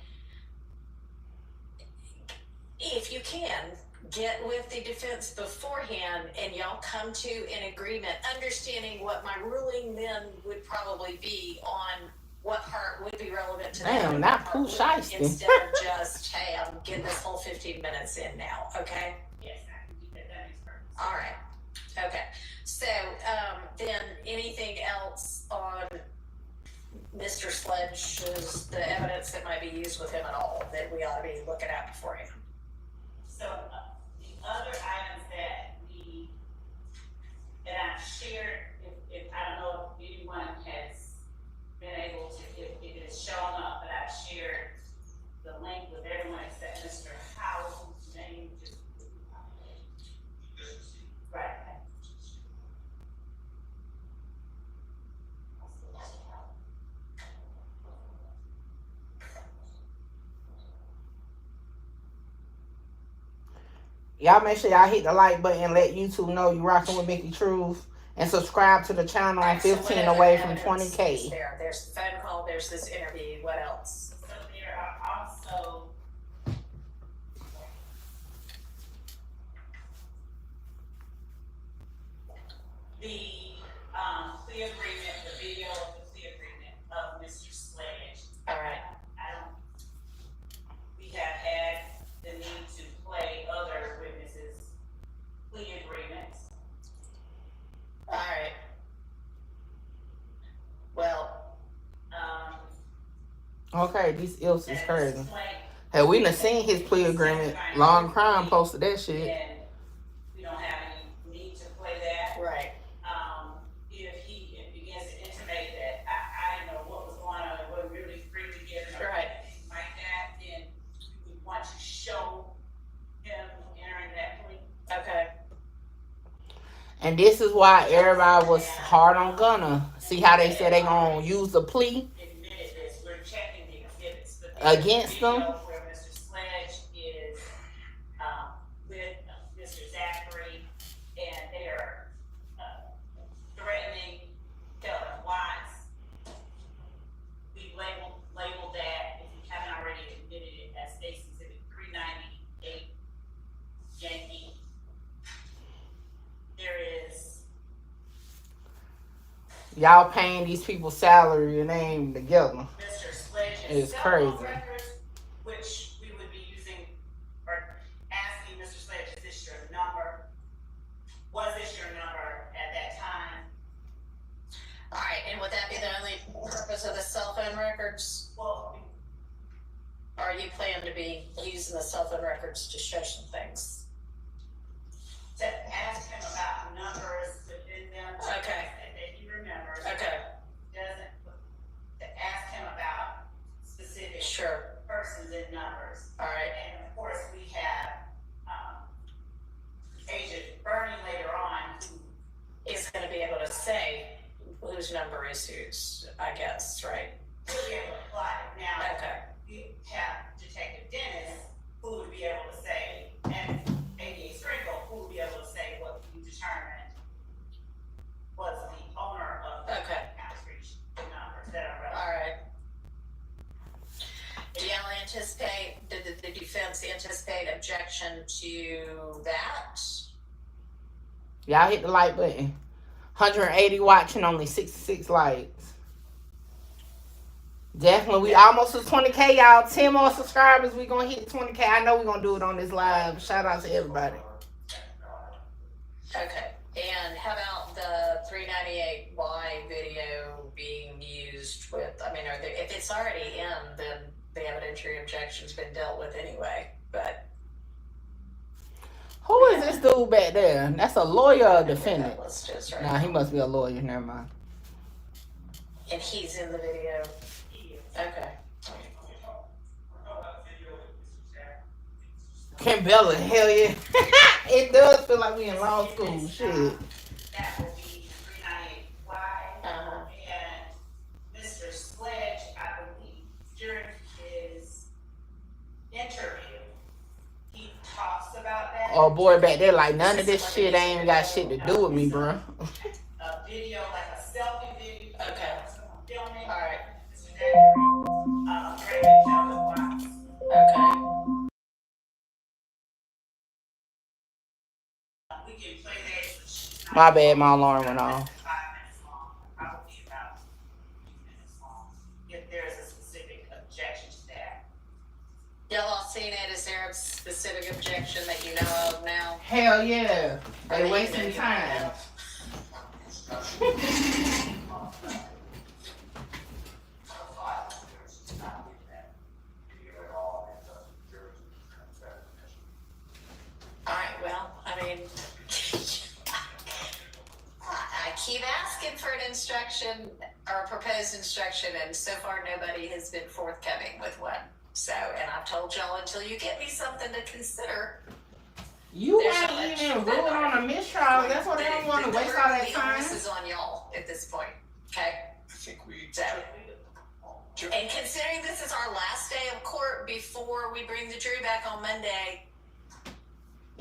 if you can, get with the defense beforehand and y'all come to an agreement, understanding what my ruling then would probably be on what part would be relevant to Damn, them, not what part Pooh wouldn't, Shiesty. instead of just, hey, I'm getting this whole 15 minutes in now, okay? Yes, I can keep that. That makes perfect sense. All right, okay. So, then anything else on Mr. Sledge's, the evidence that might be used with him at all that we ought to be looking at beforehand? So the other items that I've shared, if I don't know if anyone has been able to, if it has shown up, but I've shared the link with everyone except Mr. Howard, whose name just right. Y'all make sure y'all hit the like button and let YouTube know you rocking with Mickey Truth. And subscribe to the channel. I'm 15 away from 20K. There's the phone call, there's this interview, what else? So there are also the plea agreement, the video of the plea agreement of Mr. Sledge. All right. We have had the need to play other witnesses' plea agreements. All right. Well, Okay, these ills is crazy. Hey, we done seen his plea agreement. Long Crime posted that shit. And we don't have any need to play that. right. If he begins to intimate that I didn't know what was going on, it wasn't really freely given or Right. anything like that, then we would want to show him entering that plea. Okay. And this is why everybody was hard on Gunna. See how they said they gonna use the plea Admitted this, we're checking the exhibits. But against the video them? where Mr. Sledge is with Mr. Zachary, and they're threatening, telling lies. We labeled that, if you haven't already admitted it, as State's Exhibit 398 Yankee. There is Y'all paying these people salary and they ain't together. Mr. Sledge's It's cell phone crazy. records, which we would be using, or asking Mr. Sledge, is this your number? Was this your number at that time? All right, and would that be the only purpose of the cell phone records? Well, Or are you planning to be using the cell phone records to show some things? to ask him about numbers within them. Okay. That he remembers. Okay. Doesn't, to ask him about specific Sure. persons and numbers. All right. And of course, we have, Agent Bernie later on, who Is going to be able to say whose number is whose, I guess, right? will be able to apply it. Now, Okay. we have Detective Dennis, who would be able to say, and ADA Rico, who would be able to say what you determined was the to that. Y'all hit the like button. 180 watching, only 66 likes. Definitely, we almost to 20K, y'all. 10 more subscribers, we gonna hit 20K. I know we gonna do it on this live. Shout out to everybody. Okay, and how about the 398Y video being used with, I mean, if it's already in, then the evidentiary objection's been dealt with anyway, but. Who is this dude back there? That's a lawyer or a defendant? Right nah, he must be a lawyer. Never mind. And he's in the video. Okay. Kim Bella, hell yeah. It does feel like we in law school. Shit. That will be 398Y. And Mr. Sledge, I believe, during his interview, he talks about that. Oh boy, back there, like none of this shit ain't got shit to do with me, bro. A video, like a selfie video. Okay. Filming. All right. Okay. We can play that. My bad, my alarm went off. 5 minutes long, probably about 2 minutes long. If there's a specific objection to that. Y'all all seen it? Is there a specific objection that you know of now? Hell yeah. They wasting time. Alright, well, I mean, I keep asking for an instruction or a proposed instruction, and so far nobody has been forthcoming with one. So, and I've told y'all until you get me something to consider. You ain't even ruling on a mistrial. That's why they don't want to waste all that time. This is on y'all at this point, okay? I think we. So, and considering this is our last day of court before we bring the jury back on Monday,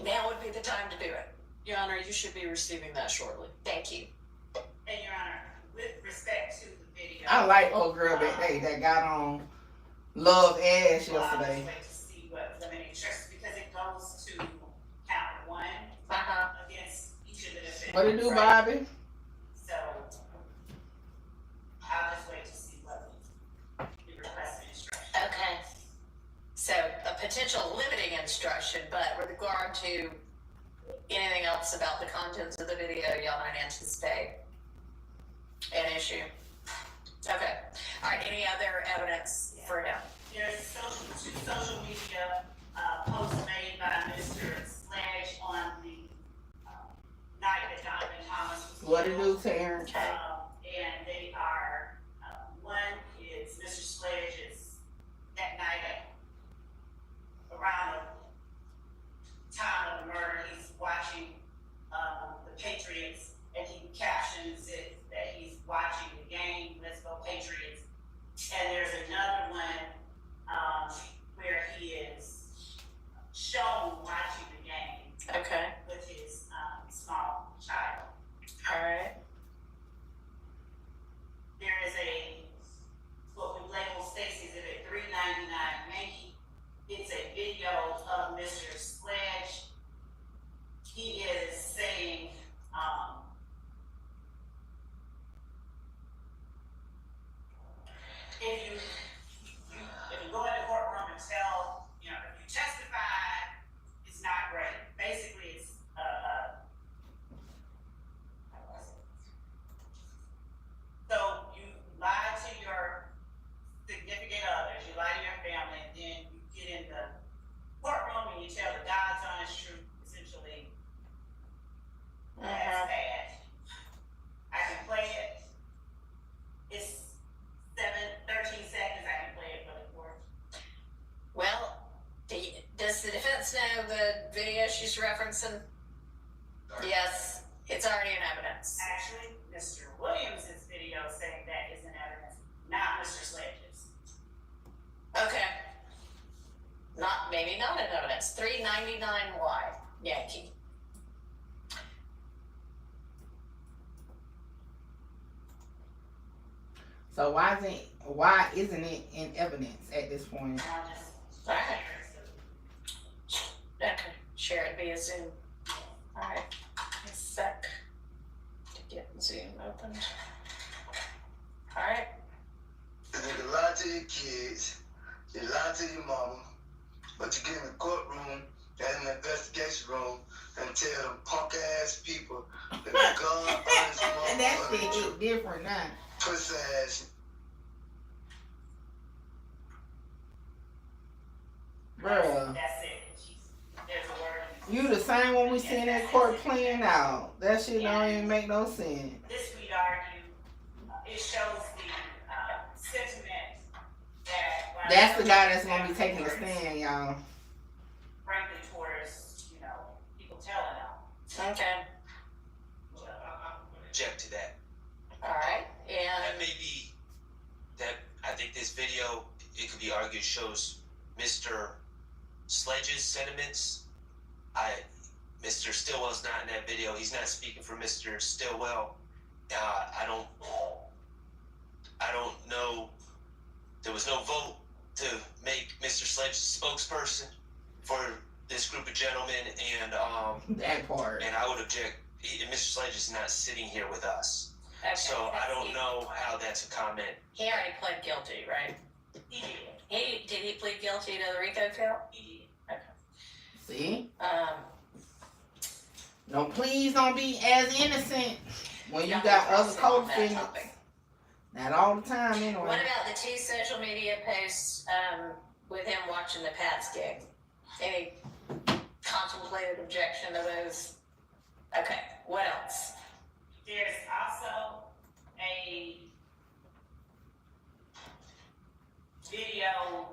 now would be the time to do it. Your Honor, you should be receiving that shortly. Thank you. And Your Honor, with respect to the video. I like old girl that got on Love Ass yesterday. I'll just wait to see what limiting instructions, because it goes to count 1 against each of the defendants. What it do, Bobby? So I'll just wait to see what the requested instruction. Okay. So a potential limiting instruction, but with regard to anything else about the contents of the video, y'all don't anticipate an issue. Okay. All right. Any other evidence for him? There's two social media posts made by Mr. Sledge on the night that Jonathan Thomas was What it killed. do, Terrence? And they are, one is Mr. Sledge is that night at around the time of the murder, he's watching the Patriots, and he captions it that he's watching the game, Let's Go Patriots. And there's another one where he is shown watching the game with his small child. All right. There is what we label Stacy's Exhibit 399 Mankey. It's a video of Mr. Sledge. He is saying, if you go in the courtroom and tell, if you testify, it's not great. Basically, it's so you lie to your significant others, you lie to your family, and then you get in the courtroom and you tell the God's honest truth, essentially. That's bad. I can play it. It's 13 seconds. I can play it for the court. Well, does the defense know the video she's referencing? Yes, it's already in evidence. Actually, Mr. Williams' video saying that is in evidence, not Mr. Sledge's. Okay. Maybe not in evidence. 399Y, Yankee. So why isn't it in evidence at this point? All right. Okay, share be a Zoom. All right, a sec to get Zoom opened. All right. You nigga lie to your kids, you lie to your mama, but you get in the courtroom, in the investigation room, and tell them punk ass people that the God honest And that shit motherfucker hit different now. pussy ass. Bruh. That's it. There's a word. You the same one we seen in court playing out. That shit don't even make no sense. This we'd argue, it shows the sentiment that. That's the guy that's gonna be taking the stand, y'all. Frankly, towards, people telling them. Okay. Object to that. All right. That And may be that I think this video, it could be argued, shows Mr. Sledge's sentiments. Mr. Stillwell's not in that video. He's not speaking for Mr. Stillwell. I don't know. There was no vote to make Mr. Sledge the spokesperson for this group of gentlemen, and That part. and I would object. Mr. Sledge is not sitting here with us, okay. so I don't know how that's a comment. He already pled guilty, right? He did. Did he plead guilty to the Rico count? He Okay. See? Um, No, please don't be as innocent when you Don't got be other pressing on that co-defendants. topic. Not all the time, What anyway. about the 2 social media posts with him watching the Pats game? Any contemplated objection to those? Okay, what else? There's also a video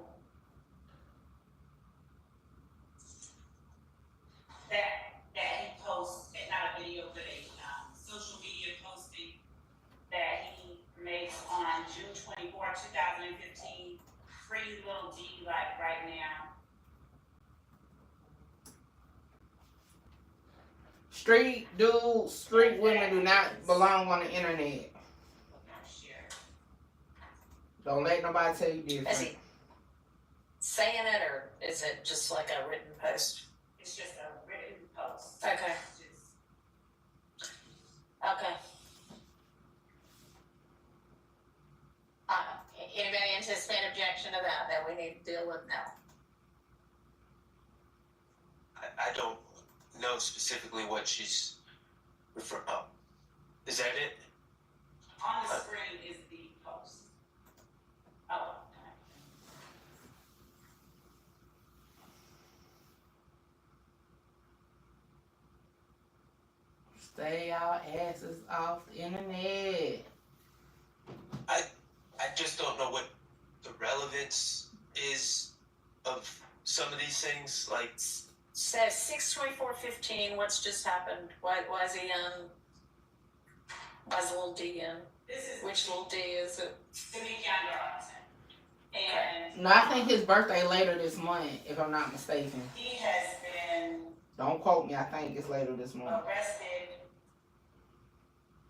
that he posts, not a video, but a social media posting that he makes on June 24, 2015. Free little D, like right now. Street dudes, street women do not belong on the internet. Don't let nobody tell you Is he different. saying it, or is it just like a written post? It's just a written post. Okay. Okay. Anybody anticipate objection to that we need to deal with now? I don't know specifically what she's referring. Oh, is that it? On the screen is the post. Oh, okay. Stay our asses off the internet. I just don't know what the relevance is of some of these things. Like, So 6/24/15, what's just happened? Why is he in? Why's the little D in? This is Which little D is it? Demikian Darlington. And No, I think his birthday later this month, if I'm not mistaken. he has been Don't quote me, I think it's later this month. arrested.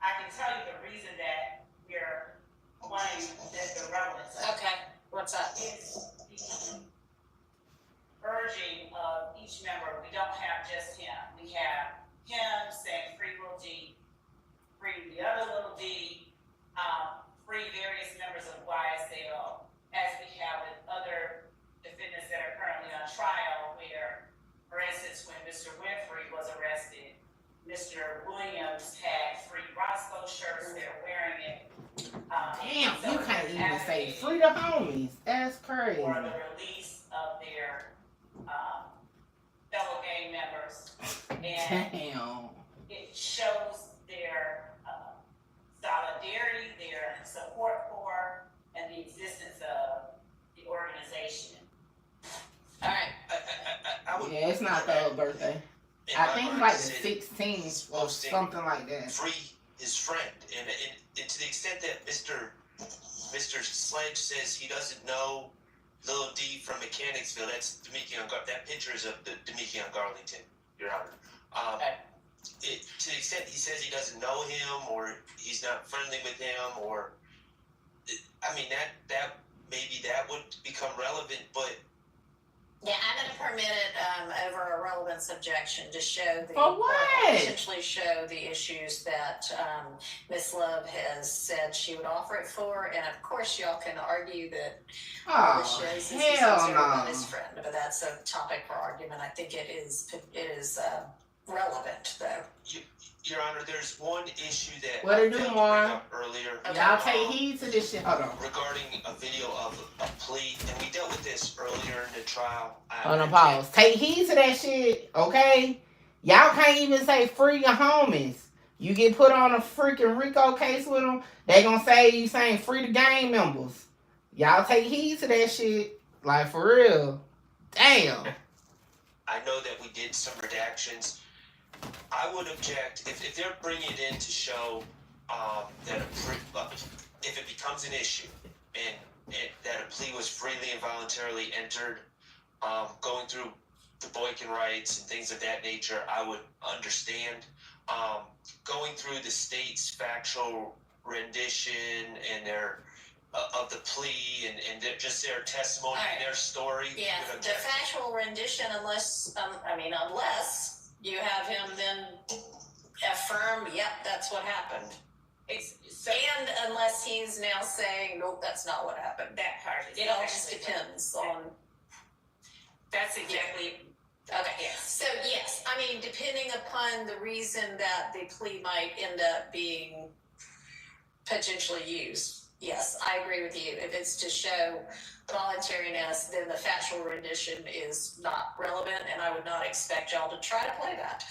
I can tell you the reason that we're wanting the relevance Okay, what's up? is the urging of each member. We don't have just him. We have him saying free little D, free the other little D, free various members of YSL, as we have with other defendants that are currently on trial, where, for instance, when Mr. Winfrey was arrested, Mr. Williams had free Roscoe shirts, they're wearing it. Damn, So you can't they're even say advocating free the homies. That's crazy. for the release of their fellow gang members. And Damn. it shows their solidarity, their support for, and the existence of the organization. All right. I would. Yeah, it's not Thug's birthday. in I my think mind, like the say 16th or posting something like that. free his friend, and to the extent that Mr. Sledge says he doesn't know Lil D from Mechanicsville, that's Demikian. That picture is of the Demikian Garlington, Your Honor. Okay. To the extent he says he doesn't know him, or he's not friendly with him, or I mean that maybe that would become relevant, but Yeah, I'm gonna permit it over a relevance objection to show the For what? potentially show the issues that Ms. Love has said she would offer it for, and of course y'all can argue that all this Oh, shows is he's hell concerned about no. his friend, but that's a topic for argument. I think it is relevant though. Your Honor, there's one issue that What I it do, failed to Juan? bring up earlier. Y'all take heed to this shit. Hold on. Regarding a video of a plea, and we dealt with this earlier in the trial. Hold on, pause. Take heed to that shit, okay? Y'all can't even say free your homies. You get put on a freaking Rico case with them, they gonna say you saying free the gang members. Y'all take heed to that shit. Like, for real. Damn. I know that we did some redactions. I would object if they're bringing it in to show that if it becomes an issue and that a plea was freely and voluntarily entered, going through the Boykin rights and things of that nature, I would understand. Going through the state's factual rendition and their of the plea and just their testimony and their story. Yeah, the factual rendition, unless you have him then affirm, yep, that's what happened. And unless he's now saying, nope, that's not what happened. That part is it all just depends on. That's exactly. Okay, so yes, I mean, depending upon the reason that the plea might end up being potentially used, yes, I agree with you. If it's to show voluntariness, then the factual rendition is not relevant, and I would not expect y'all to try to play that.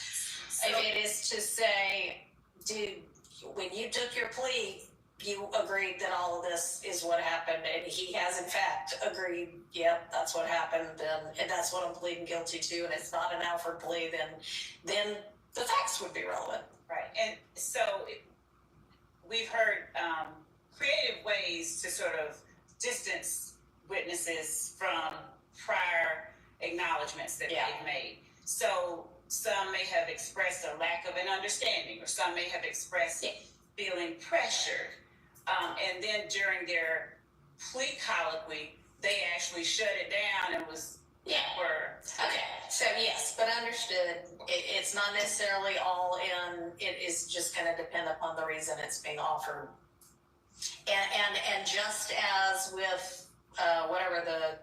So, if it is to say, dude, when you took your plea, you agreed that all of this is what happened, and he has in fact agreed, yep, that's what happened, and that's what I'm pleading guilty to, and it's not an Alfred plea, then the facts would be relevant. Right, and so we've heard creative ways to sort of distance witnesses from prior acknowledgments that they've made. So some may have expressed a lack of an understanding, or some may have expressed feeling pressured. And then during their plea colloquy, they actually shut it down and was Okay, so yes, but understood. It's not necessarily all in. It is just going to depend upon the reason it's being offered. And just as with whatever the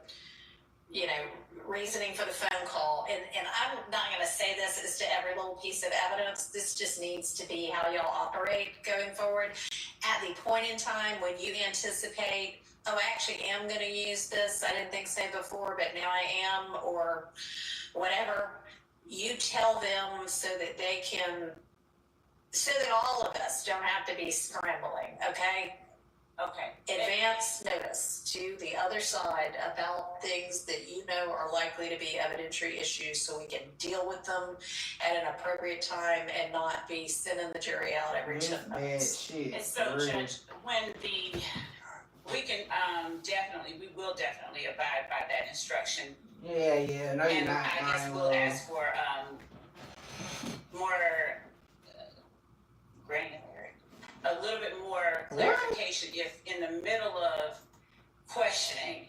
reasoning for the phone call, and I'm not going to say this as to every little piece of evidence. This just needs to be how y'all operate going forward. At the point in time when you anticipate, oh, I actually am going to use this. I didn't think so before, but now I am, or whatever. You tell them so that they can, so that all of us don't have to be scrambling. Okay. Advance notice to the other side about things that you know are likely to be evidentiary issues, so we can deal with them at an appropriate time and not be sending the jury out every 10 minutes. And so, Judge, when we will definitely abide by that instruction. Yeah, no, you're not. I guess we'll ask for more granular. A little bit more clarification if in the middle of questioning.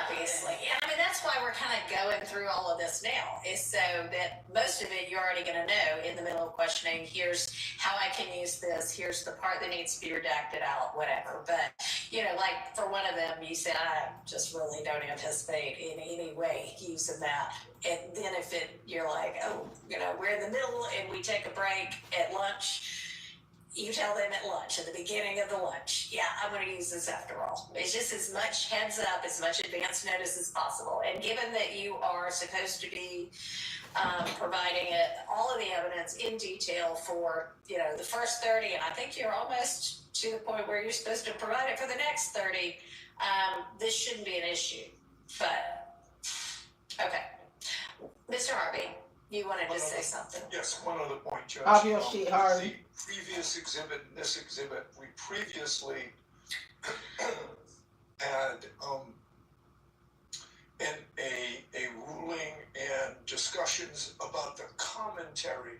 Obviously. And I mean, that's why we're kind of going through all of this now, is so that most of it you're already going to know in the middle of questioning. Here's how I can use this. Here's the part that needs to be redacted out, whatever. But, like for one of them, you said, I just really don't anticipate in any way using that. And then you're like, oh, we're in the middle and we take a break at lunch. You tell them at lunch, at the beginning of the lunch, yeah, I'm going to use this after all. It's just as much heads up, as much advance notice as possible. And given that you are supposed to be providing all of the evidence in detail for, the first 30, and I think you're almost to the point where you're supposed to provide it for the next 30, this shouldn't be an issue. But, okay. Mr. Harvey, you wanted to say something? Yes, one other point, Judge. Off your shit, Harvey. The previous exhibit and this exhibit, we previously had a ruling and discussions about the commentary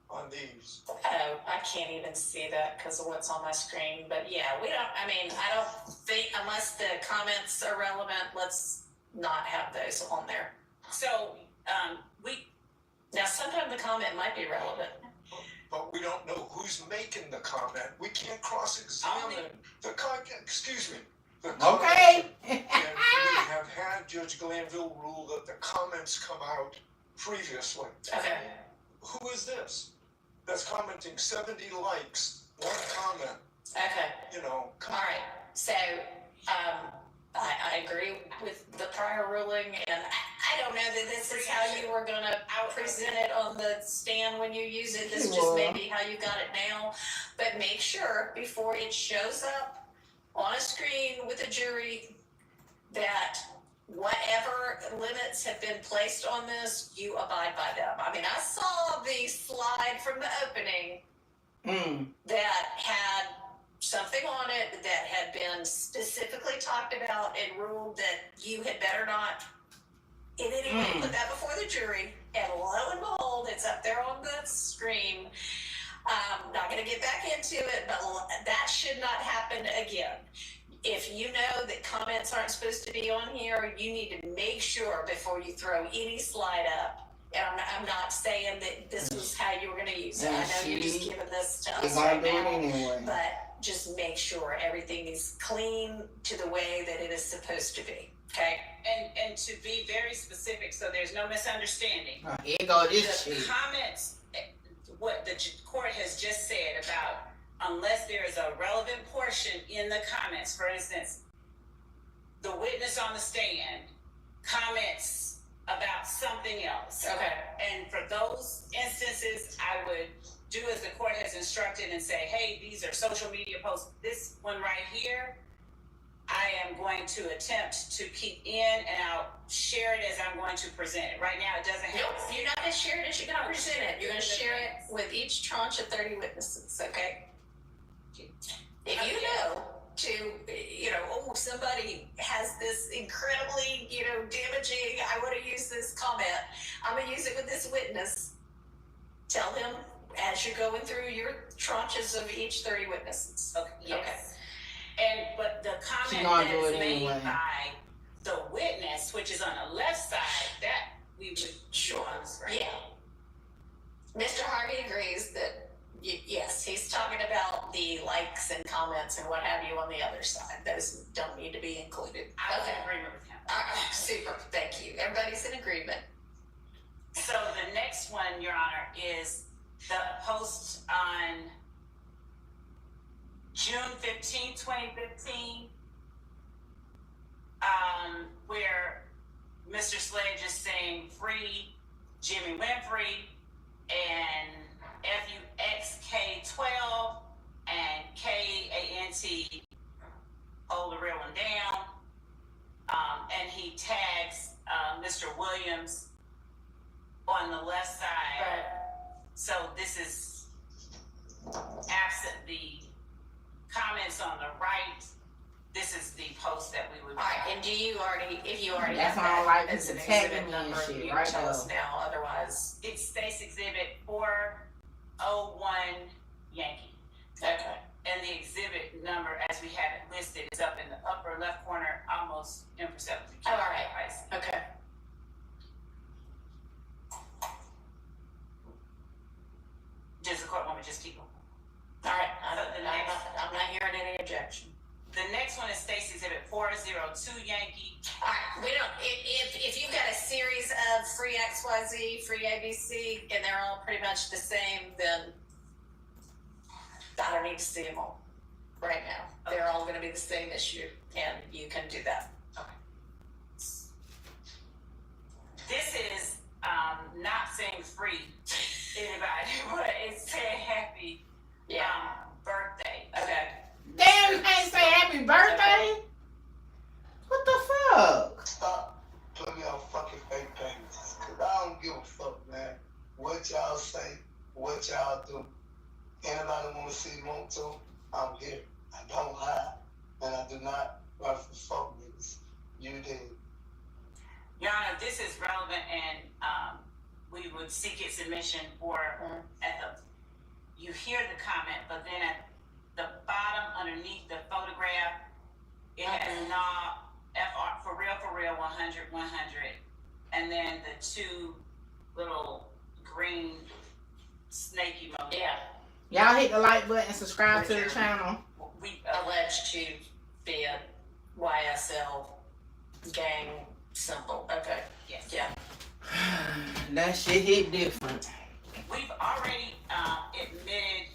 on these. Oh, I can't even see that because of what's on my screen. But yeah, I don't think, unless the comments are relevant, let's not have those on there. So, Now, sometimes the comment might be relevant. But we don't know who's making the comment. We can't cross-examine the excuse me. The Okay. And we have had Judge Glanville rule that the comments come out previously. Okay. Who is this? That's commenting 70 likes, one comment, Okay. you know. All right. So, I agree with the prior ruling, and I don't know that this is how you were gonna present it on the stand when you use it. This just may be how you got it now. But make sure before it shows up on a screen with a jury that whatever limits have been placed on this, you abide by them. I mean, I saw the slide from the opening that had something on it that had been specifically talked about and ruled that you had better not in any way put that before the jury. And lo and behold, it's up there on the screen. Not going to get back into it, but that should not happen again. If you know that comments aren't supposed to be on here, you need to make sure before you throw any slide up. And I'm not saying that this was how you were going to use it. I know you're just giving this to us right now, anyway. But just make sure everything is clean to the way that it is supposed to be. Okay? and to be very specific, so there's no misunderstanding. Here go this The shit. comments, what the court has just said about unless there is a relevant portion in the comments, for instance, the witness on the stand comments about something else. Okay. And for those instances, I would do as the court has instructed and say, hey, these are social media posts. This one right here, I am going to attempt to keep in, and I'll share it as I'm going to present it. Right now, it doesn't have. Nope, you're not going to share it as you're going to present it. You're going to share it with each tranche of 30 witnesses, okay? If you know oh, somebody has this incredibly, damaging, I want to use this comment, I'm going to use it with this witness, tell them as you're going through your tranches of each 30 witnesses. Okay. Yes. Okay. But the comment that is made by the witness, which is on the left side, that we would sure. Right? Yeah. Mr. Harvey agrees that yes, he's talking about the likes and comments and what have you on the other side. Those don't need to be included. I was in agreement with him. Super, thank you. Everybody's in agreement. So the next one, Your Honor, is the post on June 15, 2015, where Mr. Sledge is saying free Jimmy Winfrey and FUXK12 and KANT, hold the real one down. And he tags Mr. Williams on the left side. Right. So this is absent the comments on the right. This is the post that we would. All right, and if you already That's have why I that like as an people tagging exhibit me and number, shit, you right tell us there. now, otherwise. It's State's Exhibit 401 Yankee. Okay. And the exhibit number, as we have it listed, is up in the upper left corner, almost imperceptibly. Oh, all right. Okay. Does the court want me to just keep going? All right. I'm not hearing any objection. The next one is State's Exhibit 402 Yankee. All right. We don't. If you've got a series of free XYZ, free ABC, and they're all pretty much the same, then I don't need to see them all right now. Okay. They're all going to be the same issue, and you can do that. Okay. This is not saying free anybody, but it's saying happy birthday. Okay. Damn, you can't say happy birthday? Okay. What the fuck? Stop putting y'all fucking fake pages. Cause I don't give a fuck, man. What y'all say, what y'all do. Anybody want to, I'm here. I don't hide. And I do not run for fuck niggas. You did. Your Honor, this is relevant, and we would seek its submission for you hear the comment, but then at the bottom underneath the photograph, it has FR, for real, real 100, 100, and then the two little green snake emojis. Yeah. Y'all hit the like button, subscribe to the channel. We alleged to be a YSL gang symbol. Okay. Yes. Yeah. That shit hit different. We've already admitted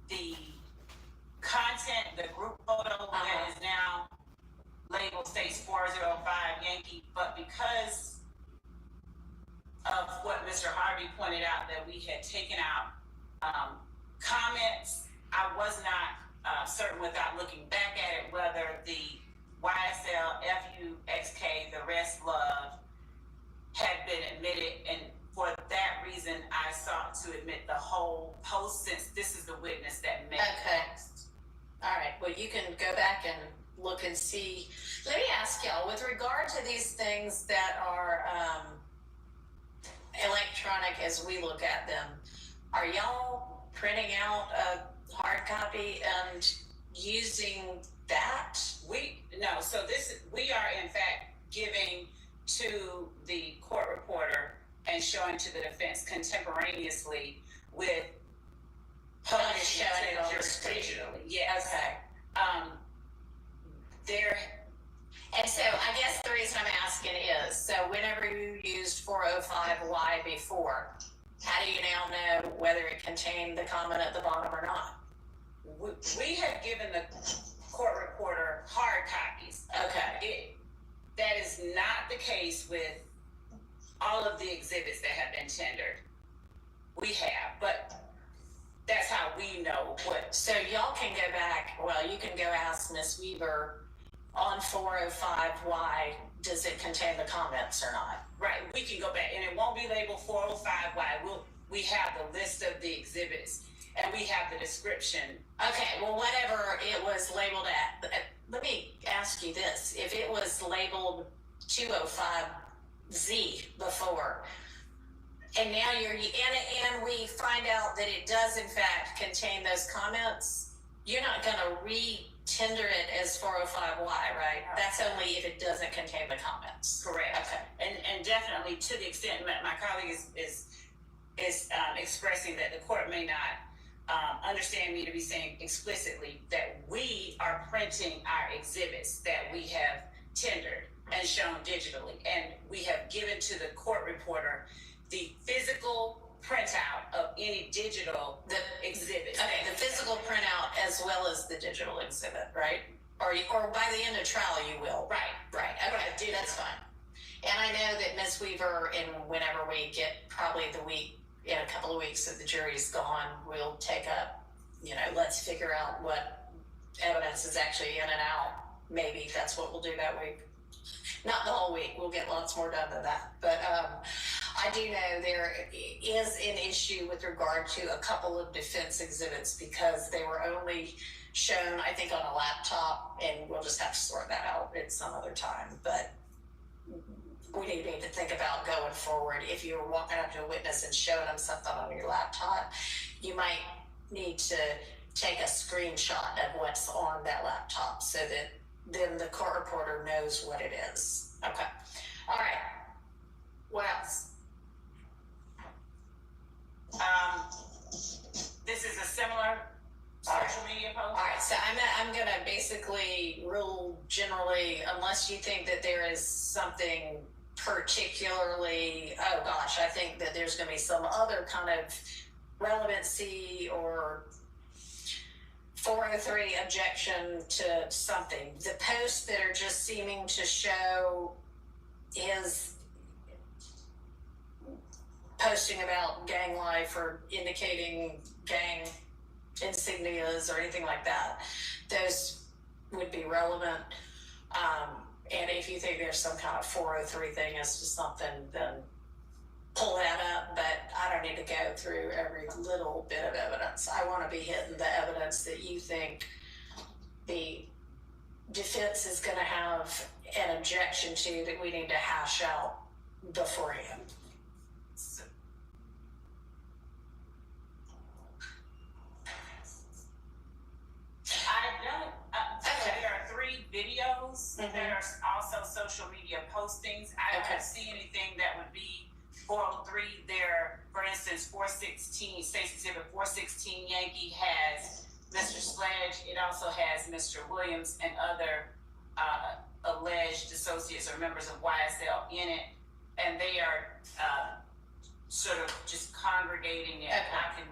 the content, the group photo that is now labeled states 405 Yankee, but because of what Mr. Harvey pointed out, that we had taken out comments, I was not certain without looking back at it whether the YSL, FUXK, the rest love had been admitted, and for that reason I sought to admit the whole post, since this is the witness that made Okay. the post. All right. Well, you can go back and look and see. Let me ask y'all, with regard to these things that are electronic as we look at them, are y'all printing out a hard copy and using that? We are in fact giving to the court reporter and showing to the defense contemporaneously with publishing showing it on the jurisdiction. Yes. Okay. There. And so I guess the reason I'm asking is, so whenever you used 405Y before, how do you now know whether it contained the comment at the bottom or not? We have given the court reporter hard copies. Okay. That is not the case with all of the exhibits that have been tendered. We have, but that's how we know what. So y'all can go back, well, you can go ask Ms. Weaver on 405Y, does it contain the comments or not? Right, we can go back, and it won't be labeled 405Y. We have the list of the exhibits, and we have the description. Okay, well, whatever it was labeled at, let me ask you this. If it was labeled 205Z before, and now and we find out that it does in fact contain those comments, you're not gonna re-tender it as 405Y, right? No. That's only if it doesn't contain the comments. Correct. Okay. And definitely to the extent my colleague is expressing that the court may not understand me to be saying explicitly that we are printing our exhibits that we have tendered and shown digitally, and we have given to the court reporter the physical printout of any digital exhibit. Okay, the physical printout as well as the digital exhibit, right? Or by the end of trial you will. Right. Okay, that's fine. And I know that Ms. Weaver, whenever we get probably the week, in a couple of weeks that the jury's gone, we'll take up, let's figure out what evidence is actually in and out. Maybe that's what we'll do that week. Not the whole week, we'll get lots more done than that. But I do know there is an issue with regard to a couple of defense exhibits because they were only shown, I think, on a laptop, and we'll just have to sort that out at some other time. But we need to think about going forward. If you're walking up to a witness and showing them something on your laptop, you might need to take a screenshot of what's on that laptop so that then the court reporter knows what it is. Okay. All right. What else? This is a similar social media post. All right, so I'm gonna basically rule generally, unless you think that there is something particularly, oh gosh, I think that there's gonna be some other kind of relevancy or 403 objection to something. The posts that are just seeming to show his posting about gang life or indicating gang insignias or anything like that, those would be relevant. And if you think there's some kind of 403 thing as to something, then pull that up. But I don't need to go through every little bit of evidence. I want to be hitting the evidence that you think the defense is going to have an objection to, that we need to hash out beforehand. There are 3 videos that are also social media posts postings. I don't see anything that would be 403 there. For instance, 416, State's Exhibit 416 Yankee has Mr. Sledge. It also has Mr. Williams and other alleged associates or members of YSL in it. And they are sort of just congregating it. I can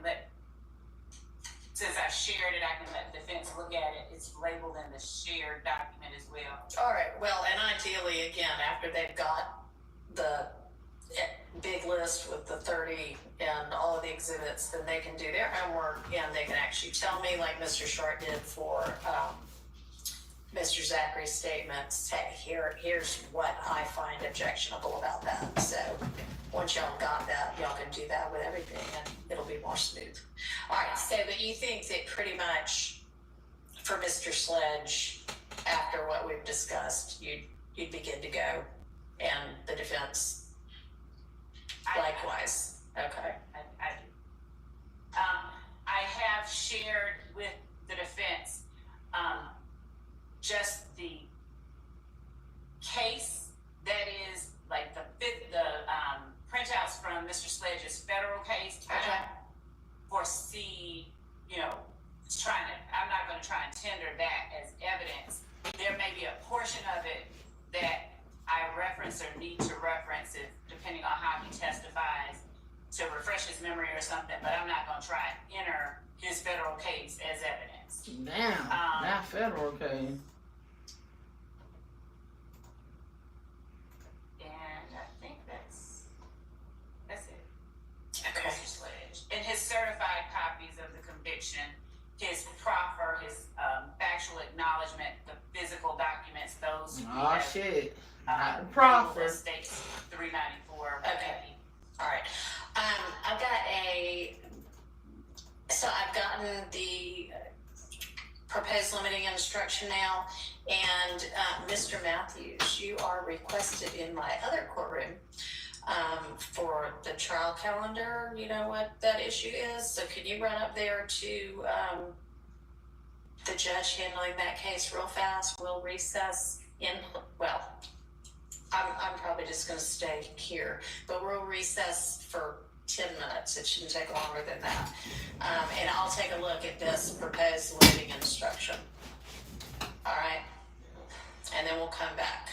since I shared it, I can let the defense look at it. It's labeled in the shared document as well. All right, well, and ideally, again, after they've got the big list with the 30 and all of the exhibits, then they can do their homework and they can actually tell me, like Mr. Sharp did for Mr. Zachary's statements, hey, here's what I find objectionable about that. So once y'all got that, y'all can do that with everything and it'll be more smooth. All right, so but you think that pretty much for Mr. Sledge, after what we've discussed, you'd be good to go, and the defense likewise. Okay. I do. I have shared with the defense just the case that is like the printouts from Mr. Sledge's federal case. I don't foresee, I'm not going to try and tender that as evidence. There may be a portion of it that I reference or need to reference it, depending on how he testifies, to refresh his memory or something, but I'm not going to try and enter his federal case as evidence. Damn, not federal case. And I think that's it. Okay. Mr. Sledge. In his certified copies of the conviction, his proffer, his factual acknowledgement, the physical documents, those. Oh shit. Not the proffer. States 394. Okay. All right. I've gotten the proposed limiting instruction now, and Mr. Matthews, you are requested in my other courtroom for the trial calendar. You know what that issue is, so can you run up there to the judge handling that case real fast? We'll recess I'm probably just going to stay here, but we'll recess for 10 minutes. It shouldn't take longer than that. And I'll take a look at this proposed limiting instruction. All right? And then we'll come back.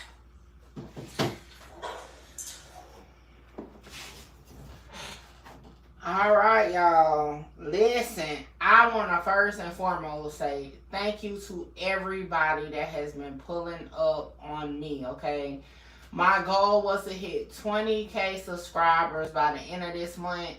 All right, y'all. Listen, I want to first and foremost say thank you to everybody that has been pulling up on me, okay? My goal was to hit 20K subscribers by the end of this month.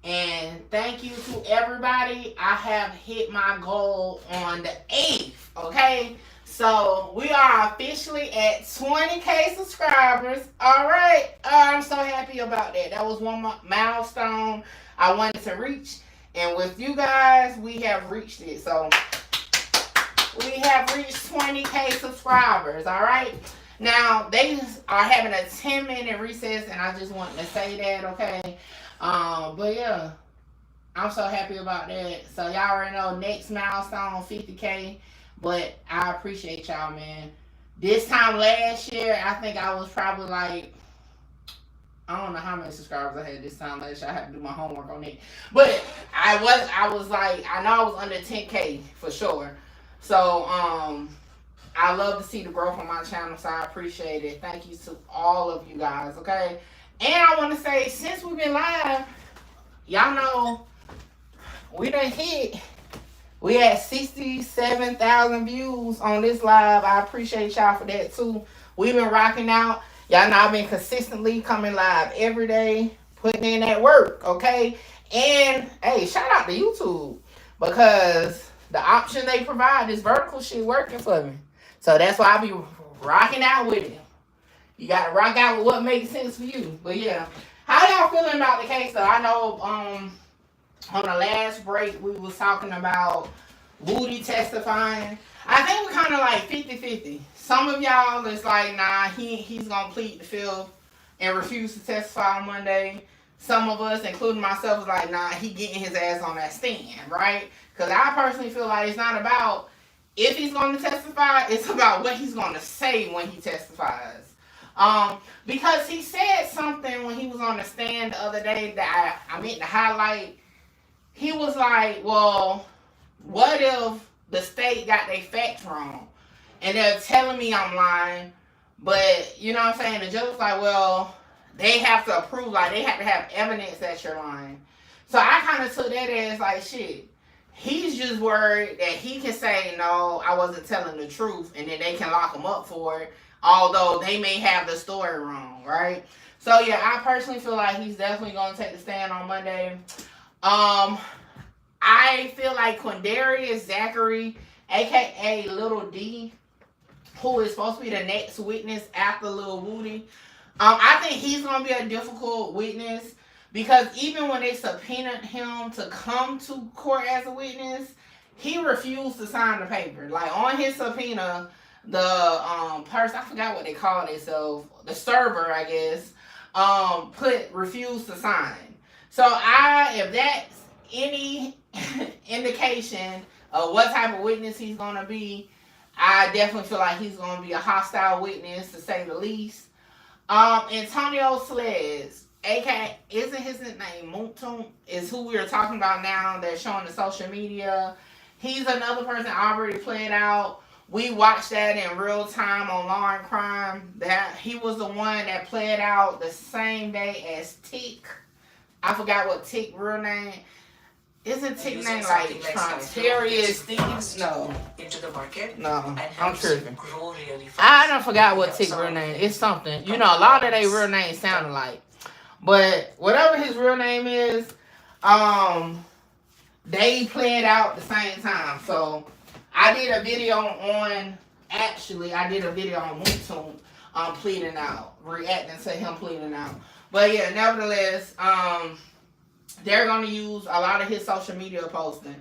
And thank you to everybody. I have hit my goal on the 8th, okay? So we are officially at 20K subscribers. All right. I'm so happy about that. That was one milestone I wanted to reach. And with you guys, we have reached it. So we have reached 20K subscribers. All right. Now, they are having a 10-minute recess, and I just wanted to say that, okay? But yeah, I'm so happy about that. So y'all already know, next milestone, 50K. But I appreciate y'all, man. This time last year, I think I was probably like, I don't know how many subscribers I had this time last year. I had to do my homework on it. But I was like, I know I was under 10K for sure. So, I love to see the growth on my channel, so I appreciate it. Thank you to all of you guys, okay? And I want to say, since we've been live, y'all know we done hit. We had 67,000 views on this live. I appreciate y'all for that too. We've been rocking out. Y'all know I've been consistently coming live every day, putting in that work, okay? And, hey, shout out to YouTube, because the option they provide, this vertical shit, working for me. So that's why I be rocking out with it. You got to rock out with what makes sense for you. But, yeah. How y'all feeling about the case, though? I know, on the last break, we was talking about Woody testifying. I think we're kind of like 50-50. Some of y'all is like, nah, he's going to plead the fifth and refuse to testify on Monday. Some of us, including myself, is like, nah, he getting his ass on that stand, right? Because I personally feel like it's not about if he's going to testify, it's about what he's going to say when he testifies. Because he said something when he was on the stand the other day that I meant to highlight. He was like, well, what if the state got their facts wrong? And they're telling me I'm lying, but you know what I'm saying? The judge was like, well, they have to approve, like they have to have evidence that you're lying. So I kind of took that as like, shit, he's just worried that he can say, no, I wasn't telling the truth, and then they can lock him up for it, although they may have the story wrong, right? So yeah, I personally feel like he's definitely going to take the stand on Monday. I feel like Quindarius Zachary, aka Little D, who is supposed to be the next witness after Lil Woody, I think he's going to be a difficult witness because even when they subpoenaed him to come to court as a witness, he refused to sign the paper. Like on his subpoena, the person, I forgot what they call themselves, the server, I guess, refused to sign. So if that's any indication of what type of witness he's going to be, I definitely feel like he's going to be a hostile witness, to say the least. Antonio Sledge, aka, isn't his name Muntum, is who we are talking about now. They're showing the social media. He's another person already played out. We watched that in real time on Law and Crime. That he was the one that played out the same day as Tick. I forgot what Tick real name. Isn't Tick name like Trontarius Stevens? No. Into the market. No, I'm tripping. I don't forgot what Tick real name. It's something. You know, a lot of their real names sound alike. But whatever his real name is, they played out the same time. So I did a video on Muntum pleading out, reacting to him pleading out. But yeah, nevertheless, they're going to use a lot of his social media posting.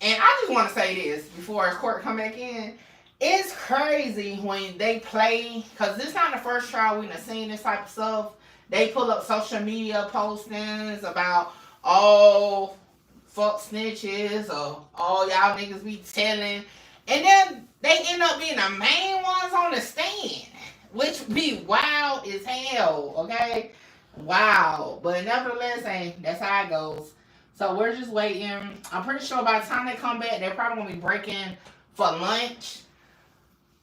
And I just want to say this before court come back in. It's crazy when they play, because this is not the first trial we've seen this type of stuff. They pull up social media postings about, oh, fuck snitches, or oh, y'all niggas be telling. And then they end up being the main ones on the stand, which be wild as hell, okay? Wow. But nevertheless, that's how it goes. So we're just waiting. I'm pretty sure by the time they come back, they're probably going to be breaking for lunch.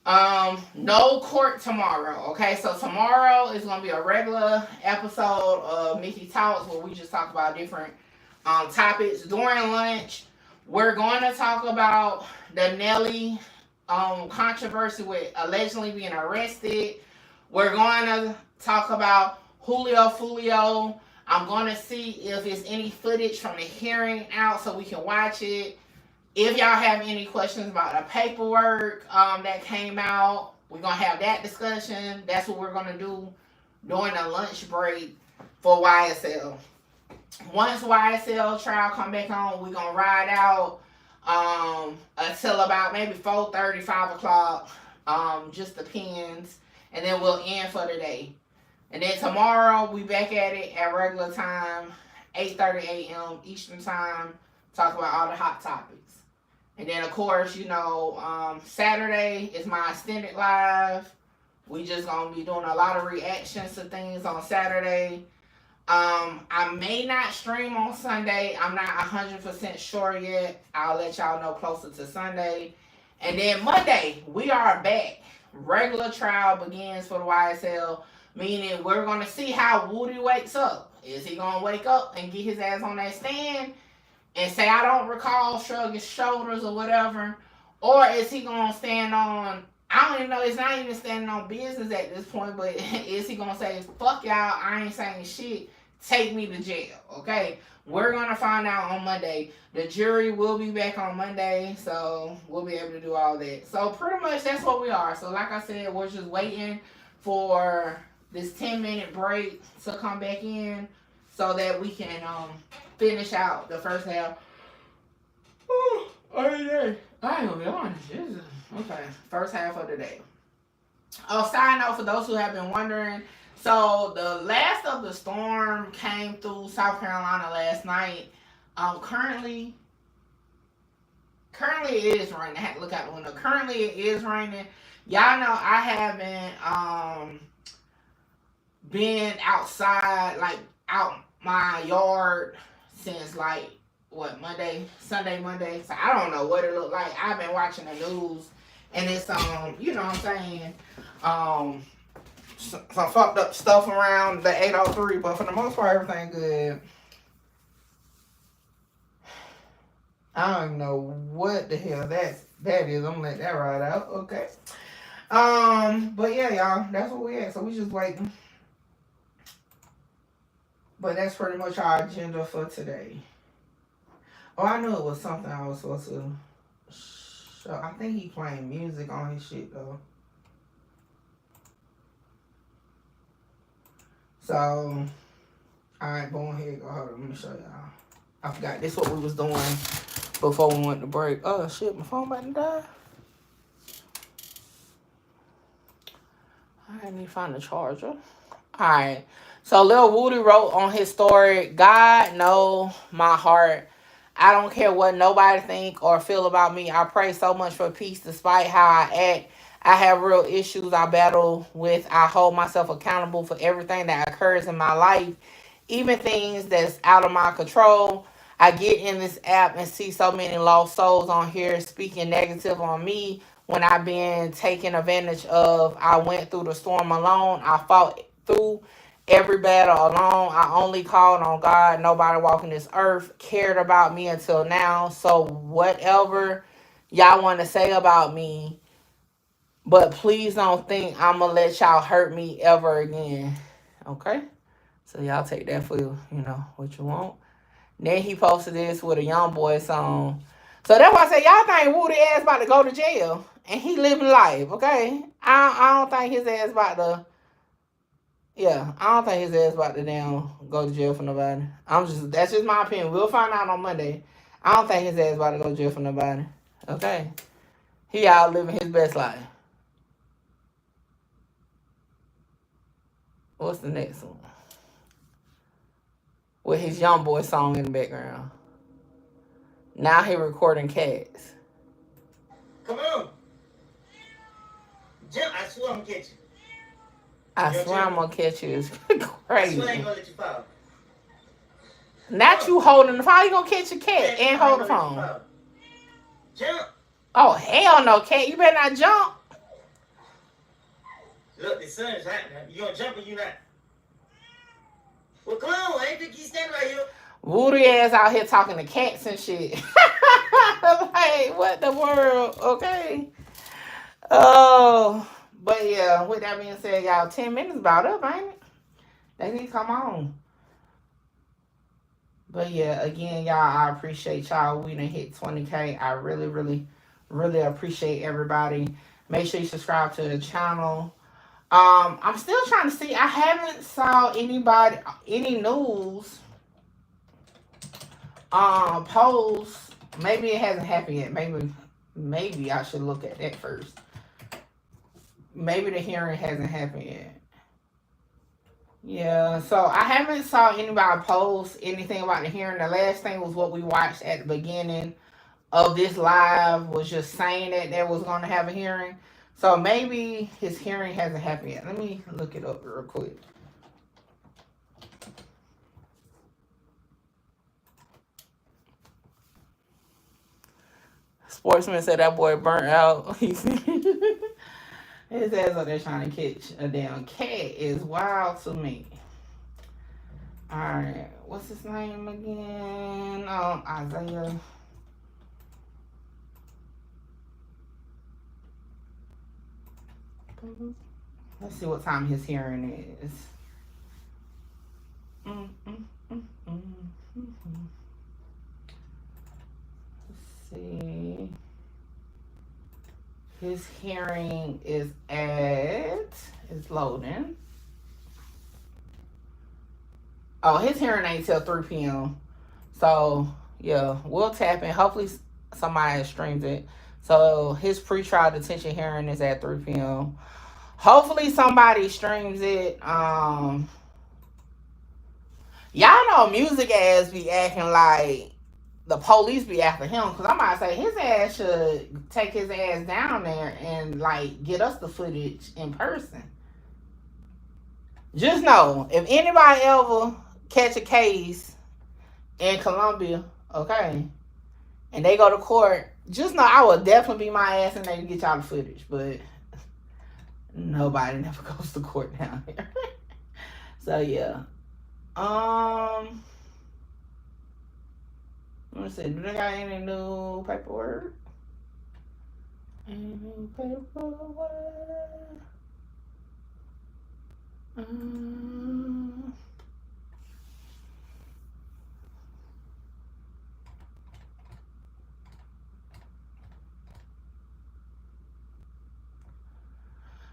No court tomorrow, okay? So tomorrow is going to be a regular episode of Mickey Talks where we just talk about different topics. During lunch, we're going to talk about the Nelly controversy with allegedly being arrested. We're going to talk about Julio Foolio. I'm going to see if there's any footage from the hearing out so we can watch it. If y'all have any questions about the paperwork that came out, we're going to have that discussion. That's what we're going to do during the lunch break for YSL. Once YSL trial come back on, we're going to ride out until about maybe 4:30, 5 o'clock. Just depends. And then we'll end for the day. And then tomorrow, we back at it at regular time, 8:30 a.m. Eastern time, talk about all the hot topics. And then, of course, you know, Saturday is my extended live. We just going to be doing a lot of reactions to things on Saturday. I may not stream on Sunday. I'm not 100% sure yet. I'll let y'all know closer to Sunday. And then Monday, we are back. Regular trial begins for the YSL. Meaning we're going to see how Woody wakes up. Is he going to wake up and get his ass on that stand and say, I don't recall, shrug his shoulders or whatever? Or is he going to stand on, I don't even know, it's not even standing on business at this point, but is he going to say, fuck y'all, I ain't saying shit, take me to jail, okay? We're going to find out on Monday. The jury will be back on Monday, so we'll be able to do all that. So pretty much that's what we are. So like I said, we're just waiting for this 10-minute break to come back in so that we can finish out the first half. I ain't gonna be honest. Okay, first half of the day. Side note for those who have been wondering, so the last of the storm came through South Carolina last night. Currently it is raining. I had to look out the window. Currently it is raining. Y'all know I haven't been outside, like out my yard since like Sunday, Monday. So I don't know what it looked like. I've been watching the news, and it's you know what I'm saying, some fucked up stuff around the 803, but for the most part, everything good. I don't even know what the hell that is. I'm gonna let that ride out. Okay. But yeah, y'all, that's what we at. So we just waiting. But that's pretty much our agenda for today. Oh, I knew it was something I was supposed to show. I think he playing music on his shit though. So, alright, boom, here you go. Hold on, let me show y'all. I forgot this is what we was doing before we went to break. Oh shit, my phone about to die. I need to find the charger. Alright. So Lil Woody wrote on his story, God know my heart. I don't care what nobody think or feel about me. I pray so much for peace despite how I act. I have real issues I battle with. I hold myself accountable for everything that occurs in my life, even things that's out of my control. I get in this app and see so many lost souls on here speaking negative on me when I've been taken advantage of. I went through the storm alone. I fought through every battle alone. I only called on God. Nobody walking this earth cared about me until now. So whatever y'all want to say about me, but please don't think I'm going to let y'all hurt me ever again. Okay? So y'all take that for, you know, what you want. Then he posted this with a Young Boy song. So that's why I say y'all think Woody ass about to go to jail. And he living life, okay? I don't think his ass about to... Yeah, I don't think his ass about to damn go to jail for nobody. That's just my opinion. We'll find out on Monday. I don't think his ass about to go to jail for nobody. Okay? He out living his best life. What's the next one? With his Young Boy song in the background. Now he recording cats. Come on. Jump, I swear I'm gonna catch you. I swear I'm gonna catch you. It's I crazy. swear I ain't gonna let you fall. Not you holding the phone. How you gonna catch a cat and hold the phone? Jump. Oh, hell no, cat. You better not jump. Look, the sun's hot now. You gonna jump or you not? Well, come on. I ain't think you standing right here. Woody ass out here talking to cats and shit. Like, what the world? Okay. Oh, but yeah, with that being said, y'all, 10 minutes about up, ain't it? They need to come on. But yeah, again, y'all, I appreciate y'all. We done hit 20K. I really, really, really appreciate everybody. Make sure you subscribe to the channel. I'm still trying to see. I haven't saw any news posts. Maybe it hasn't happened yet. Maybe I should look at that first. Maybe the hearing hasn't happened yet. Yeah, so I haven't saw anybody post anything about the hearing. The last thing was what we watched at the beginning of this live, was just saying that there was going to have a hearing. So maybe his hearing hasn't happened yet. Let me look it up real quick. Sportsman said that boy burnt out. His ass up there trying to catch a damn cat is wild to me. Alright, what's his name again? Isaiah. Let's see what time his hearing is. Let's see. His hearing is it's loading. Oh, his hearing ain't till 3 p.m. So, yeah, we'll tap in. Hopefully somebody streams it. So, his pre-trial detention hearing is at 3 p.m. Hopefully somebody streams it. Y'all know music ass be acting like the police be after him, because I'm about to say his ass should take his ass down there and like get us the footage in person. Just know, if anybody ever catch a case in Columbia, okay, and they go to court, just know I will definitely be my ass in there to get y'all the footage. But nobody never goes to court down here. So yeah. Let me see. Do they got any new paperwork? Any new paperwork?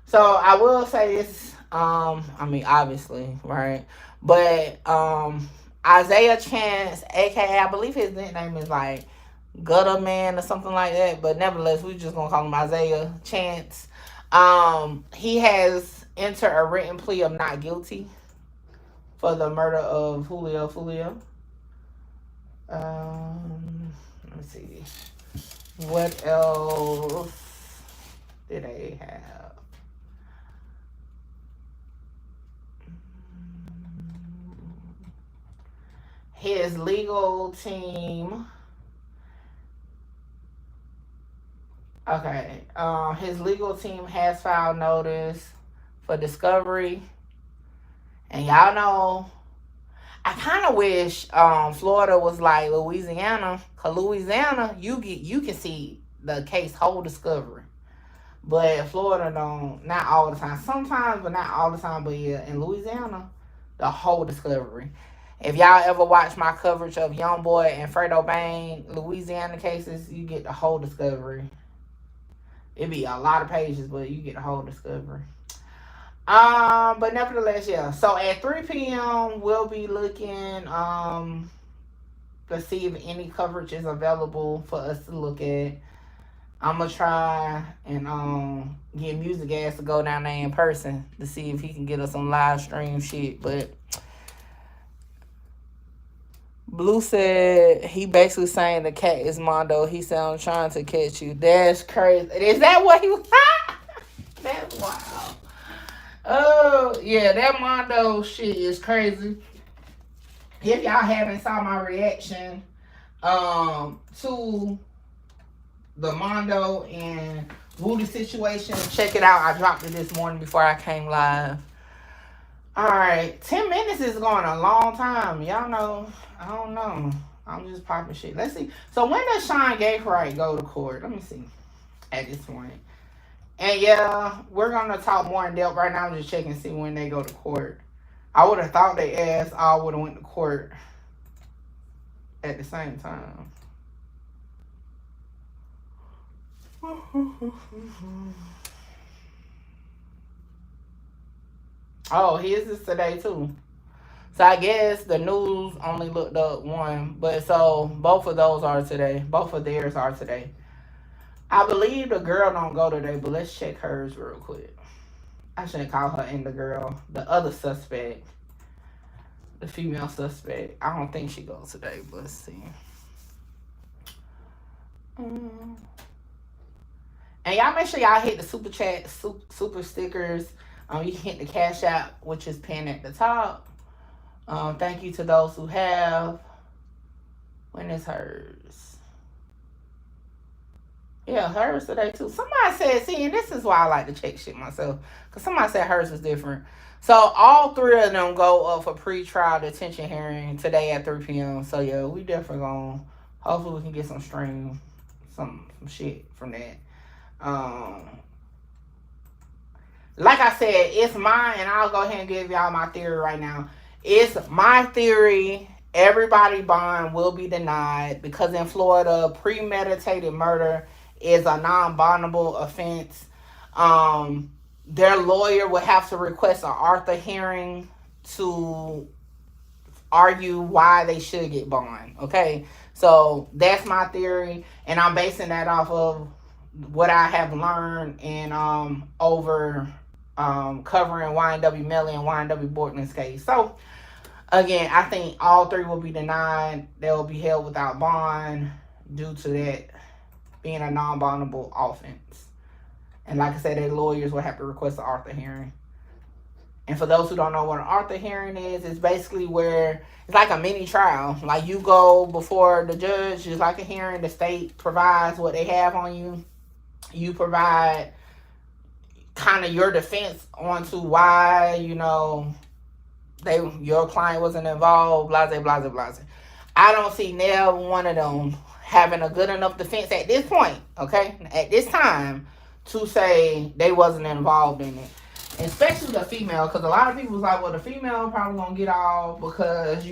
So I will say this, I mean obviously, right? But Isaiah Chance, aka I believe his nickname is like Gutter Man or something like that, but nevertheless we just gonna call him Isaiah Chance. He has entered a written plea of not guilty for the murder of Julio Foolio. Let me see. What else did they have? His legal team. Okay. His legal team has filed notice for discovery. And y'all know, I kind of wish Florida was like Louisiana. Cause Louisiana, you can see the case whole discovery. But Florida don't, not all the time. Sometimes, but not all the time. But yeah, in Louisiana, the whole discovery. If y'all ever watch my coverage of Youngboy and Fredo Bang Louisiana cases, you get the whole discovery. It'd be a lot of pages, but you get the whole discovery. But nevertheless, yeah. So at 3 p.m., we'll be looking to see if any coverage is available for us to look at. I'm gonna try and get Music Ass to go down there in person to see if he can get us some live stream shit. But Blue said he basically saying the cat is Mondo. He said I'm trying to catch you. That's crazy. Is that what he was? That's wild. Oh yeah, that Mondo shit is crazy. If y'all haven't saw my reaction to the Mondo and Woody situation, check it out. I dropped it this morning before I came live. Alright, 10 minutes is going a long time. Y'all know, I don't know. I'm just popping shit. Let's see. So when does Sean Gayfright go to court? Let me see. At this point. And yeah, we're going to talk more in depth. Right now, I'm just checking to see when they go to court. I would have thought they asked all would have went to court at the same time. Oh, his is today too. So I guess the news only looked up one, but so both of those are today. Both of theirs are today. I believe the girl don't go today, but let's check hers real quick. I shouldn't call her in the girl. The other suspect, the female suspect. I don't think she goes today, but let's see. And y'all make sure y'all hit the super chat, super stickers. You can hit the Cash App, which is pinned at the top. Thank you to those who have. When is hers? Yeah, hers today too. Somebody said, see, and this is why I like to check shit myself, because somebody said hers was different. So all three of them go up for pre-trial detention hearing today at 3 p.m. So yeah, we definitely gonna, hopefully we can get some stream, some shit from that. Like I said, it's mine, and I'll go ahead and give y'all my theory right now. It's my theory. Everybody bond will be denied because in Florida, premeditated murder is a non-bondable offense. Their lawyer would have to request an Arthur hearing to argue why they should get bond. Okay, so that's my theory, and I'm basing that off of what I have learned in over covering YNW Melly and YNW Bortman's case. So again, I think all three will be denied. They will be held without bond due to that being a non-bondable offense. And like I said, their lawyers will have to request an Arthur hearing. And for those who don't know what an Arthur hearing is, it's basically where it's like a mini trial. Like you go before the judge, it's like a hearing. The state provides what they have on you. You provide kind of your defense onto why, your client wasn't involved, blase, blase, blase. I don't see neither one of them having a good enough defense at this point, okay? At this time, to say they wasn't involved in it. Especially the female, because a lot of people was like, well, the female probably gonna get off because,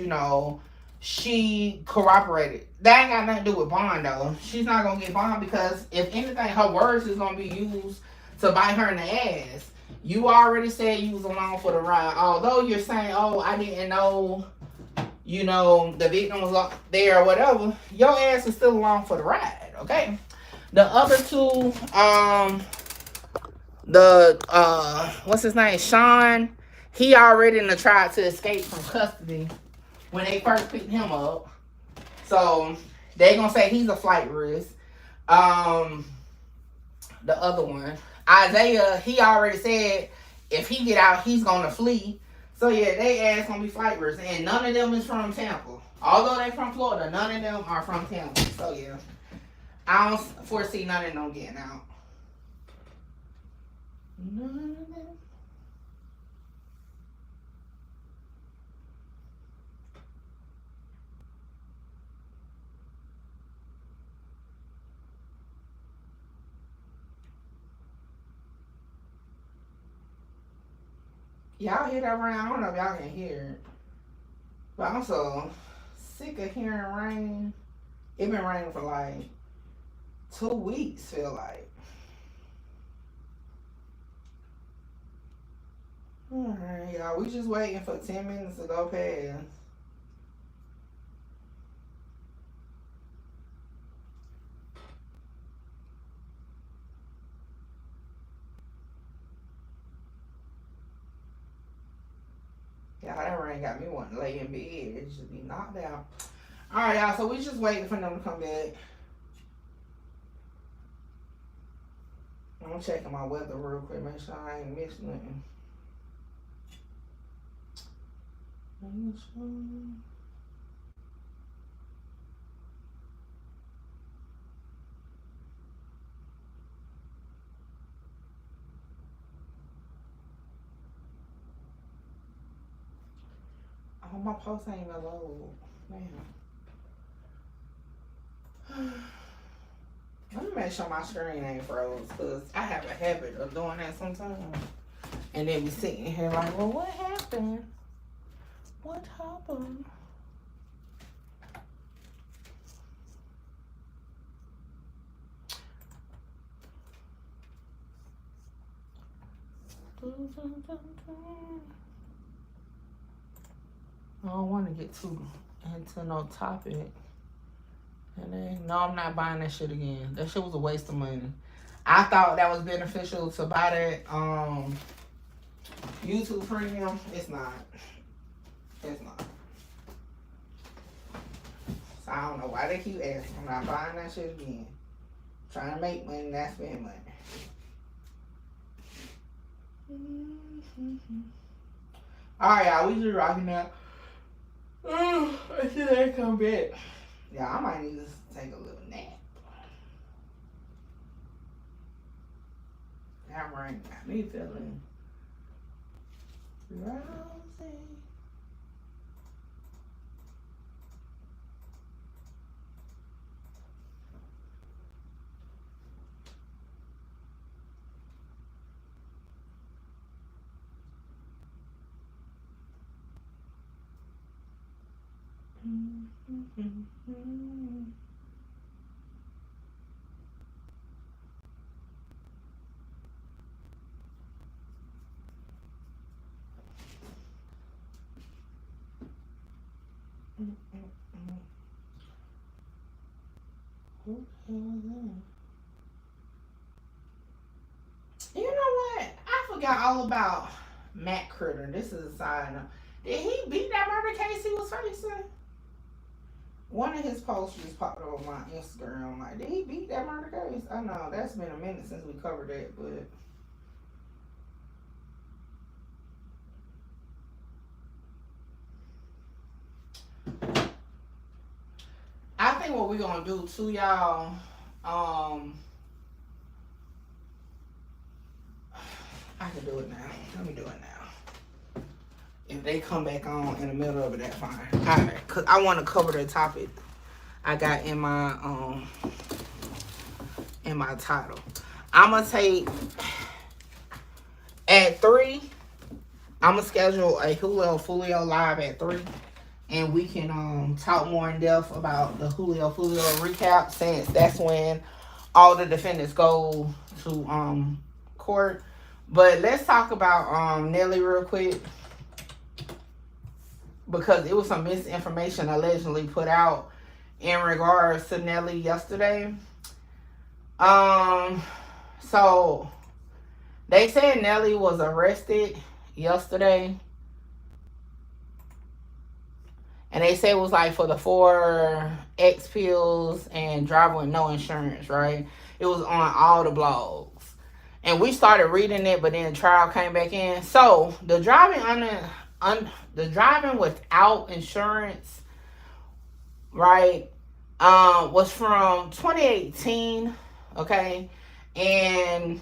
she cooperated. That ain't got nothing to do with bond, though. She's not gonna get bond because, if anything, her words is gonna be used to bite her in the ass. You already said you was along for the ride. Although you're saying, oh, I didn't know, the victim was there or whatever, your ass is still along for the ride, okay? The other two, what's his name? Sean, he already tried to escape from custody when they first picked him up. So they gonna say he's a flight risk. The other one, Isaiah, he already said if he get out, he's gonna flee. So yeah, they ass gonna be flight risk, and none of them is from Tampa. Although they from Florida, none of them are from Tampa. So yeah, I don't foresee none of them getting out. None of them. Y'all hear that rain? I don't know if y'all can hear it. But I'm so sick of hearing rain. It been raining for like 2 weeks, feel like. Alright, y'all. We just waiting for 10 minutes to go past. Y'all, that rain got me wanting to lay in bed. It should be knocked out. Alright, y'all. So we just waiting for them to come back. I'm checking my weather real quick. Make sure I ain't missed nothing. Oh, my post ain't gonna load. Man. Let me make sure my screen ain't froze, because I have a habit of doing that sometimes. And then be sitting here like, well, what happened? What happened? I don't want to get too into no topic. And then, no, I'm not buying that shit again. That shit was a waste of money. I thought that was beneficial to buy that YouTube Premium. It's not. It's not. So I don't know why they keep asking. I'm not buying that shit again. Trying to make money, not spend money. Alright, y'all. We just rocking out. Until they come back. Yeah, I might need to take a little nap. That rain got me feeling drowsy. You know what? I forgot all about Matt Critter. This is a side note. Did he beat that murder case he was facing? One of his posts just popped up on my Instagram. Like, did he beat that murder case? I know that's been a minute since we covered that, but what we're gonna do too, y'all. I can do it now. Let me do it now. If they come back on in the middle of it, that's fine. Alright, cause I want to cover the topic I got in my title. I'm gonna take at 3. I'm gonna schedule a Julio Foolio live at 3, and we can talk more in depth about the Julio Foolio recap, since that's when all the defendants go to court. But let's talk about Nelly real quick, because it was some misinformation allegedly put out in regards to Nelly yesterday. So they said Nelly was arrested yesterday, and they said it was like for the 4 X pills and driving with no insurance, right? It was on all the blogs, and we started reading it, but then the trial came back in. So the driving the driving without insurance, right, was from 2018, okay, and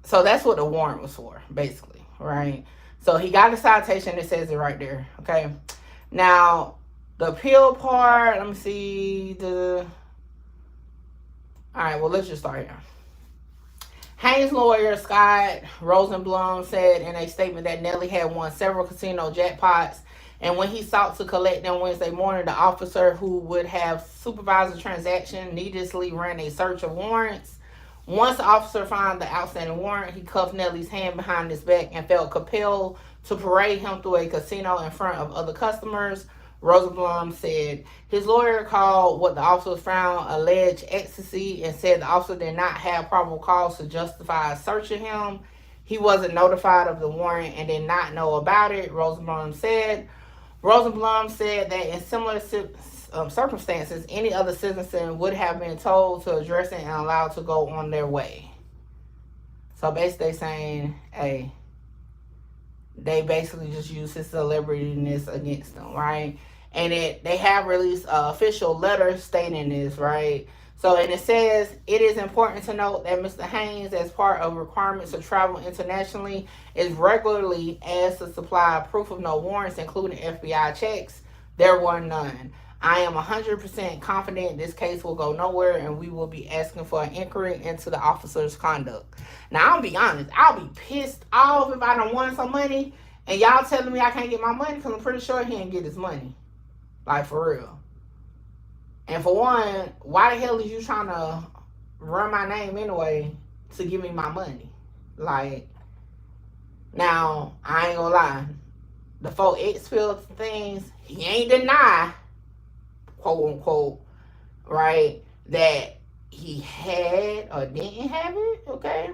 so that's what the warrant was for, basically, right? So he got a citation that says it right there, okay? Now, the appeal part, let me see all right, well, let's just start here. Haynes' lawyer, Scott Rosenblum, said in a statement that Nelly had won several casino jackpots, and when he sought to collect them Wednesday morning, the officer who would have supervised the transaction needlessly ran a search of warrants. Once the officer found the outstanding warrant, he cuffed Nelly's hand behind his back and felt compelled to parade him through a casino in front of other customers. Rosenblum said his lawyer called what the officers found alleged ecstasy and said the officer did not have probable cause to justify searching him. He wasn't notified of the warrant and did not know about it, Rosenblum said. Rosenblum said that in similar circumstances, any other citizen would have been told to address it and allowed to go on their way. So basically saying, hey, they basically just use his celebrityness against them, right? And they have released an official letter stating this, right? So, and it says, it is important to note that Mr. Haynes, as part of requirements to travel internationally, is regularly asked to supply proof of no warrants, including FBI checks. There were none. I am 100% confident this case will go nowhere, and we will be asking for an inquiry into the officer's conduct. Now, I'll be honest, I'll be pissed off if I done won some money, and y'all telling me I can't get my money, because I'm pretty sure he didn't get his money. Like, for real. And for one, why the hell is you trying to run my name anyway to give me my money? Like, now, I ain't gonna lie. The 4 X pills things, he ain't deny, quote unquote, right, that he had or didn't have it, okay?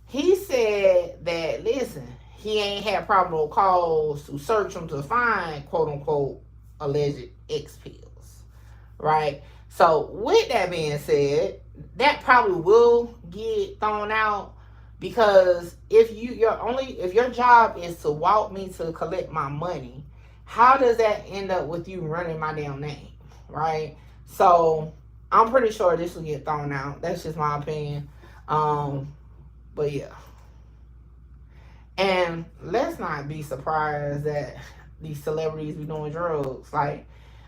He said that, listen, he ain't had probable cause to search him to find, quote unquote, alleged X pills. Right? So with that being said, that probably will get thrown out, because if your job is to walk me to collect my money, how does that end up with you running my damn name? Right? So I'm pretty sure this will get thrown out. That's just my opinion. But yeah. And let's not be surprised that these celebrities be doing drugs. Like,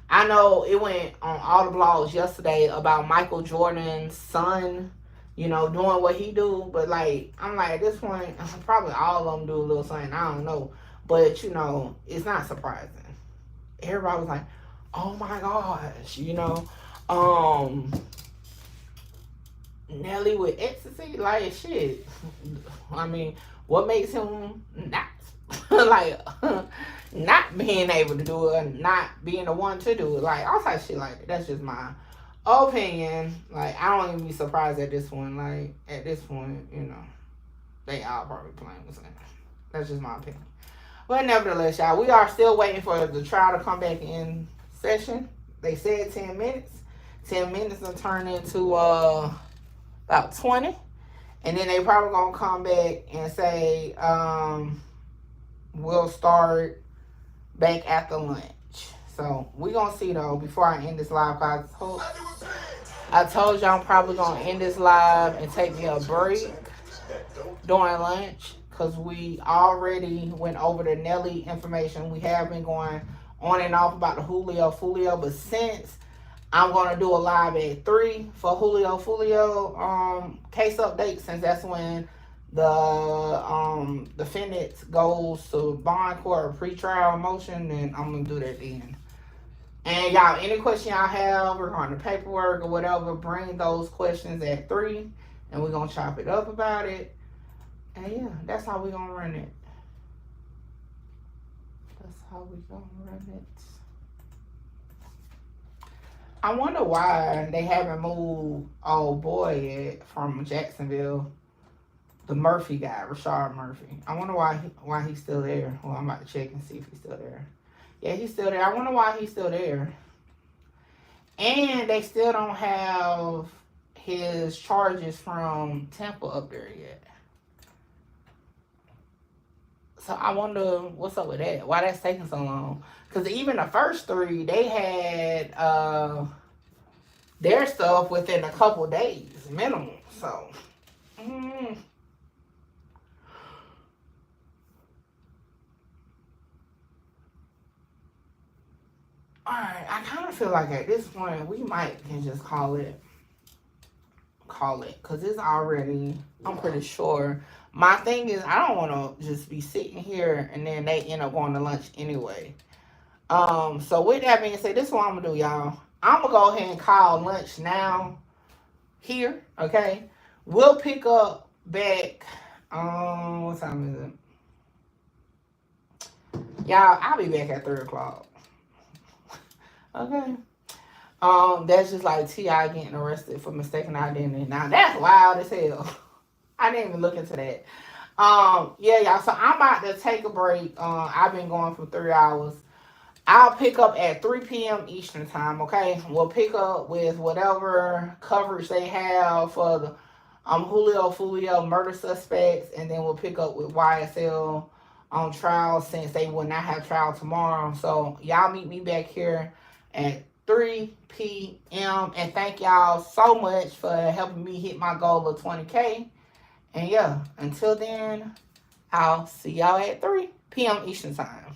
I know it went on all the blogs yesterday about Michael Jordan's son, you know, doing what he do. But, like, I'm like, at this point, probably all of them do a little something. I don't know. But, you know, it's not surprising. Everybody was like, oh, my gosh, you know. Nelly with ecstasy? Like, shit. I mean, what makes him not? Like, not being able to do it, and not being the one to do it, like all type of shit like that. That's just my opinion. Like, I don't even be surprised at this one. Like, at this point, you know, they all probably playing with something. That's just my opinion. But nevertheless, y'all, we are still waiting for the trial to come back in session. They said 10 minutes. 10 minutes will turn into about 20, and then they probably gonna come back and say we'll start back after lunch. So we gonna see though before I end this live. I told y'all I'm probably gonna end this live and take me a break during lunch because we already went over the Nelly information. We have been going on and off about the Julio Foolio, but since I'm gonna do a live at 3 for Julio Foolio case update, since that's when the defendant goes to bond court or pre-trial motion, then I'm gonna do that then. And y'all, any question y'all have regarding the paperwork or whatever, bring those questions at 3, and we're gonna chop it up about it. And yeah, that's how we gonna run it. That's how we gonna run it. I wonder why they haven't moved old boy yet from Jacksonville. The Murphy guy, Rashard Murphy. I wonder why he's still there. Well, I'm about to check and see if he's still there. Yeah, he's still there. I wonder why he's still there. And they still don't have his charges from Tampa up there yet. So I wonder what's up with that. Why that's taking so long. Because even the first 3, they had their stuff within a couple days minimum. So, Alright, I kind of feel like at this point we might can just call it. Because it's already, I'm pretty sure. My thing is, I don't want to just be sitting here and then they end up going to lunch anyway. So with that being said, this is what I'm going to do, y'all. I'm going to go ahead and call lunch now here, okay? We'll pick up back, what time is it? Y'all, I'll be back at 3 o'clock. Okay. That's just like T.I. getting arrested for mistaken identity. Now, that's wild as hell. I didn't even look into that. Yeah, y'all. So, I'm about to take a break. I've been going for 3 hours. I'll pick up at 3 p.m. Eastern time, okay? We'll pick up with whatever coverage they have for the Julio Foolio murder suspects, and then we'll pick up with YSL on trial since they will not have trial tomorrow. So, y'all meet me back here at 3 p.m. And thank y'all so much for helping me hit my goal of 20K. And yeah, until then, I'll see y'all at 3 p.m. Eastern time.